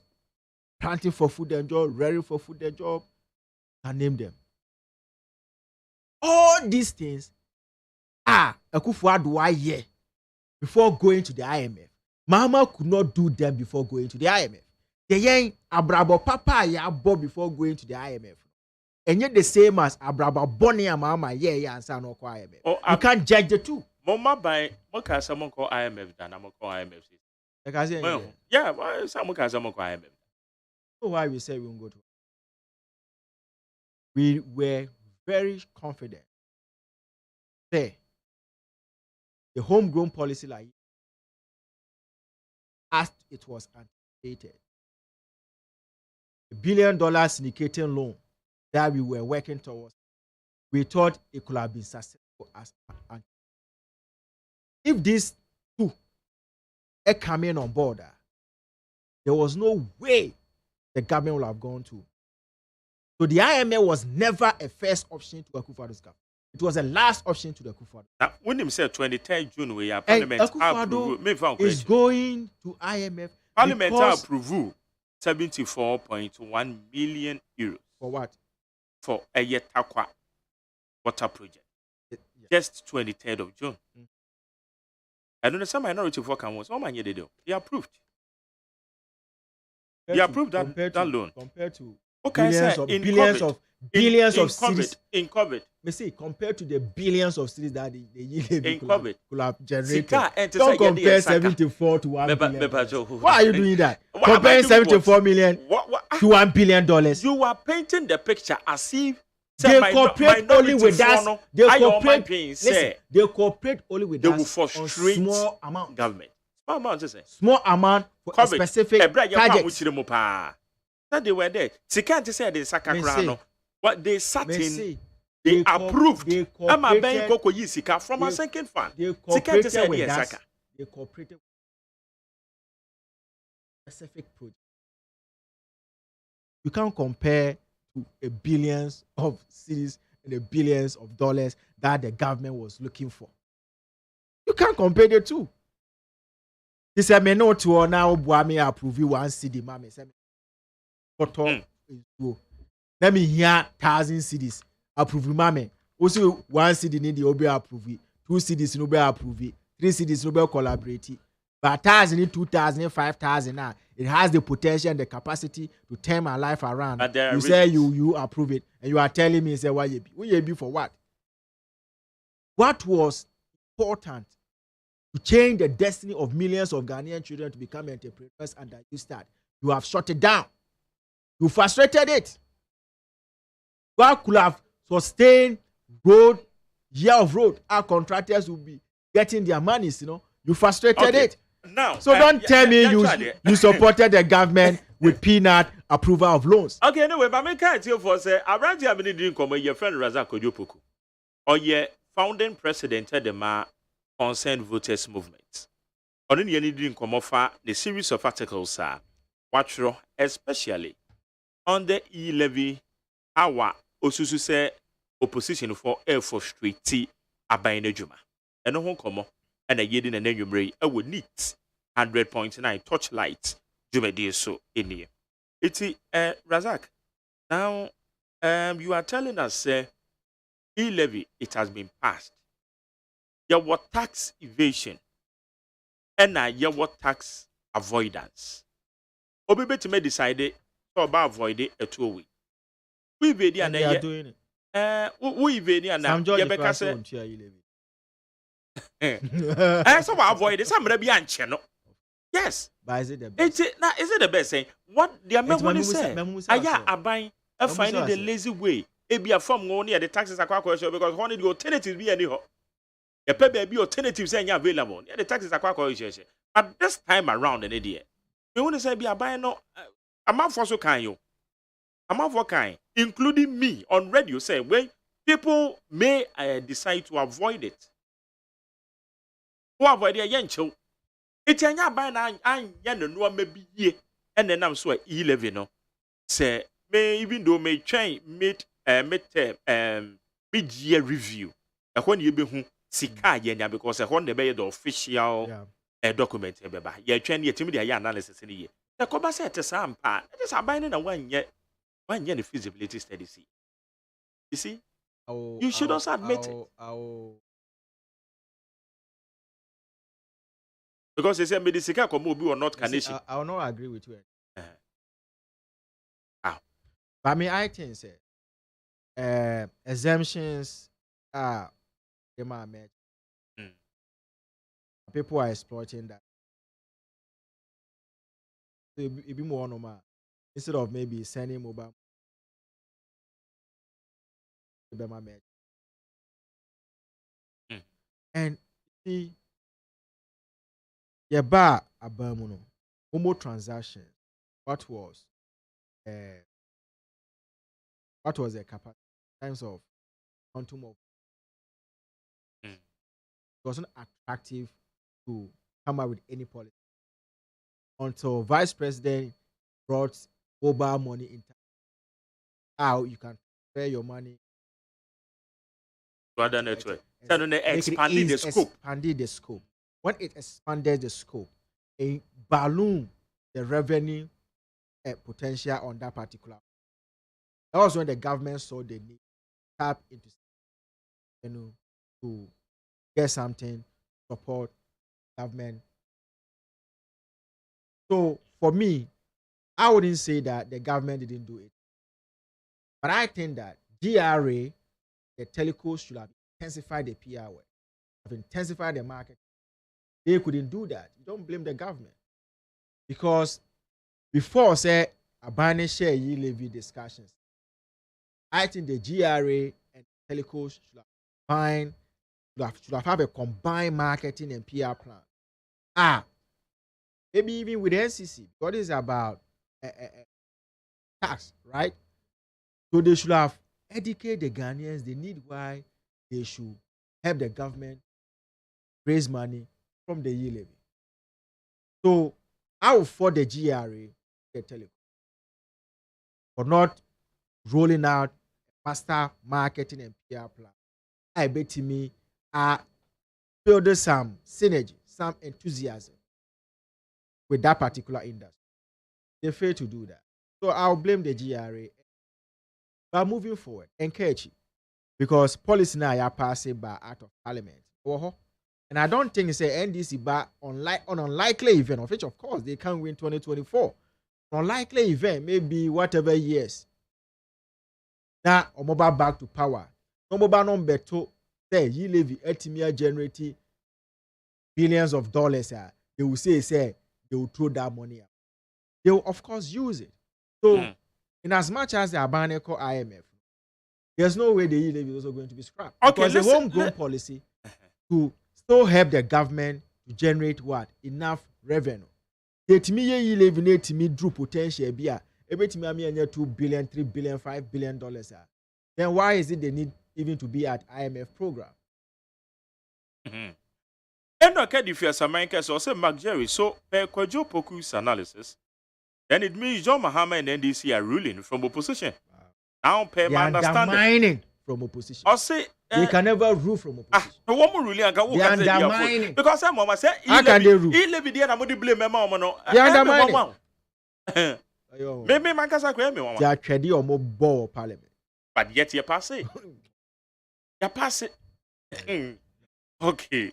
Planting for food and job, rearing for food and job, and name them. All these things are Akufo-Addo before going to the IMF. Mahama could not do them before going to the IMF. The young Abrabo Papa Yabo before going to the IMF. And yet the same as Abrabo Bonnie and Mahama, and son of IMF. You can't judge the two.
Mama by Moka, someone call IMF than I'm call IMF. Yeah, why someone call IMF?
So why we say we won't go to? We were very confident. Say the homegrown policy like as it was anticipated. $1 billion syndicating loan that we were working towards, we thought it could have been successful as an. If these two are coming on board, there was no way the government will have gone to. So the IMF was never a first option to Akufo-Addo's government. It was a last option to the Akufo-Addo.
Now, when him said 23rd June, we have Parliament
Akufo-Addo is going to IMF.
Parliament approval 74.1 million euros.
For what?
For a Yetakwa water project. Just 23rd of June. I don't know, some minority of workers was all my year they approved. They approved that loan.
Compared to
billions of
cities
in COVID.
Me see, compared to the billions of cities that the could have generated.
Don't
compare 74 to 1 billion. Why are you doing that? Comparing 74 million to $1 billion.
You are painting the picture as if
they cooperate only with us. They cooperate only with us.
They will frustrate
small amount.
Government. Small amount, is it?
Small amount for a specific target.
That they were there. They can't say they sacakrano. What they sat in, they approved. I'm a bank from a second fund.
They cooperated with us. They cooperated with specific project. You can't compare to a billions of cities and a billions of dollars that the government was looking for. You can't compare the two. He said, "Me no to now Buami approve one city, mommy." Let me hear 1,000 cities approve, mommy. Also, 1 city need the OB approve, 2 cities no be approve, 3 cities no be collaborate. But 1,000, 2,000, 5,000 now, it has the potential and the capacity to turn my life around. You say you approve it, and you are telling me, say, why you be? Will you be for what? what was important to change the destiny of millions of Ghanaian children to become entrepreneurs under you start. You have shut it down. You frustrated it. What could have sustained road, year of road, our contractors will be getting their monies, You frustrated it.
Now,
so don't tell me you supported the government with peanut approval of loans.
Okay, anyway, but I can't tell for say around the ability come your friend Razak Ojopoku. Or your founding president of the Concerned Voters Movement. On any didn't come offer the series of articles watch especially on the e-levy our osusu say opposition for Air Force Street T abayne juma. Eno ho komo and a yedin and enumere I would need 100.9 torchlight jumedi so in here. It's Razak. Now you are telling us e-levy it has been passed. There was tax evasion and there was tax avoidance. Obi to me decided to avoid it at 2 weeks. We evade and
they are doing it.
We evade and now
Rebecca
said, I saw avoid it. Somebody be channel. Yes,
but is it the best?
Is it the best saying? What the American say? I buying a finding the lazy way. It be a form only the taxes are quite because one of the alternatives be anyhow. The pay be alternatives are available. The taxes are quite but this time around, an idiot. You want to say be a buying no? I'm out for so kind you. I'm out for kind, including me on radio. Say when people may decide to avoid it. Who avoid the yancho? It's a young buying and no maybe ye and then I'm so e-levy no. Say may even though may change mid-year review. When you be who sika yenya because when the be the official document beba. Ye train ye timid analysis in the year. The coba said to some part. It is a binding a 1 year the feasibility study see. You see? You should also admit it. Because they say Medisika Komobi or not Kanation.
I will not agree with you.
How?
But I mean, I think exemptions are people are exploiting that. So it be more normal instead of maybe sending mobile. And see, yeah, bar abamuno, homo transaction. What was the capacity in terms of quantum of? It wasn't attractive to come up with any policy until Vice President brought mobile money in. How you can transfer your money
to other network. So then they expanded the scope.
Expanded the scope. When it expanded the scope, it ballooned the revenue potential on that particular. That was when the government saw the need to tap into, to get something, support government. So for me, I wouldn't say that the government didn't do it. But I think that DRA, the telcos should have intensified the PR work, have intensified the market. They couldn't do that. You don't blame the government. Because before, say, a banner share levy discussions, I think the GRA and telcos should have a combined marketing and PR plan. Maybe even with the NCC, what is about tax, right? So they should have educated the Ghanaians. They need why they should help the government raise money from the levy. So I will for the GRA, the telecom, for not rolling out a master marketing and PR plan. I bet me building some synergy, some enthusiasm with that particular industry. They fail to do that. So I'll blame the GRA. But moving forward, encourage it. Because policy now are passing by Act of Parliament. And I don't think it's a NDC but on unlikely event, of which of course they can win 2024. Unlikely event, maybe whatever years. Now, Omoba back to power. Omoba number 2 say ye levy etimia generate billions of dollars, they will say they will throw that money out. They will of course use it. So in as much as the Abane call IMF, there's no way the ye levy is also going to be scrapped.
Okay,
because the homegrown policy to still help the government to generate what? Enough revenue. Etimi ye levy na etimi drew potential bia ebetimi ami anya 2 billion, 3 billion, 5 billion dollars. Then why is it they need even to be at IMF program?
And okay, if you're America, so say Mark Jerry, so per Kwajo Poku's analysis, then it means John Mahama and NDC are ruling from opposition. Now, per
They
my
are
understanding,
undermining from opposition.
I say
They can never rule from opposition.
no one really I
They are undermining.
because I'm mama say
How can they rule?
he live there and I'm blame mama no.
They are undermining.
Maybe my casa me
They
mama.
are trading or more ball parliament.
But yet you pass it. You pass it. Okay.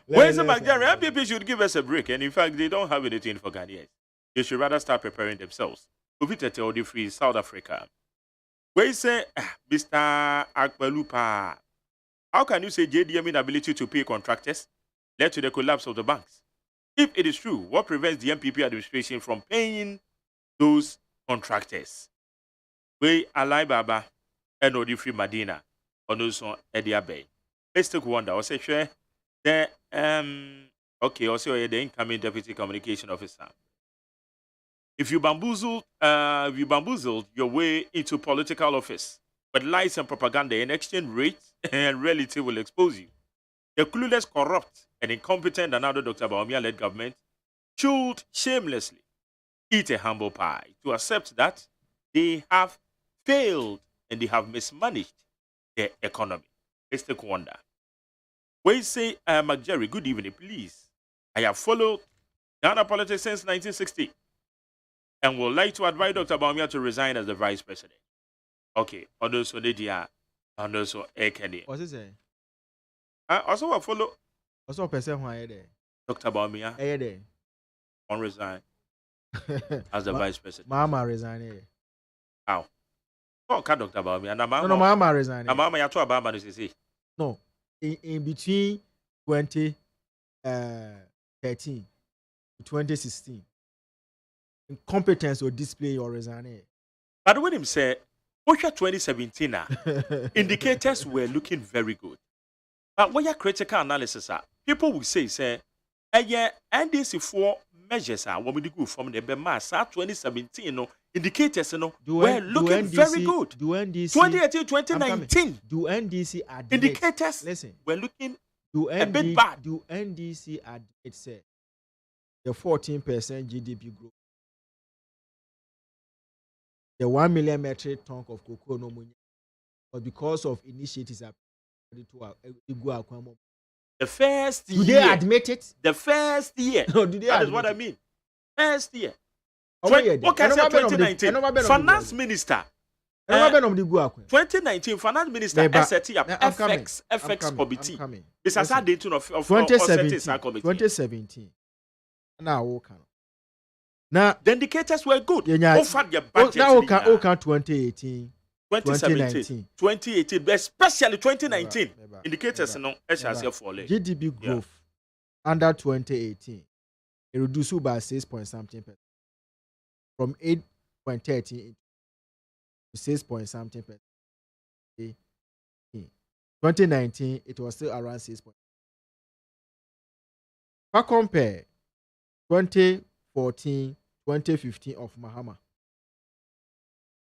Where's the Mark Jerry? MPP should give us a break, and in fact, they don't have anything for Ghanaians. They should rather start preparing themselves. Uvitete Odi Free, South Africa. Where you say, Mr. Akbalupa, how can you say JDM inability to pay contractors led to the collapse of the banks? If it is true, what prevents the MPP administration from paying those contractors? We Alai Baba and Odi Free Madina, on those on Edia Bay. Let's take one that was say the okay, also the incoming deputy communication officer. If you bamboozled your way into political office with lies and propaganda and exchange rates and reality will expose you. The clueless, corrupt, and incompetent another Dr. Bawumia-led government should shamelessly eat a humble pie to accept that they have failed and they have mismanaged their economy. Let's take wonder. When you say, Mark Jerry, good evening, please. I have followed Ghana politics since 1960 and would like to advise Dr. Bawumia to resign as the vice president. Okay, also Lydia, and also Ekene.
What's it saying?
Also, I follow
Also, person who are there.
Dr. Bawumia
There.
on resign as the vice president.
Mama resign.
How? Oh, can Dr. Bawumia?
No, Mama resign.
Mama, you told Bawumia to say.
No, in between 2013 to 2016, incompetence or display or resign.
But when him say, "Watch 2017, indicators were looking very good." But when your critical analysis, people will say, yeah, NDC 4 measures are what we do from the BMAS 2017, no indicators, no were looking very good.
Do NDC
2018, 2019,
do NDC admit?
indicators
Listen,
were looking
do
a bit bad.
Do NDC admit say the 14% GDP growth, the 1 million metric ton of cocoa no money, but because of initiatives
The first year.
do they admit it?
The first year.
No, do they
That is
admit
what
it?
I mean. First year.
Okay,
What can I say 2019? Finance Minister. 2019 Finance Minister SRT FX committee. This is a date of
2017. Now,
the indicators were good. Offered their budget.
Now, 2018.
2017, 2018, especially 2019. Indicators no for
GDP growth under 2018, it reduced by 6.something% from 8.13 to 6.something%. 2019, it was still around 6. But compare 2014, 2015 of Mahama,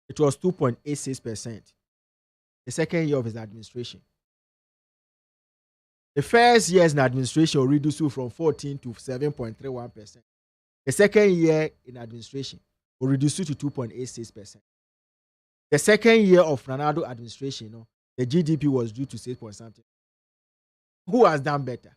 it was 2.86%. The second year of his administration. The first year's administration reduced from 14 to 7.31%. The second year in administration will reduce to 2.86%. The second year of Ronaldo administration, the GDP was due to 6.something. Who has done better?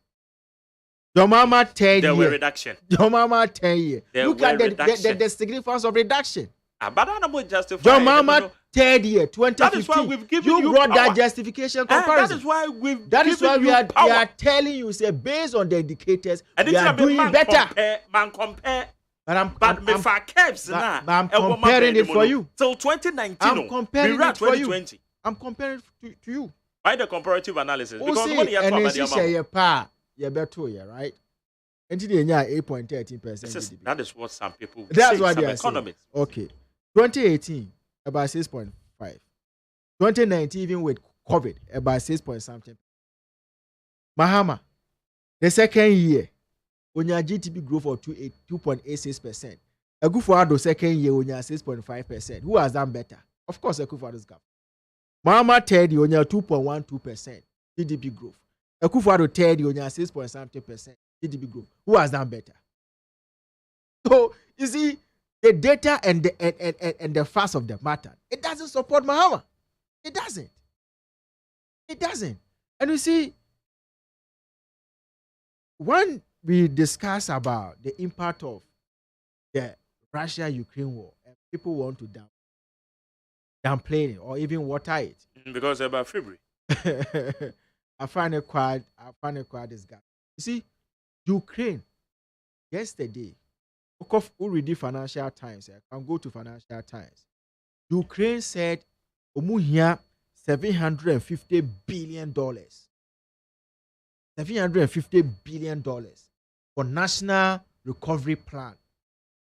Your mama 10
there
year.
were reduction.
Your mama 10 year.
There
Look
were
at the
reduction.
significance of reduction.
But I don't justify.
Your mama third year, 2015.
That is why we've given you
brought that
power.
justification
That
comparison.
is why we've
That is why
given
we
you
are
power.
telling you, say, based on the indicators,
And
we
it's
are
a
doing
man
better.
compare.
But I'm
I'm
comparing it for you.
Till 2019.
I'm comparing
we ran
it for you.
2020.
I'm comparing it to you.
Why the comparative analysis? Because
Because
money you have
and
to
then she your pa, you better, right? And today, 8.13%
That is what some people
That's
say,
what
some
they are saying.
economists.
Okay. 2018, about 6.5. 2019, even with COVID, about 6 point something. Mahama, the second year, when your GDP growth of 2.86%. Akufo-Addo second year, when you 6.5%. Who has done better? Of course, Akufo-Addo's government. Mahama third year, when you 2.12% GDP growth. Akufo-Addo third year, when you 6.something% GDP growth. Who has done better? So, you see, the data and the facts of the matter, it doesn't support Mahama. It doesn't. It doesn't. And you see, when we discuss about the impact of the Russia-Ukraine war, and people want to downplay it or even water it.
Because about February.
I find it quite disgusting. You see, Ukraine, yesterday, who read the Financial Times, I can go to Financial Times. Ukraine said, Omuhia $750 billion. $750 billion for National Recovery Plan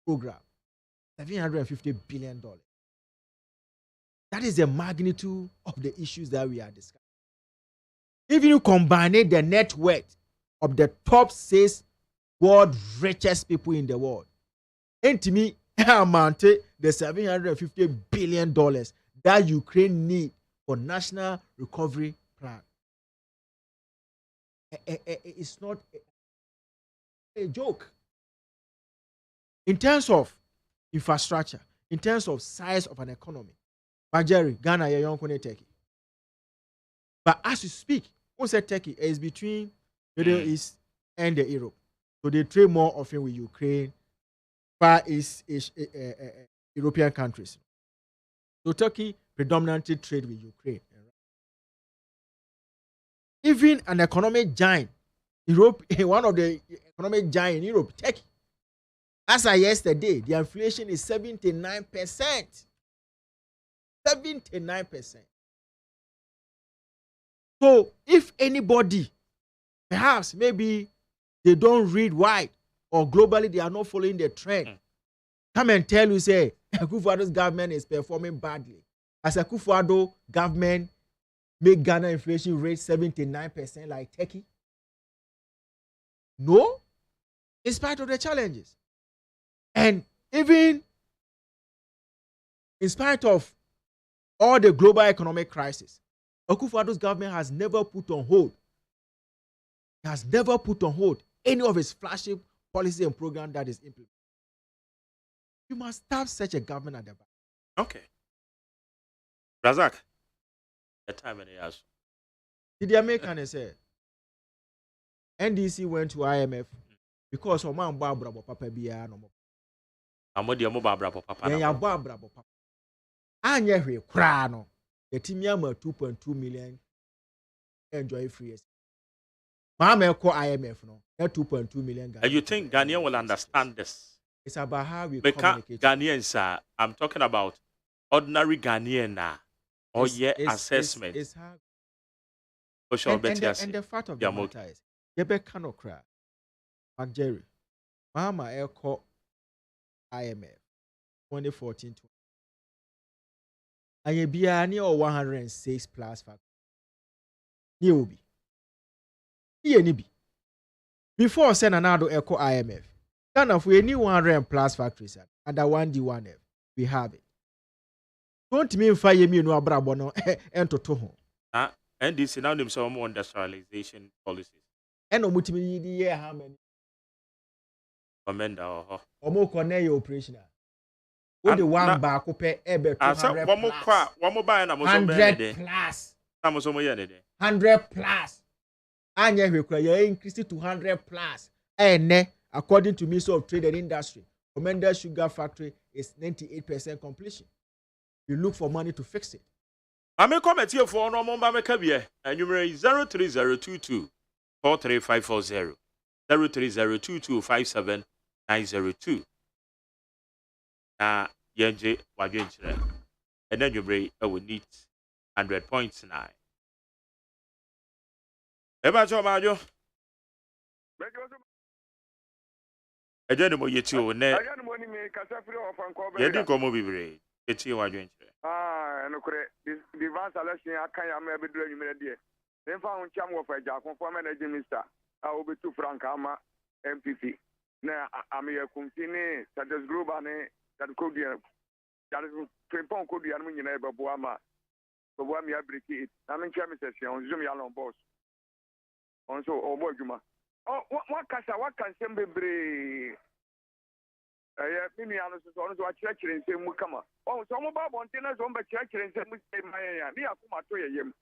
program. $750 billion. That is the magnitude of the issues that we are discussing. If you combine the net worth of the top 6 world richest people in the world, and to me, amounted the $750 billion that Ukraine need for National Recovery Plan. It's not a joke. In terms of infrastructure, in terms of size of an economy, Jerry, Ghana, young Turkey. But as you speak, who said Turkey is between Middle East and the Europe. So they trade more often with Ukraine, Far East European countries. So Turkey predominantly trade with Ukraine. Even an economic giant, Europe, one of the economic giants in Europe, Turkey. As of yesterday, the inflation is 79%. 79%. So if anybody, perhaps maybe they don't read wide or globally they are not following the trend, come and tell you, say, Akufo-Addo's government is performing badly. As Akufo-Addo government make Ghana inflation rate 79% like Turkey? No, in spite of the challenges. And even in spite of all the global economic crisis, Akufo-Addo's government has never put on hold. He has never put on hold any of his flagship policy and program that is implemented. You must have such a government at the back.
Okay. Razak, the time in the house.
Did the Americans say NDC went to IMF because of man Barbara Papa Bia no more?
Amodi Barbara Papa.
Yeah, Barbara Papa. Anya hwe kra no. The team yama 2.2 million enjoy free years. Mama call IMF no. 2.2 million.
And you think Ghanaian will understand this?
It's about how we
Because
communicate.
Ghanaians, I'm talking about ordinary Ghanaian or assessment.
It's how.
For sure,
And the fact of the matter is, Yebe cannot cry. Mark Jerry, Mama call IMF 2014. And you be a near 106 plus factor. You will be. Here be. Before send another echo IMF. Ghana for any 100 plus factories under 1D1F. We have it. Don't mean fire me no abrabono and to toho.
And this now them some more industrialization policies.
And no mutimi the year how many?
Commander or
Omo connect operational. What the one back pe ebe 200
one more buy na mo so
100 plus.
Na so mo ye ne
100 plus. Anya hwekura you increase to 100 plus. Ene according to Ministry of Trade and Industry, Commander Sugar Factory is 98% completion. You look for money to fix it.
I may comment here for no more Mamaka and you may 03022 43540 03022 57902. Yenje Wajenchre. And then you may need 100.9. Eba cho majo. Ejeni mo yeti o ne.
Ayani mo ni me kasa free of anko be.
Yedi komo bibre. Eti wa dwenche.
No kure the vance election akan ya me be do anwumere de. Dem fa ho ncham wo fa ja kon for managing minister. A obetu frank ama MPP. Na ame yakumti ni Status Global ne that code ya. That is prepon code ya no nyina e bebo ama. Bebo am ya break it. Na me ncham session on zoom ya lon boss. On so obo adwuma. What can some be mimi ano so ono so akyerɛkyerɛ nsɛm mu kama so mo ba bonte na so mo bɛkyerɛkyerɛ nsɛm mu sɛ man ya ne akoma to yɛm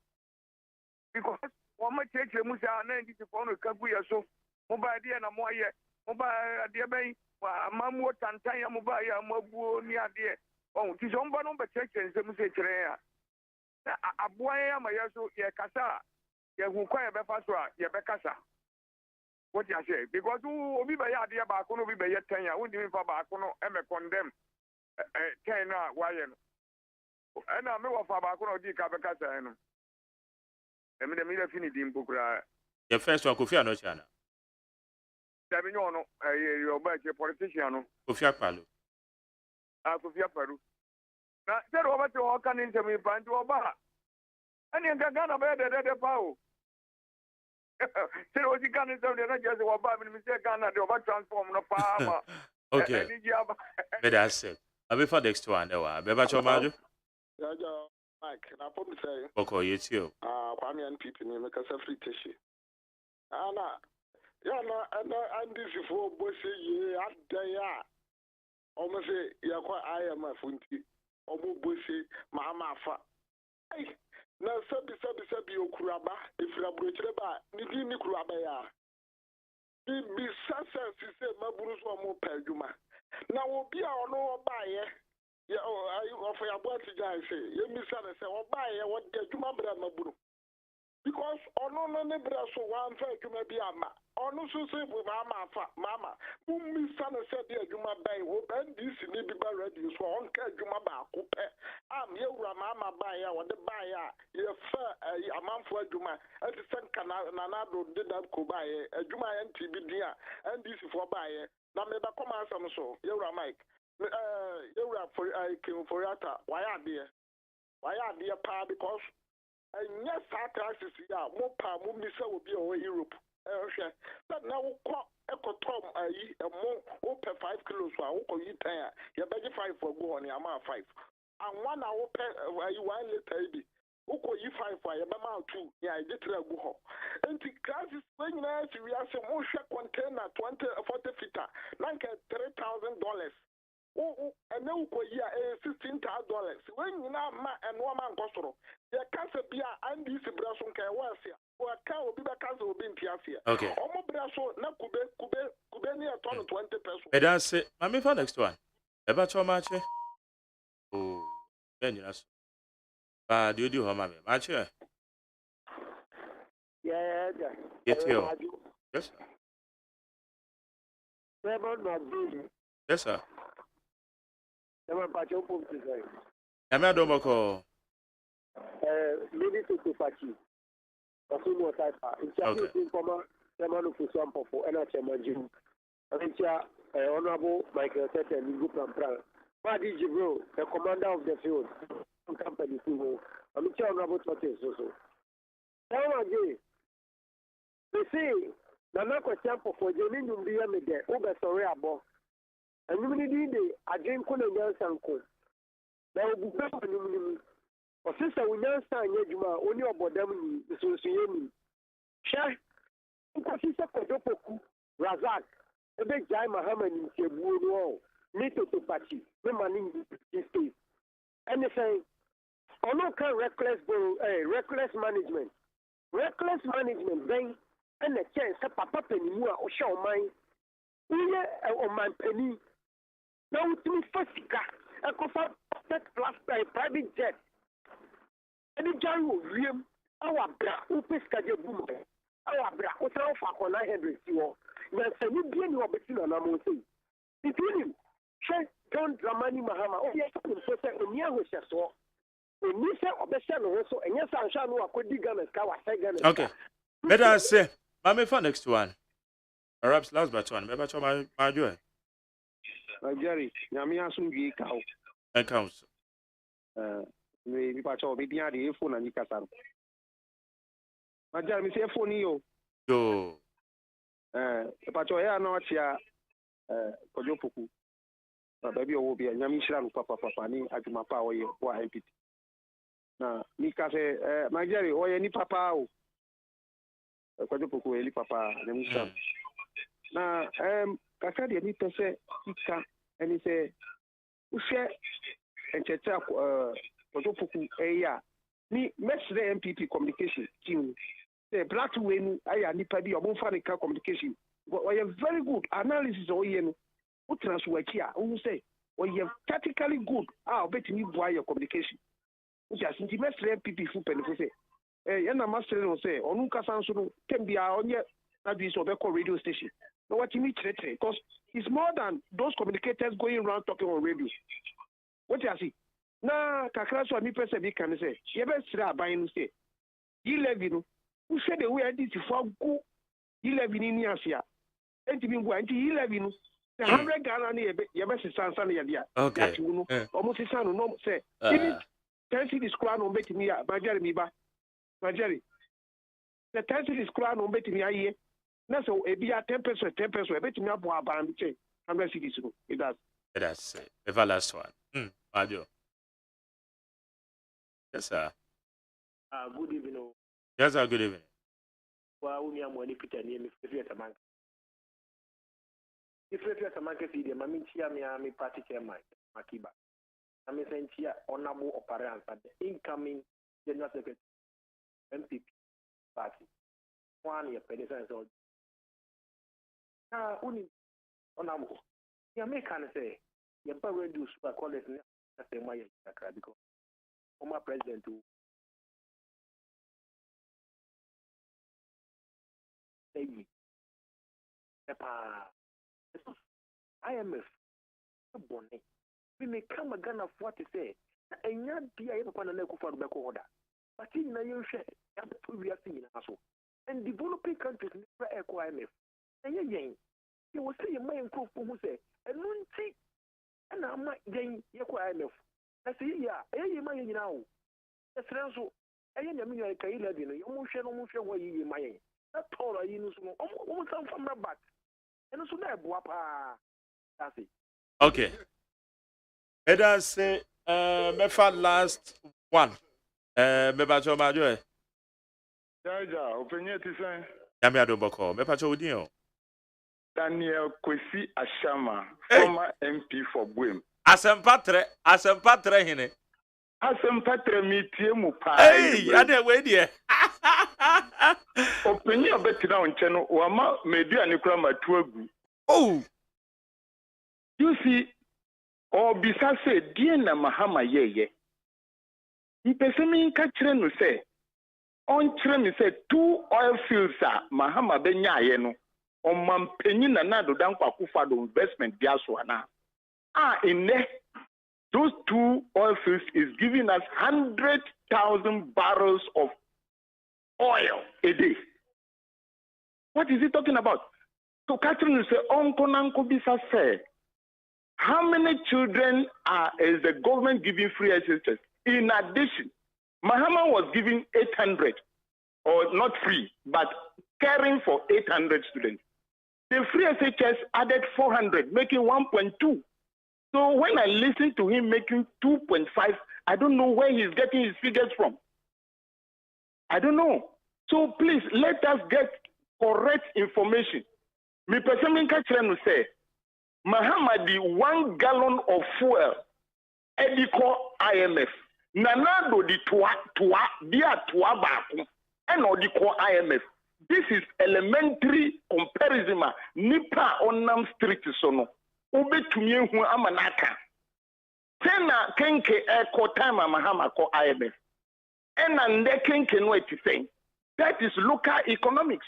because wo ma kyerɛkyerɛ mu sɛ na ndi fo no kagu yɛ so mo ba de na mo ayɛ mo ba de bɛn amamu tantan ya mo ba ya mabuo ni ade ti so mo ba no bɛkyerɛkyerɛ nsɛm mu sɛ kyerɛ ya aboa ya ma yɛ so yɛ kasa yɛ hu kwa yɛ bɛfa so a yɛ bɛkasa. What you say? Because obi be ya de ba ko no obi be ye 10 ya woni mi fa ba ko no e me condemn 10 na wa ye no e na me wa fa ba ko no di ka be ka sa no e me de mi le fini di mbukura
The first one Kofi Anocha na.
da bi nyo no yo ba che politician no
Kofi Akpalo.
Kofi Akpalo na se ro ba te o kan ni se mi pa ndi o ba ani nga na ba de pa o se o di kan ni se de na je se o ba mi se Ghana de o ba transform no pa ma
Okay. But that's it. I'll be for the next one. Beba Chomajo.
Jaja Mike, na pom say.
Okay, you too.
Kwame and people ni make us free tissue. Ana ya na and this for boss ye adaya. Omo say ya kwa IMF funti. Omo boss mama afa. Ai na sabi okuraba ifra brochire ba ni di ni kuraba ya. Bi sasa si se maburu so omo padwuma. Na obi a ono obaye ya ofo ya bua ti jan say ye mi sa say obaye wo de adwuma bra maburu. Because ono no ne bra so wan fa adwuma bi ama. Ono so say bu mama mi sa say de adwuma bai wo ban dis ni bi ba ready so on ka adwuma ba ko pe am ye wura mama bai ya wo de bai ya ye fa amanfo adwuma ati senka na do de da ko bai adwuma ya nti bi din a ndc fo bai na me ba koma asam so ye wura Mike ye wura for king for yata why ade pa because nya sa crisis ya mo pa mo mi sa obi o Europe hwe but na wo ko ekotom ayi mo wo pe 5 kilos a wo ko yi 10 a ye beji 5 for go on ama 5 and one na wo pe ayi 1 liter bi wo ko yi 5 a ye be ma 2 ya je tra go ho enti crisis when na si we ase mo hwe container 40 feet na nke $3,000 and then we ya $16,000 when you now and woman costro the cancer bia and this brason can was here or can be the cancer will be in Tiasia.
Okay.
Omo braso na kube near 20 pesos.
But that's it. I'm for next one. Eba Chomache. Oh, then you know. Do you do how mama? Mache?
Yeah.
Yes, yes, sir. I'm not Domoko.
Maybe to Pachi. Or type. It's Chairman of Sampo and a Chairman Jim. Honorable Michael Setten, Group and Pran. Paddy Gibro, the commander of the field, company to I'm Honorable Torches also. Now again, they say, Nanako Champo for Jenin Biamide, over Sorriabo. And you need a drink on a Sanko. There will be better. Or sister, we now stand Yajuma, only about them, the Society. Share. Sister Kodopoku, Razak, a big guy Mahaman in Cebu, NATO to Pachi, no money in this case. Anything, or no kind reckless management. Reckless management, then, and a chance, a papa penny or show mine. We are on my penny. Now, to me, first, a comfort plus private jet. And the John will ream our bra, who pesca boom. Our bra, what's our for 900 you. That's a new being of between an amosi. Between him, Shay John Dramani Mahama, oh, yes, I'm so sad, and near which I saw. When you say, or Beshan also, and yes, I shall know a good digger and cow,
Okay. Better say, Mammy for next one. Perhaps last but one. Maybe my joy.
Jerry, Yamia soon be cow.
And council.
Maybe patch of the phone and you can. My Jeremy say phone you.
Yo.
Patch of air not here. Kojopuku. Baby will be a Yamishan Papa Papani at my power or MP. Now, Nika say, my Jerry, or any papa. Kojopuku, any papa, Yamishan. Now, Kakadi, any person, and he say, who share and Cheta Kojopuku, me, match the MPP communication team. The black wing, I am Nipa, your Monfanica communication. But I have very good analysis of Yen. Who transfer here? Who say, well, you have tactically good. I'll bet you buy your communication. Which has intimate MPP food penny. And a master will say, or Nuka Sansu can be on yet that is Obeco radio station. But what you need to because it's more than those communicators going around talking on radio. What you see? Now, Kakraso and Nipper can say, you better buying say, 11 who said the way I did for go 11 in Yasia. And to be 11. The 100 Ghana, you best stand here.
Okay.
Almost a son, no say. Even 10 cities crown on betting me, my Jerry. The 10 cities crown on betting me a year. That's so a be a 10%, betting me up a band, 100 cities. It does.
That's the last one. Madio. Yes, sir.
Good evening.
Yes, sir. Good evening.
Well, we are more Peter near me. If you're a man, see the Mammy Chiami party chairman, Makiba. I'm a sentia honorable operant at the incoming General Secretary MPP party. 1 year, Pedicine old. Now, only honorable. You may can say, you better reduce super college as a Maya because former president to say, IMF, bonnet. We may come a gun of what to say. And not be able to look for the back order. But in a year, we are seeing also. And developing countries never echo IMF. And again, you will say a man who say, and one thing, and I'm not getting echo IMF. I say, yeah, I am my now. That's also, I am a million Kaila, you almost share what you are my. That's all I use almost from my back. And also, that's it.
Okay. Let us say, Mefa last one. Mebacho Majo.
Jaja, opinion to say.
Yamiado Boko, Mepacho Udio.
Daniel Kwesi Ashama, former MP for Buim.
Asempatre hine.
Asempatre meeting mupa.
Hey, I didn't wait here.
Opinion better on channel, Wama, maybe a Nikrama Tuagu.
Oh,
you see, or Bisa said, dear Mahama ye. Ipesemi Kachren say, on Trem said 2 oil fields are Mahama Benya Yeno, on Mampenin and Nado Danko Kufado investment Diaswana. In there, those 2 oil fields is giving us 100,000 barrels of oil a day. What is he talking about? So Catherine will say, Uncle Nanko Bisa say, how many children is the government giving free SHS? In addition, Mahama was giving 800, or not free, but caring for 800 students. The free SHS added 400, making 1.2. So when I listen to him making 2.5, I don't know where he's getting his figures from. I don't know. So please, let us get correct information. Me personally can say, Mahamadi 1 gallon of fuel, Ediko IMF. Nanado di toa dia toa baku, and Odiko IMF. This is elementary comparison. Nipa onam street sono. Ube tumye hu amanaka. Tena kenke eko time Mahama ko IMF. And ande kenke no eti saying. That is local economics.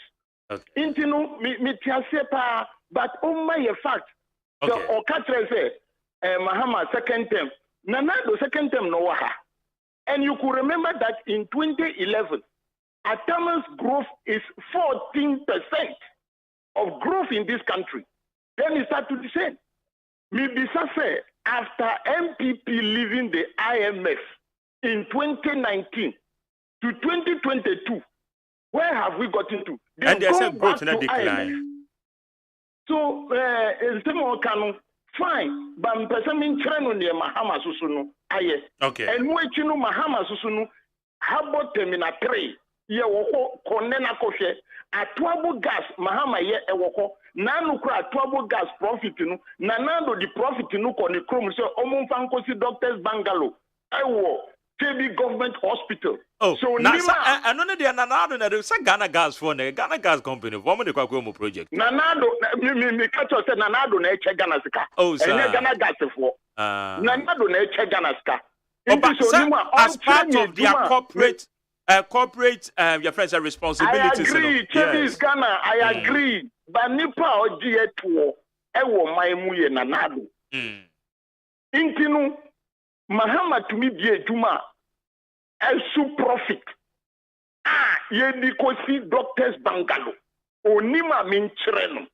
Okay.
Intinu mi tiasepa, but my fact.
Okay.
So Okatre say, Mahama second term. Nanado second term no waha. And you could remember that in 2011,
Ataman's growth is 14% of growth in this country. Then he started to descend. Mibisa say after MPP leaving the IMF in 2019 to 2022, where have we gotten to?
And there's a growth in a decline.
So, fine, but person mean trend near Mahama Susunu, aye.
Okay.
And which you know Mahama Susunu, how about terminal 3? Ye woko konena koshe atwabo gas Mahama ye ewoko nanu kura atwabo gas profit no nanando the profit no koni krom so omumfa nkosi doctors bungalow ewo TB government hospital.
Oh,
so
na
nima
ano ne de nanado na de sa Ghana gas for na Ghana gas company for mo de kwakwo mo project.
Nanado me catch say nanado na eche Ghana sika.
Oh, sir.
Enye Ghana gas for. Nanado na eche Ghana sika.
Oh, but sir, as part of their corporate your friends are responsibilities.
I agree. Yes. Ghana, I agree. But nipa oji etuo ewo maimu ye nanado. Intinu Mahama tumi bie juma esu profit. Ye di kosi doctors bangalo. Onima minchireno.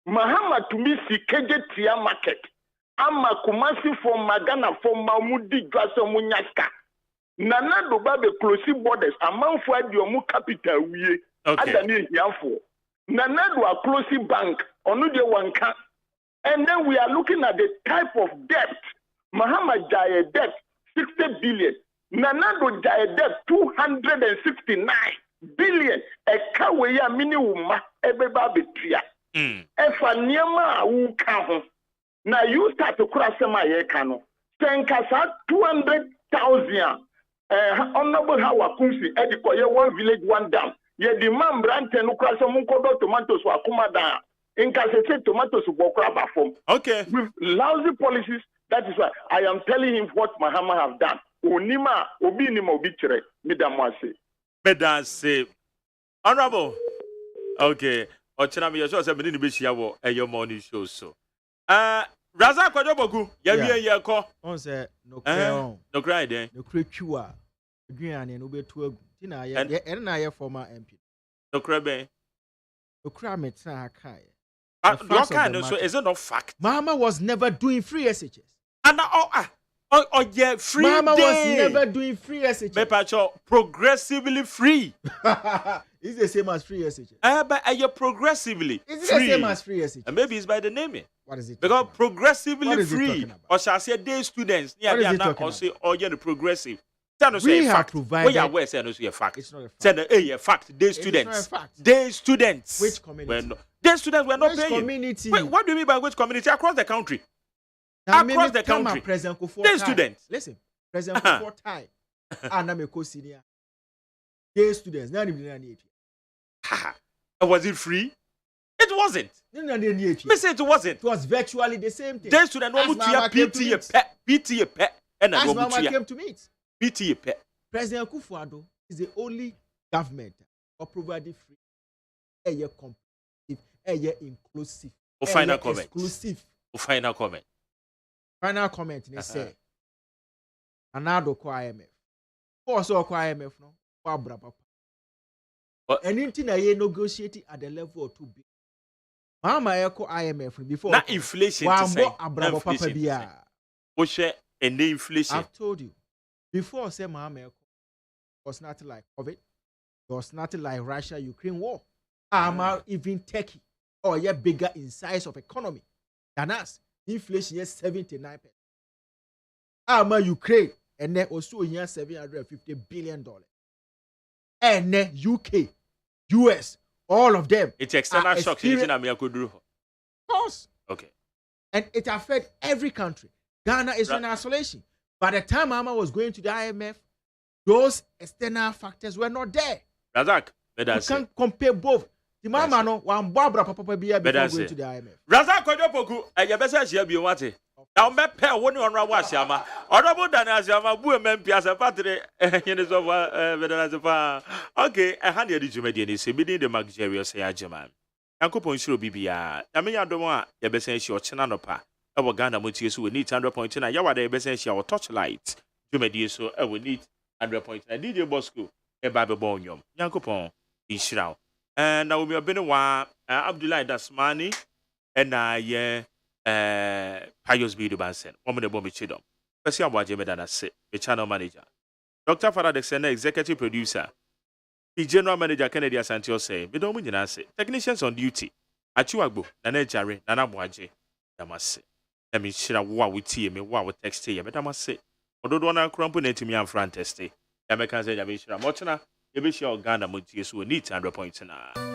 Mahama tumi si keje tia market. Ama kumasi for magana for mamudi jwaso munyaska. Nanado babe close borders amanfo adiomu capital wiye. Adani hiafo. Nanado a close bank onu de wanka. And then we are looking at the type of debt. Mahama Jaya debt 60 billion. Nanado Jaya debt 269 billion. Ekawe ya minimum ebeba betria. Efa niema u kaho. Na you start to cross my yekano. Senkasa 200,000. Honorable Hawa Kumsi ediko ye one village one down. Ye demand brante no cross munkodo tomatoes wa kumada. Inkasese tomatoes bokra bafom.
Okay.
With lousy policies, that is why I am telling him what Mahama have done. Onima obi nima obi chere midamwase.
Bedase. Honorable. Okay. Ochina me yesho se me ni be hia wo eyo morning show so. Raza kwadobogu ye ko.
On say no cry.
No cry then.
No cry twa. Aduane no betu agu. Ti na ye na ye former MP.
No cry be.
No cry me try kai.
Your kind so is it not fact?
Mahama was never doing free SHS.
And yeah, free
Mahama
day.
was never doing free SHS.
Mepacho progressively free.
It's the same as free SHS.
But you're progressively
Is it
free.
the same as free SHS?
And maybe it's by the naming.
What is it?
Because progressively free. Or shall I say day students? Yeah, they are not also the progressive.
We have provided.
We are where say a fact.
It's not a fact.
Say a fact. Day students.
It's not a fact.
Day students.
Which community?
Day students were not
Which
paying.
Community?
Wait, what do you mean by which community? Across the country.
Now,
Across the country. Day students.
Listen, President Kufuor time. Anameko senior. Day students.
Was it free? It wasn't. Me say it wasn't.
It was virtually the same thing.
Day students no PTA pet. And
as Mama came to meet.
PTA pet.
President Kufuor is the only government who provided free. A competitive, inclusive.
Final comment.
Exclusive.
Final comment.
Final comment. They say. Anado ko IMF. Also ko IMF no. Ko abra papa. Anything I negotiated at the level of 2 billion. Mama eko IMF before.
Not inflation.
Wambo abra papa biya.
Oshe and the inflation.
I've told you. Before say Mama eko was nothing like COVID. It was nothing like Russia Ukraine war. Even Turkey, or bigger in size of economy than us. Inflation is 79%. Ukraine, and then also $750 billion. And then UK, US, all of them.
It's external shocks in Of
course.
Okay.
And it affects every country. Ghana is in isolation. By the time Mama was going to the IMF, those external factors were not there.
Razak,
you can't compare both. The Mama no one Barbara Papa before going to the IMF.
Razak Kodopoku, you better share be what it. Now, me pair one on Rawashama. Honorable Danazama, women, Piazza Patre, and over okay, a hundred did you median is the luxurious AGYEMANG. Uncle Poncho BBR. I mean, I don't want your best your Chananopa. Our Ghana Mutis will need 100.9. Yawa, the best your torchlight. You may do so, I will need 100.9. DJ Bosco. eba bebo nyom nyankopon inhyira na omi obene wa Abdullahi Dasmani na ye Pius Bidu Bansen woman de bombi chidom pesi abwaje medana se the channel manager Dr. Farah Dexter executive producer the general manager Kennedy Asante say me don nyina se technicians on duty Achiwagbo na jare na abwaje damase na me hyira wo a wotie me wo a wo text ye medamase ododo na krampo na timi amfran teste ya meka say ya be hyira mo chena ye be hyira Ghana mo tie so ni 100.9